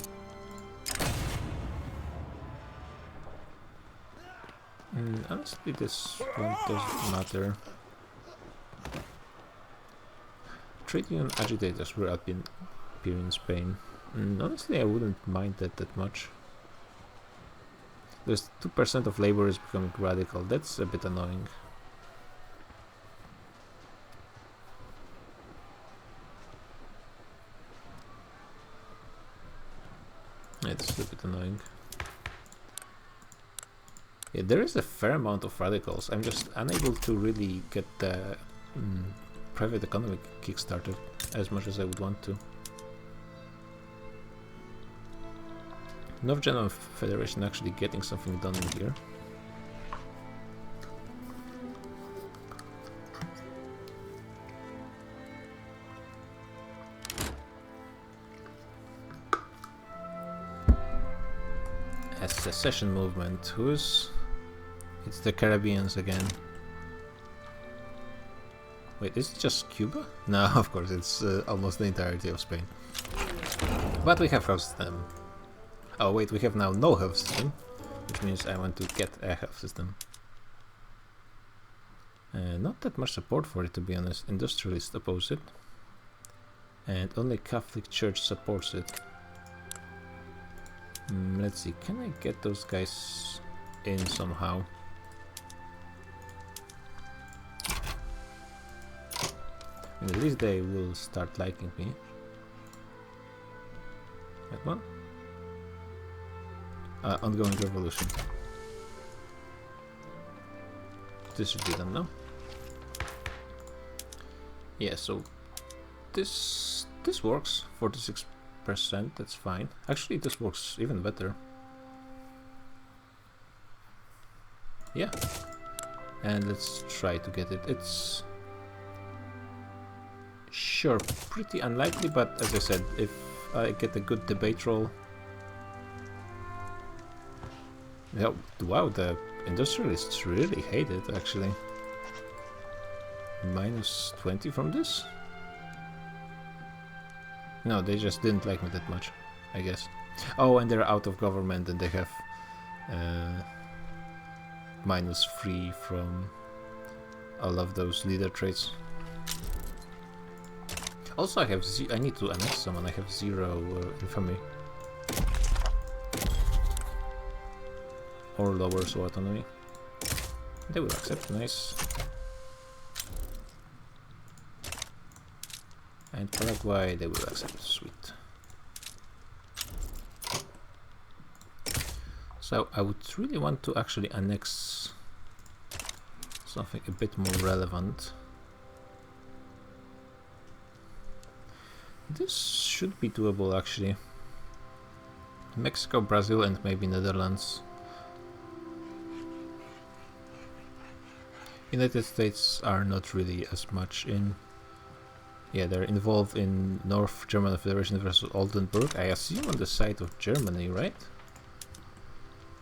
Honestly, this one doesn't matter. Trade union agitators were appearing in Spain. Honestly, I wouldn't mind that much. There's 2% of labor is becoming radical. That's a bit annoying. It's a bit annoying. Yeah, there is a fair amount of radicals. I'm just unable to really get the private economy kickstarted as much as I would want to. North German Federation actually getting something done in here. A secession movement. Who's... It's the Caribbeans again. Wait, is it just Cuba? No, of course, it's almost the entirety of Spain. But we have health system. Oh wait, we have now no health system, which means I want to get a health system. Not that much support for it, to be honest. Industrialists oppose it. And only Catholic Church supports it. Let's see, can I get those guys in somehow? And at least they will start liking me. That one? Ongoing revolution. This should be done now. Yeah, so this works. 46%, that's fine. Actually, this works even better. Yeah. And let's try to get it. It's sure pretty unlikely, but as I said, if I get a good debate roll. Yeah, wow, the industrialists really hate it actually. Minus 20 from this? No, they just didn't like me that much, I guess. Oh, and they're out of government and they have minus 3 from all of those leader traits. Also, I need to annex someone. I have 0 infamy. Or lower so autonomy. They will accept, nice. And Paraguay, they will accept, sweet. So I would really want to actually annex something a bit more relevant. This should be doable actually. Mexico, Brazil, and maybe Netherlands. United States are not really as much in. Yeah, they're involved in North German Federation versus Oldenburg. I assume on the side of Germany, right?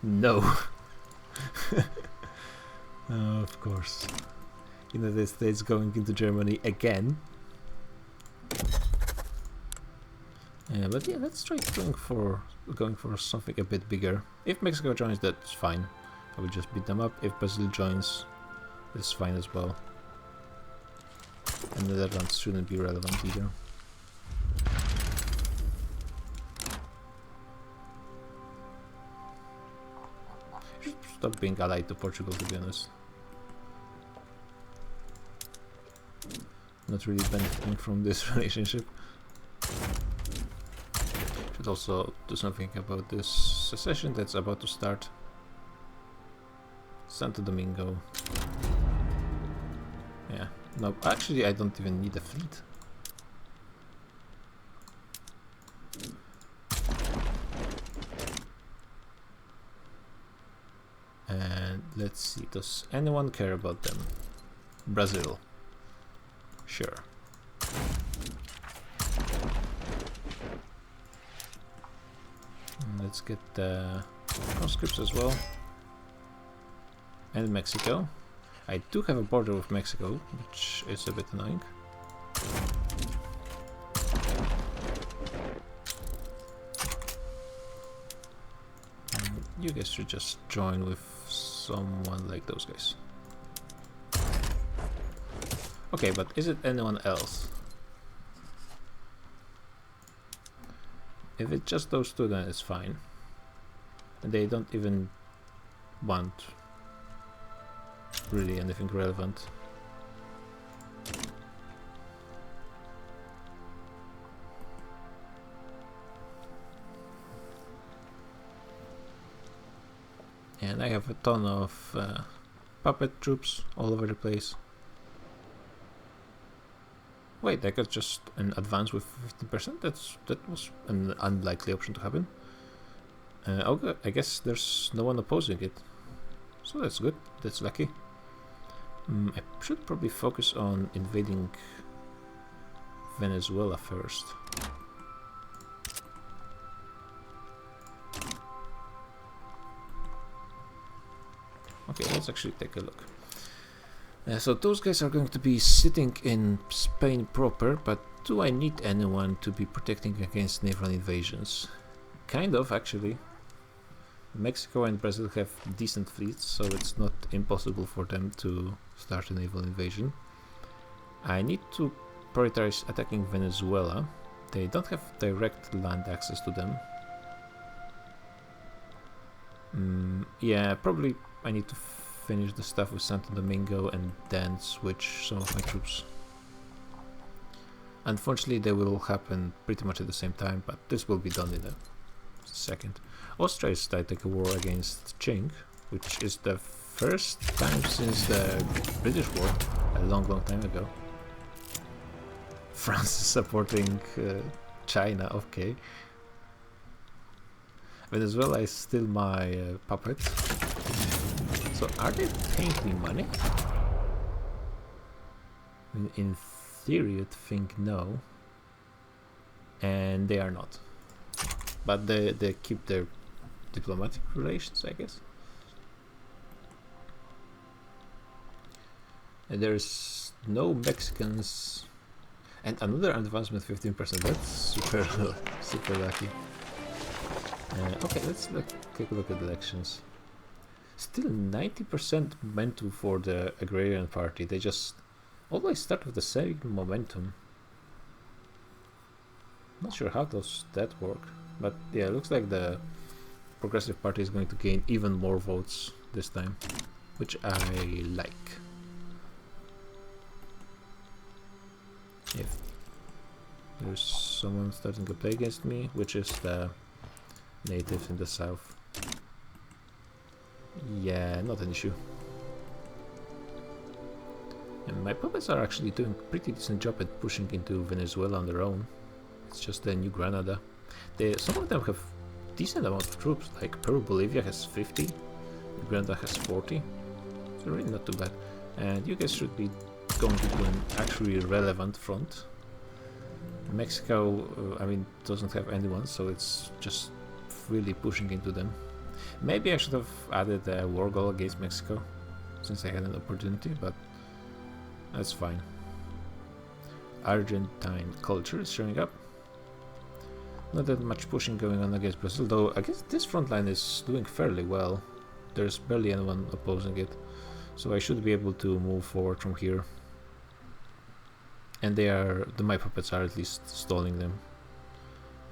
No. Oh, of course. United States going into Germany again. But yeah, let's try going for something a bit bigger. If Mexico joins, that's fine. I will just beat them up. If Brazil joins, that's fine as well. And the Netherlands shouldn't be relevant either. Should stop being allied to Portugal, to be honest. Not really benefiting from this relationship. Should also do something about this secession that's about to start. Santo Domingo. Yeah. No, actually I don't even need a fleet. And let's see, does anyone care about them? Brazil. Sure. Let's get the conscripts as well. And Mexico. I do have a border with Mexico, which is a bit annoying. You guys should just join with someone like those guys. Okay, but is it anyone else? If it's just those two, then it's fine. And they don't even want really anything relevant. And I have a ton of puppet troops all over the place. Wait, I got just an advance with 15%? That was an unlikely option to happen. Okay, I guess there's no one opposing it. So that's good, that's lucky. I should probably focus on invading Venezuela first. Okay, let's actually take a look. So those guys are going to be sitting in Spain proper, but do I need anyone to be protecting against naval invasions? Kind of, actually. Mexico and Brazil have decent fleets, so it's not impossible for them to start a naval invasion. I need to prioritize attacking Venezuela. They don't have direct land access to them. Yeah, probably I need to finish the stuff with Santo Domingo and then switch some of my troops. Unfortunately, they will happen pretty much at the same time, but this will be done in a second. Austria is starting a war against Qing, which is the first time since the British War, a long time ago. France is supporting China, okay. Venezuela is still my puppet. So are they paying me money? In theory you'd think no. And they are not. But they keep their diplomatic relations, I guess. And there's no Mexicans. And another advancement 15%, that's super lucky. Okay, let's take a look at the elections. Still 90% momentum for the agrarian party. They just always start with the same momentum. Not sure how does that work, but yeah, it looks like the Progressive Party is going to gain even more votes this time, which I like. If there's someone starting to play against me, which is the natives in the south. Yeah, not an issue. And my puppets are actually doing a pretty decent job at pushing into Venezuela on their own. It's just a New Granada. Some of them have decent amount of troops, like Peru Bolivia has 50, New Granada has 40, so really not too bad. And you guys should be going to do an actually relevant front. Mexico, I mean, doesn't have anyone, so it's just really pushing into them. Maybe I should have added a war goal against Mexico, since I had an opportunity, but that's fine. Argentine culture is showing up. Not that much pushing going on against Brazil, though I guess this front line is doing fairly well. There's barely anyone opposing it, so I should be able to move forward from here. And my puppets are at least stalling them.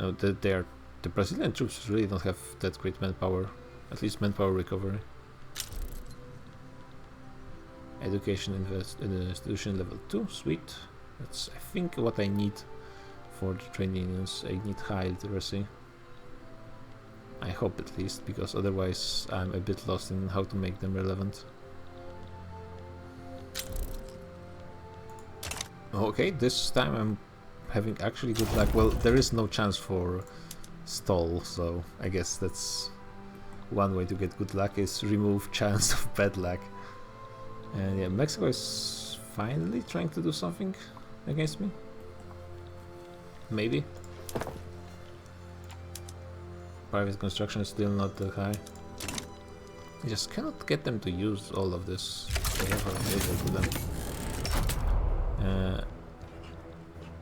No, the Brazilian troops really don't have that great manpower, at least manpower recovery. Education institution level 2, sweet. That's I think what I need for the trade unions. I need high literacy. I hope at least, because otherwise I'm a bit lost in how to make them relevant. Okay, this time I'm having actually good luck. Well, there is no chance for stall, so I guess that's one way to get good luck, is remove chance of bad luck. And yeah, Mexico is finally trying to do something against me. Maybe. Private construction is still not that high. I just cannot get them to use all of this they have available to them.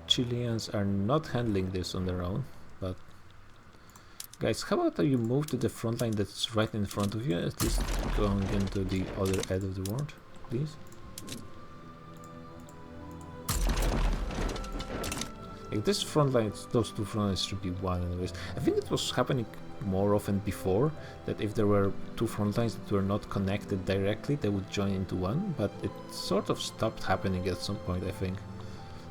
Chileans are not handling this on their own, but guys, how about you move to the front line that's right in front of you, at least going into the other end of the world, please? Like this front line, those two front lines should be one anyways. I think it was happening more often before, that if there were two front lines that were not connected directly, they would join into one, but it sort of stopped happening at some point, I think.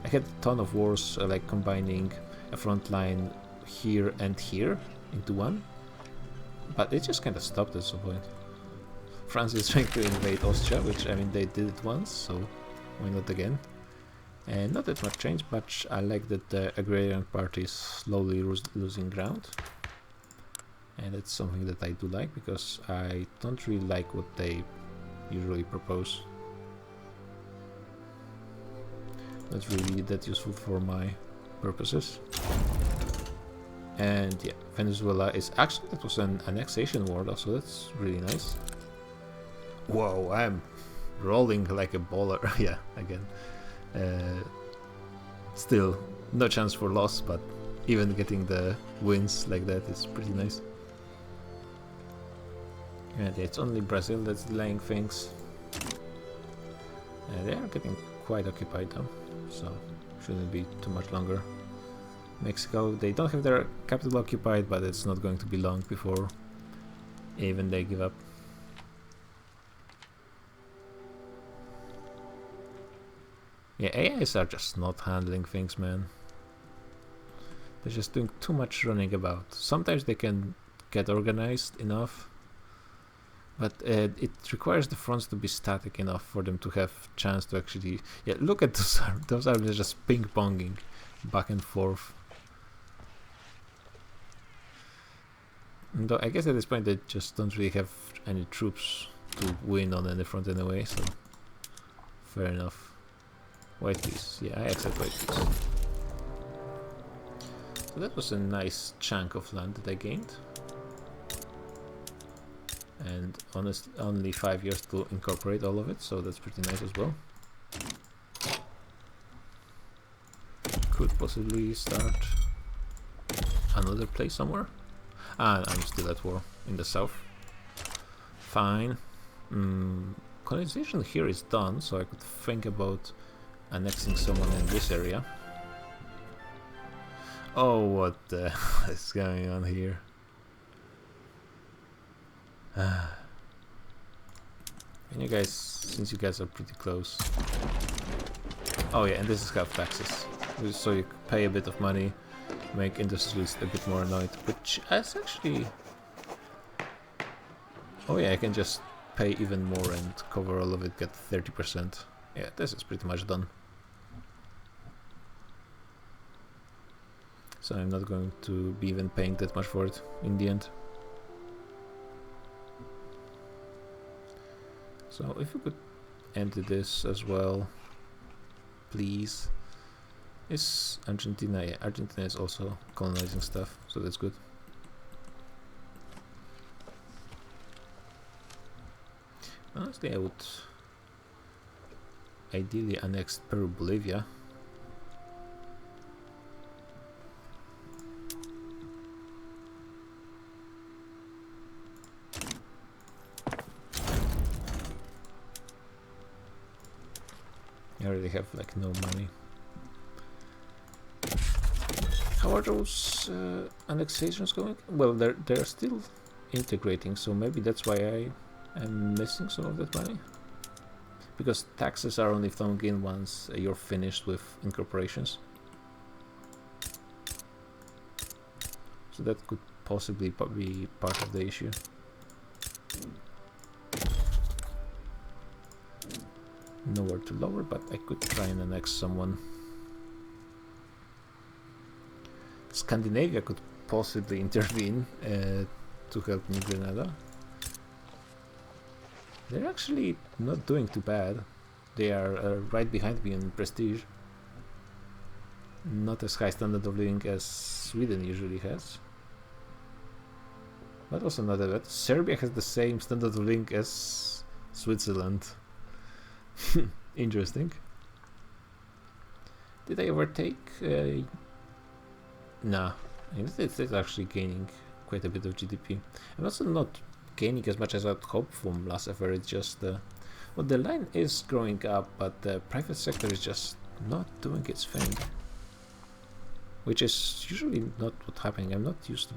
I had a ton of wars like combining a front line here and here into one, but it just kind of stopped at some point. France is trying to invade Austria, which, I mean, they did it once, so why not again? And not that much change, but I like that the agrarian party is slowly losing ground. And it's something that I do like, because I don't really like what they usually propose. Not really that useful for my purposes. And yeah, Venezuela is actually, that was an annexation war, so that's really nice. Whoa, I'm rolling like a baller. Yeah, again. Still, no chance for loss, but even getting the wins like that is pretty nice. And yeah, it's only Brazil that's delaying things. They are getting quite occupied though, so shouldn't be too much longer. Mexico, they don't have their capital occupied, but it's not going to be long before even they give up. Yeah, AIs are just not handling things, man. They're just doing too much running about. Sometimes they can get organized enough, but it requires the fronts to be static enough for them to have chance to actually... Yeah, look at those armies. Those armies just ping-ponging back and forth. Though I guess at this point they just don't really have any troops to win on any front anyway, so fair enough. White peace, yeah, I accept white peace. So that was a nice chunk of land that I gained. And honestly, only 5 years to incorporate all of it, so that's pretty nice as well. Could possibly start another place somewhere. Ah, I'm still at war in the south. Fine. Colonization here is done, so I could think about annexing someone in this area. Oh, what the hell is going on here? And you guys, since you guys are pretty close. Oh yeah, and this is half taxes. So you pay a bit of money, make industrialists a bit more annoyed, which is actually... Oh yeah, I can just pay even more and cover all of it, get 30%. Yeah, this is pretty much done. so I'm not going to be even paying that much for it in the end. So if we could end this as well, please. Is Argentina? Yeah, Argentina is also colonizing stuff, so that's good. Honestly, I would ideally annex Peru, Bolivia. I already have like no money. How are those annexations going? Well, they're still integrating, so maybe that's why I am missing some of that money. Because taxes are only thrown in once you're finished with incorporations. So that could possibly be part of the issue. Nowhere to lower, but I could try and annex someone. Scandinavia could possibly intervene to help New Grenada. They're actually not doing too bad. They are right behind me in prestige. Not as high standard of living as Sweden usually has. But also not that bad. Serbia has the same standard of living as Switzerland. Interesting. Did I overtake? Nah, it's actually gaining quite a bit of GDP. I'm also not gaining as much as I'd hoped from last effort. It's just well, the line is growing up, but the private sector is just not doing its thing, which is usually not what's happening. I'm not used to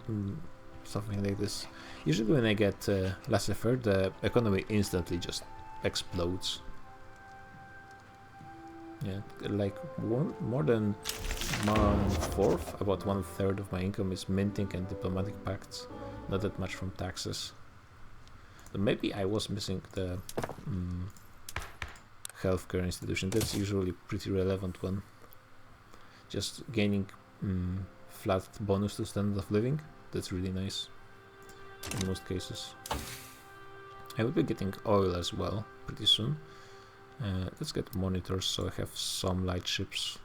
something like this. Usually when I get last effort, the economy instantly just explodes. Yeah, like more than 1/4, about 1/3 of my income is minting and diplomatic pacts, not that much from taxes. So maybe I was missing the healthcare institution. That's usually a pretty relevant one. Just gaining flat bonus to standard of living, that's really nice in most cases. I will be getting oil as well pretty soon. Let's get monitors so I have some light ships.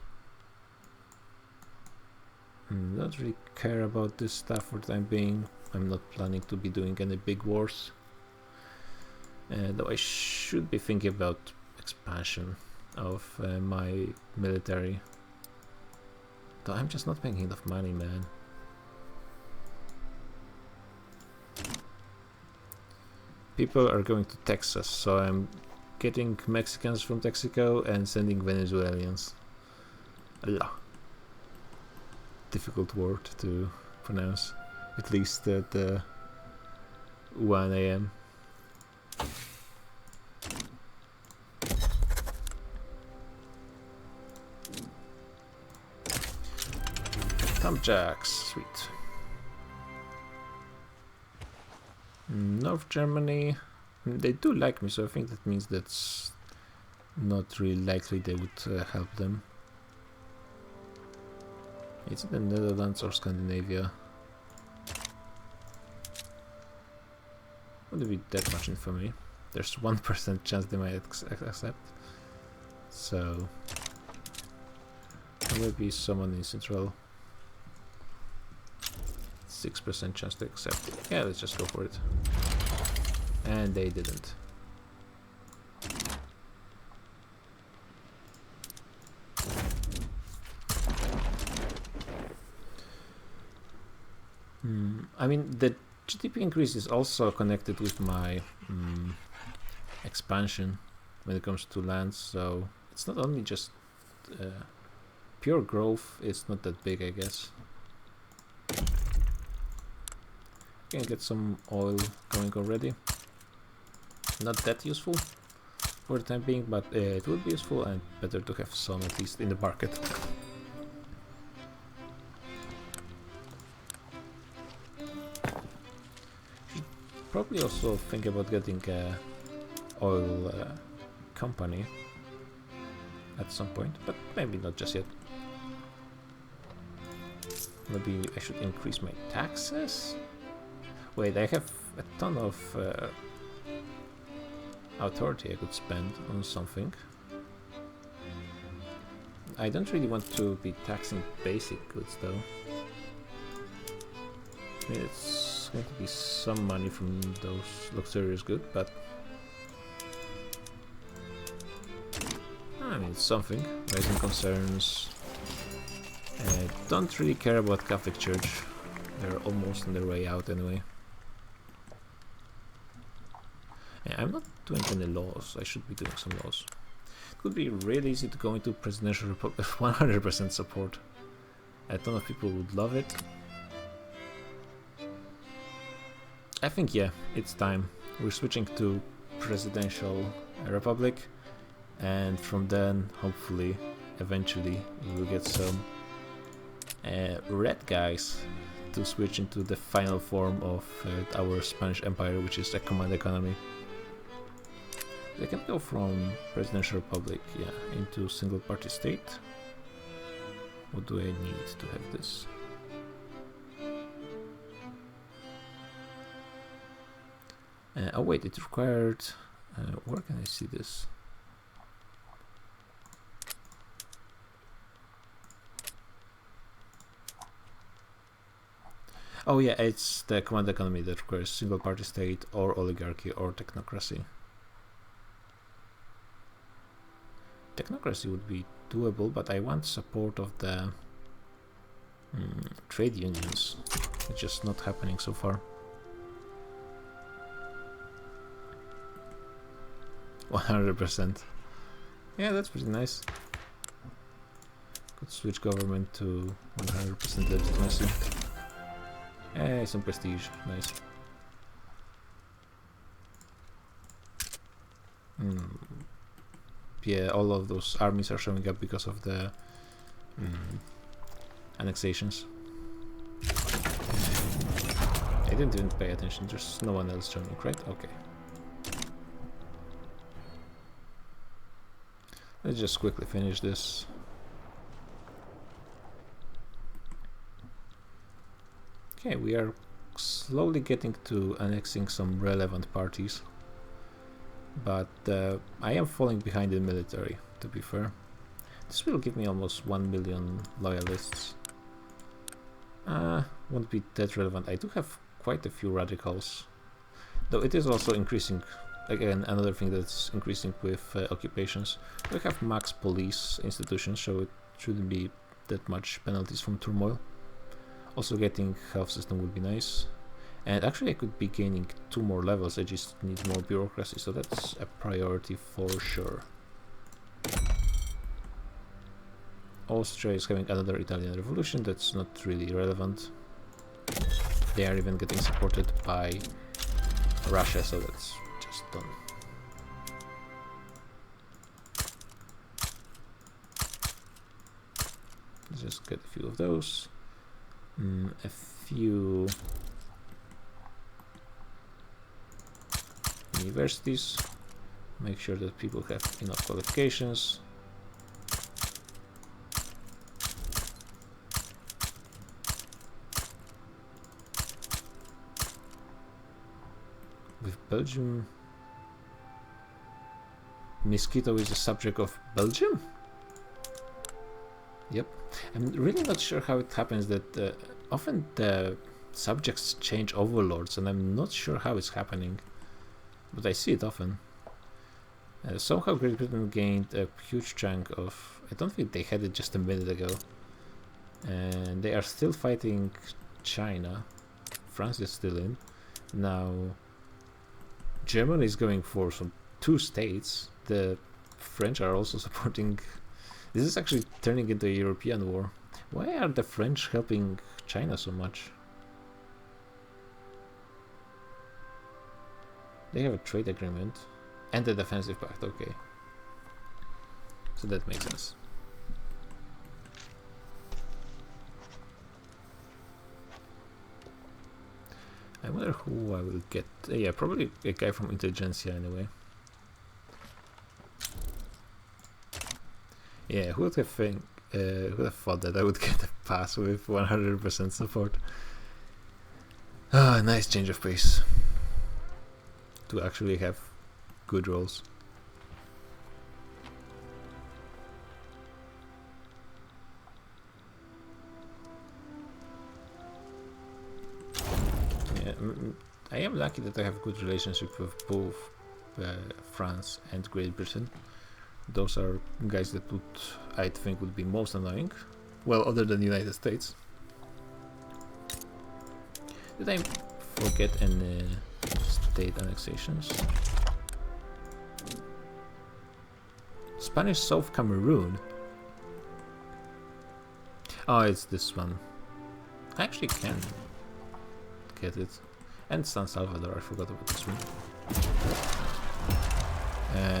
Don't really care about this stuff for the time being. I'm not planning to be doing any big wars. Though I should be thinking about expansion of my military. Though I'm just not making enough money, man. People are going to Texas, so I'm getting Mexicans from Mexico and sending Venezuelans. Allah. Difficult word to pronounce, at least at 1 AM. Thumbjacks, sweet. North Germany, they do like me, so I think that means that's not really likely they would help them. It's in the Netherlands or Scandinavia. Wouldn't be that much for me. There's 1% chance they might accept. So there will be someone in Central. 6% chance to accept. Yeah, let's just go for it. And they didn't. I mean, the GDP increase is also connected with my expansion when it comes to land, so it's not only just pure growth, it's not that big, I guess. Can get some oil going already. Not that useful for the time being, but it would be useful and better to have some at least in the market. Probably also think about getting a oil company at some point, but maybe not just yet. Maybe I should increase my taxes? Wait, I have a ton of authority I could spend on something. I don't really want to be taxing basic goods though. I mean, it's going to be some money from those luxurious goods, but I mean, it's something. Raising concerns. Don't really care about Catholic Church. They're almost on their way out anyway. I'm not doing any laws. I should be doing some laws. It would be really easy to go into presidential republic. 100% support. A ton of people would love it. I think, yeah, it's time. We're switching to presidential republic, and from then, hopefully, eventually, we will get some red guys to switch into the final form of our Spanish Empire, which is a command economy. They can go from presidential republic, yeah, into single party state. What do I need to have this? Oh wait, it required... where can I see this? Oh yeah, it's the command economy that requires single party state or oligarchy or technocracy. Technocracy would be doable, but I want support of the trade unions. It's just not happening so far. 100%. Yeah, that's pretty nice. Could switch government to 100% legitimacy. Hey, some prestige. Nice. Yeah, all of those armies are showing up because of the annexations. I didn't even pay attention, there's no one else joining, right? Okay. Let's just quickly finish this. Okay, we are slowly getting to annexing some relevant parties. But I am falling behind in military, to be fair. This will give me almost 1 million loyalists. Won't be that relevant. I do have quite a few radicals. Though it is also increasing. Again, another thing that's increasing with occupations. We have max police institutions, so it shouldn't be that much penalties from turmoil. Also getting health system would be nice. And actually I could be gaining 2 more levels, I just need more bureaucracy, so that's a priority for sure. Austria is having another Italian revolution, that's not really relevant. They are even getting supported by Russia, so that's just done. Let's just get a few of those. A few universities, make sure that people have enough qualifications. With Belgium, Mosquito is a subject of Belgium? Yep. I'm really not sure how it happens that often the subjects change overlords, and I'm not sure how it's happening. But I see it often. Somehow Great Britain gained a huge chunk of... I don't think they had it just a minute ago. And they are still fighting China. France is still in. Now Germany is going for some 2 states. The French are also supporting... This is actually turning into a European war. Why are the French helping China so much? They have a trade agreement and a defensive pact, okay. So that makes sense. I wonder who I will get. Yeah, probably a guy from Intelligentsia anyway. Yeah, who would have think Who have thought that I would get a pass with 100% support? Ah, nice change of pace. To actually have good rolls. Yeah, I am lucky that I have good relationship with both France and Great Britain. Those are guys that I think would be most annoying. Well, other than the United States. Did I forget any state annexations? Spanish South Cameroon. Oh, it's this one. I actually can get it. And San Salvador, I forgot about this one.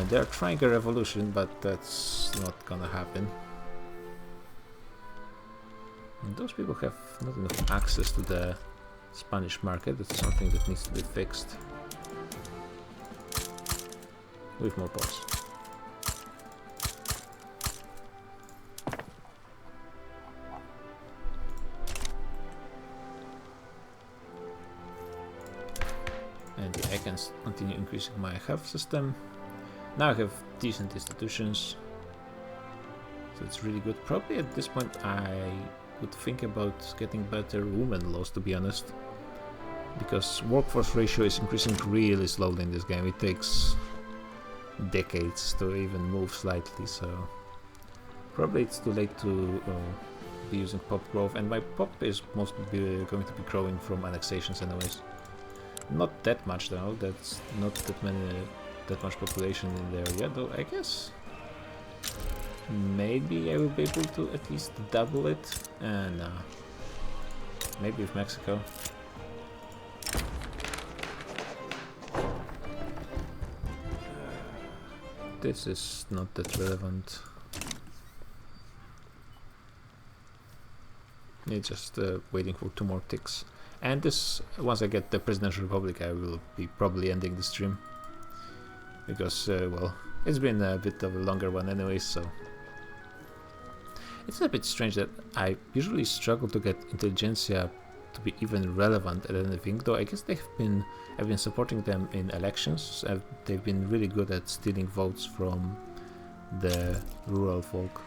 They're trying a revolution, but that's not gonna happen. And those people have not enough access to the Spanish market. That's something that needs to be fixed. With more ports. And I can continue increasing my health system. Now I have decent institutions, so it's really good. Probably at this point I would think about getting better women laws, to be honest, because workforce ratio is increasing really slowly in this game. It takes decades to even move slightly, so probably it's too late to be using pop growth, and my pop is mostly going to be growing from annexations anyways. Not that much though, that's not that much population in the area, though I guess maybe I will be able to at least double it. No. Maybe with Mexico. This is not that relevant. It's just waiting for 2 more ticks. And this, once I get the Presidential Republic, I will be probably ending the stream. Because, well, it's been a bit of a longer one anyway, so... It's a bit strange that I usually struggle to get Intelligentsia to be even relevant at anything, though I guess I've been supporting them in elections. They've been really good at stealing votes from the rural folk.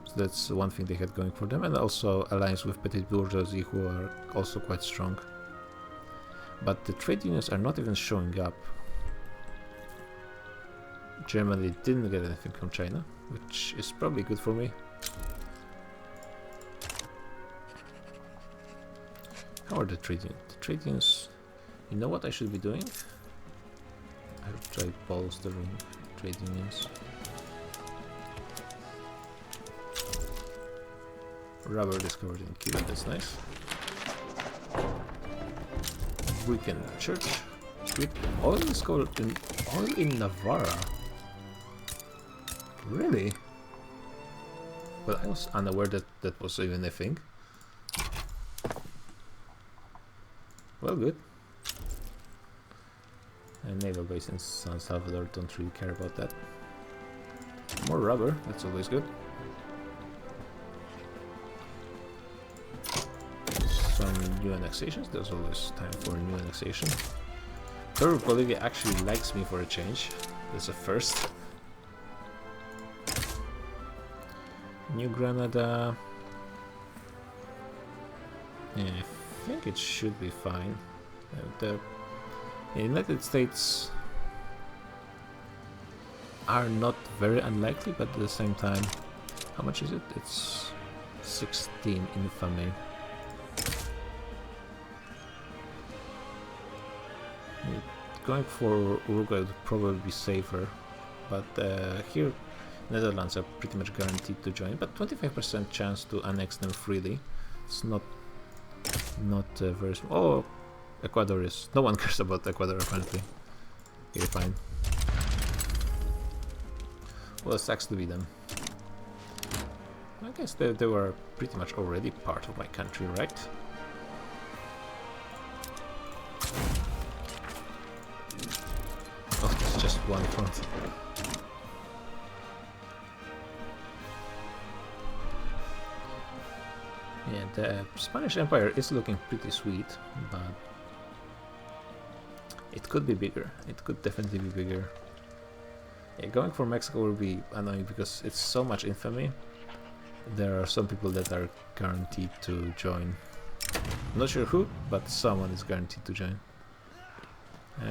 So that's one thing they had going for them, and also alliance with Petit Bourgeoisie, who are also quite strong. But the trade unions are not even showing up. Germany didn't get anything from China, which is probably good for me. How are the trade unions? The trade unions, you know what I should be doing? I will try bolstering trade unions. Rubber discovered in Cuba, that's nice. Weekend church. Oil discovered in oil in Navarra. Really? Well, I was unaware that that was even a thing. Well, good. And naval base in San Salvador, don't really care about that. More rubber, that's always good. Some new annexations, there's always time for a new annexation. Peru Bolivia actually likes me for a change. That's a first. New Granada. Yeah, I think it should be fine. The United States are not very unlikely, but at the same time, how much is it? It's 16 infamy. Going for Uruguay would probably be safer, but here Netherlands are pretty much guaranteed to join, but 25% chance to annex them freely. It's not very small. Oh, Ecuador is... No one cares about Ecuador apparently. Okay, fine. Well, it sucks to be them. I guess they were pretty much already part of my country, right? Oh, it's just one front. Yeah, the Spanish Empire is looking pretty sweet, but it could be bigger. It could definitely be bigger. Yeah, going for Mexico will be annoying because it's so much infamy. There are some people that are guaranteed to join. I'm not sure who, but someone is guaranteed to join.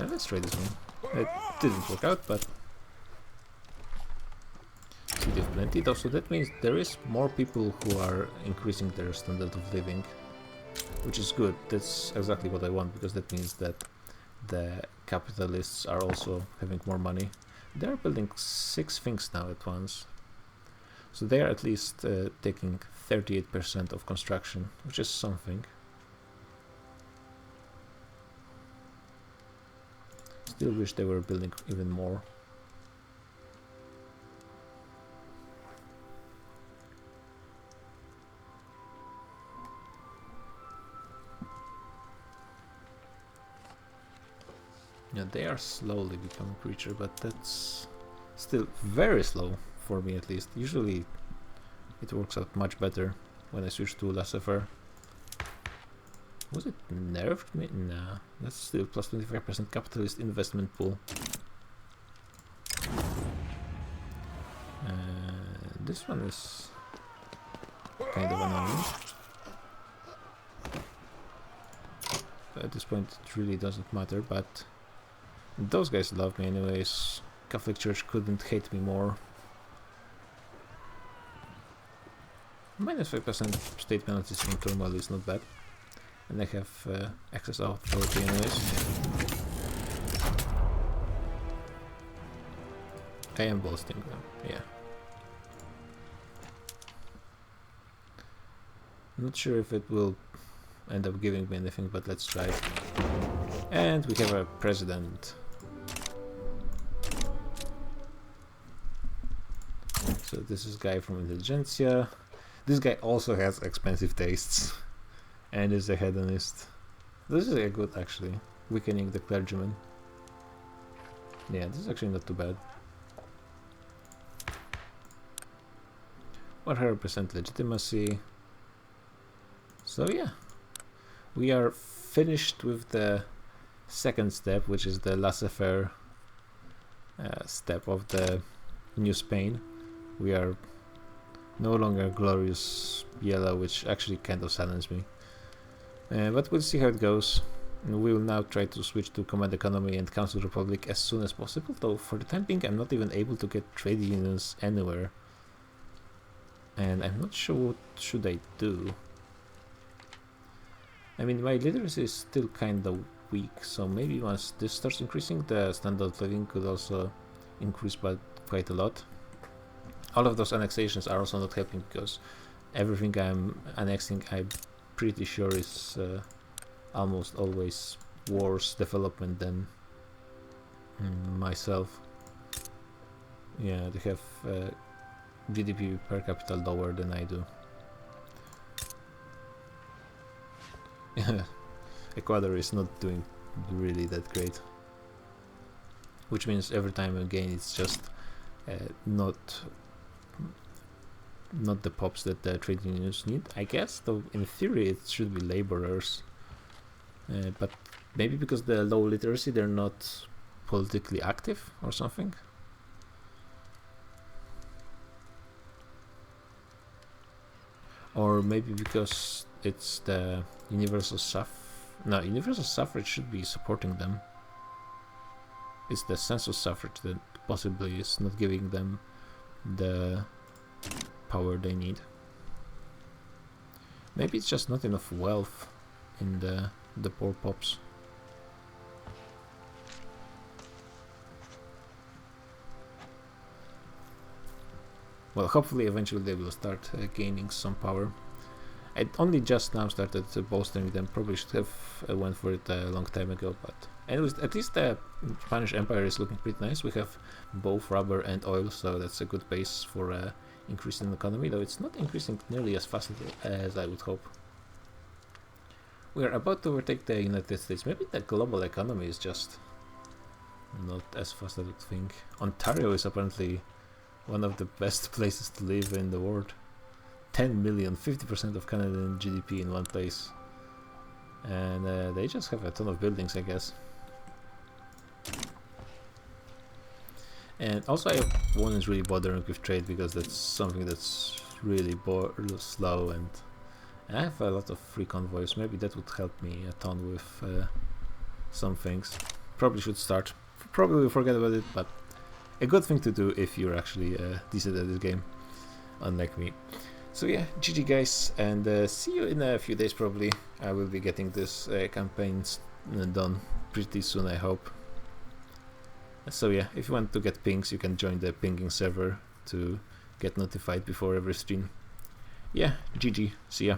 Let's try this one. It didn't work out, but City of Plenty. So that means there is more people who are increasing their standard of living, which is good. That's exactly what I want, because that means that the capitalists are also having more money. They're building 6 things now at once. So they are at least taking 38% of construction, which is something. Still wish they were building even more. Yeah, they are slowly becoming richer, but that's still very slow for me, at least. Usually it works out much better when I switch to laissez-faire. Was it nerfed me? Nah, that's still plus 25% capitalist investment pool. This one is kind of annoying. But at this point it really doesn't matter, but those guys love me anyways. Catholic Church couldn't hate me more. Minus 5% state penalties from turmoil is not bad. And I have access authority anyways. I am boasting them, yeah. Not sure if it will end up giving me anything, but let's try. And we have a president. So this is guy from Intelligentsia. This guy also has expensive tastes and is a hedonist. This is a good, actually. Weakening the clergyman. Yeah, this is actually not too bad. 100% legitimacy. So yeah, we are finished with the second step, which is the laissez-faire step of the New Spain. We are no longer glorious yellow, which actually kind of saddens me. But we'll see how it goes. We will now try to switch to Command Economy and Council Republic as soon as possible, though for the time being I'm not even able to get trade unions anywhere. And I'm not sure what should I do. I mean, my literacy is still kinda weak, so maybe once this starts increasing, the standard of living could also increase by quite a lot. All of those annexations are also not helping, because everything I'm annexing, I'm pretty sure is almost always worse development than myself. Yeah, they have GDP per capita lower than I do. Ecuador is not doing really that great, which means every time again it's just not the pops that the trade unions need, I guess, though in theory it should be laborers, but maybe because they're low literacy they're not politically active or something. Or maybe because it's the universal suffrage should be supporting them. It's the census suffrage that possibly is not giving them the power they need. Maybe it's just not enough wealth in the poor pops. Well, hopefully eventually they will start gaining some power. I only just now started bolstering them. Probably should have went for it a long time ago, but anyways, at least the Spanish Empire is looking pretty nice. We have both rubber and oil, so that's a good base for increasing the economy, though it's not increasing nearly as fast as I would hope. We are about to overtake the United States. Maybe the global economy is just not as fast as I would think. Ontario is apparently one of the best places to live in the world. 10 million, 50% of Canadian GDP in one place. And they just have a ton of buildings, I guess. And also I wasn't really bothering with trade because that's something that's really slow, and I have a lot of free convoys. Maybe that would help me a ton with some things. Probably should start. Probably will forget about it, but a good thing to do if you're actually decent at this game, unlike me. So yeah, GG guys, and see you in a few days probably. I will be getting this campaign done pretty soon, I hope. So yeah, if you want to get pings, you can join the pinging server to get notified before every stream. Yeah, GG, see ya.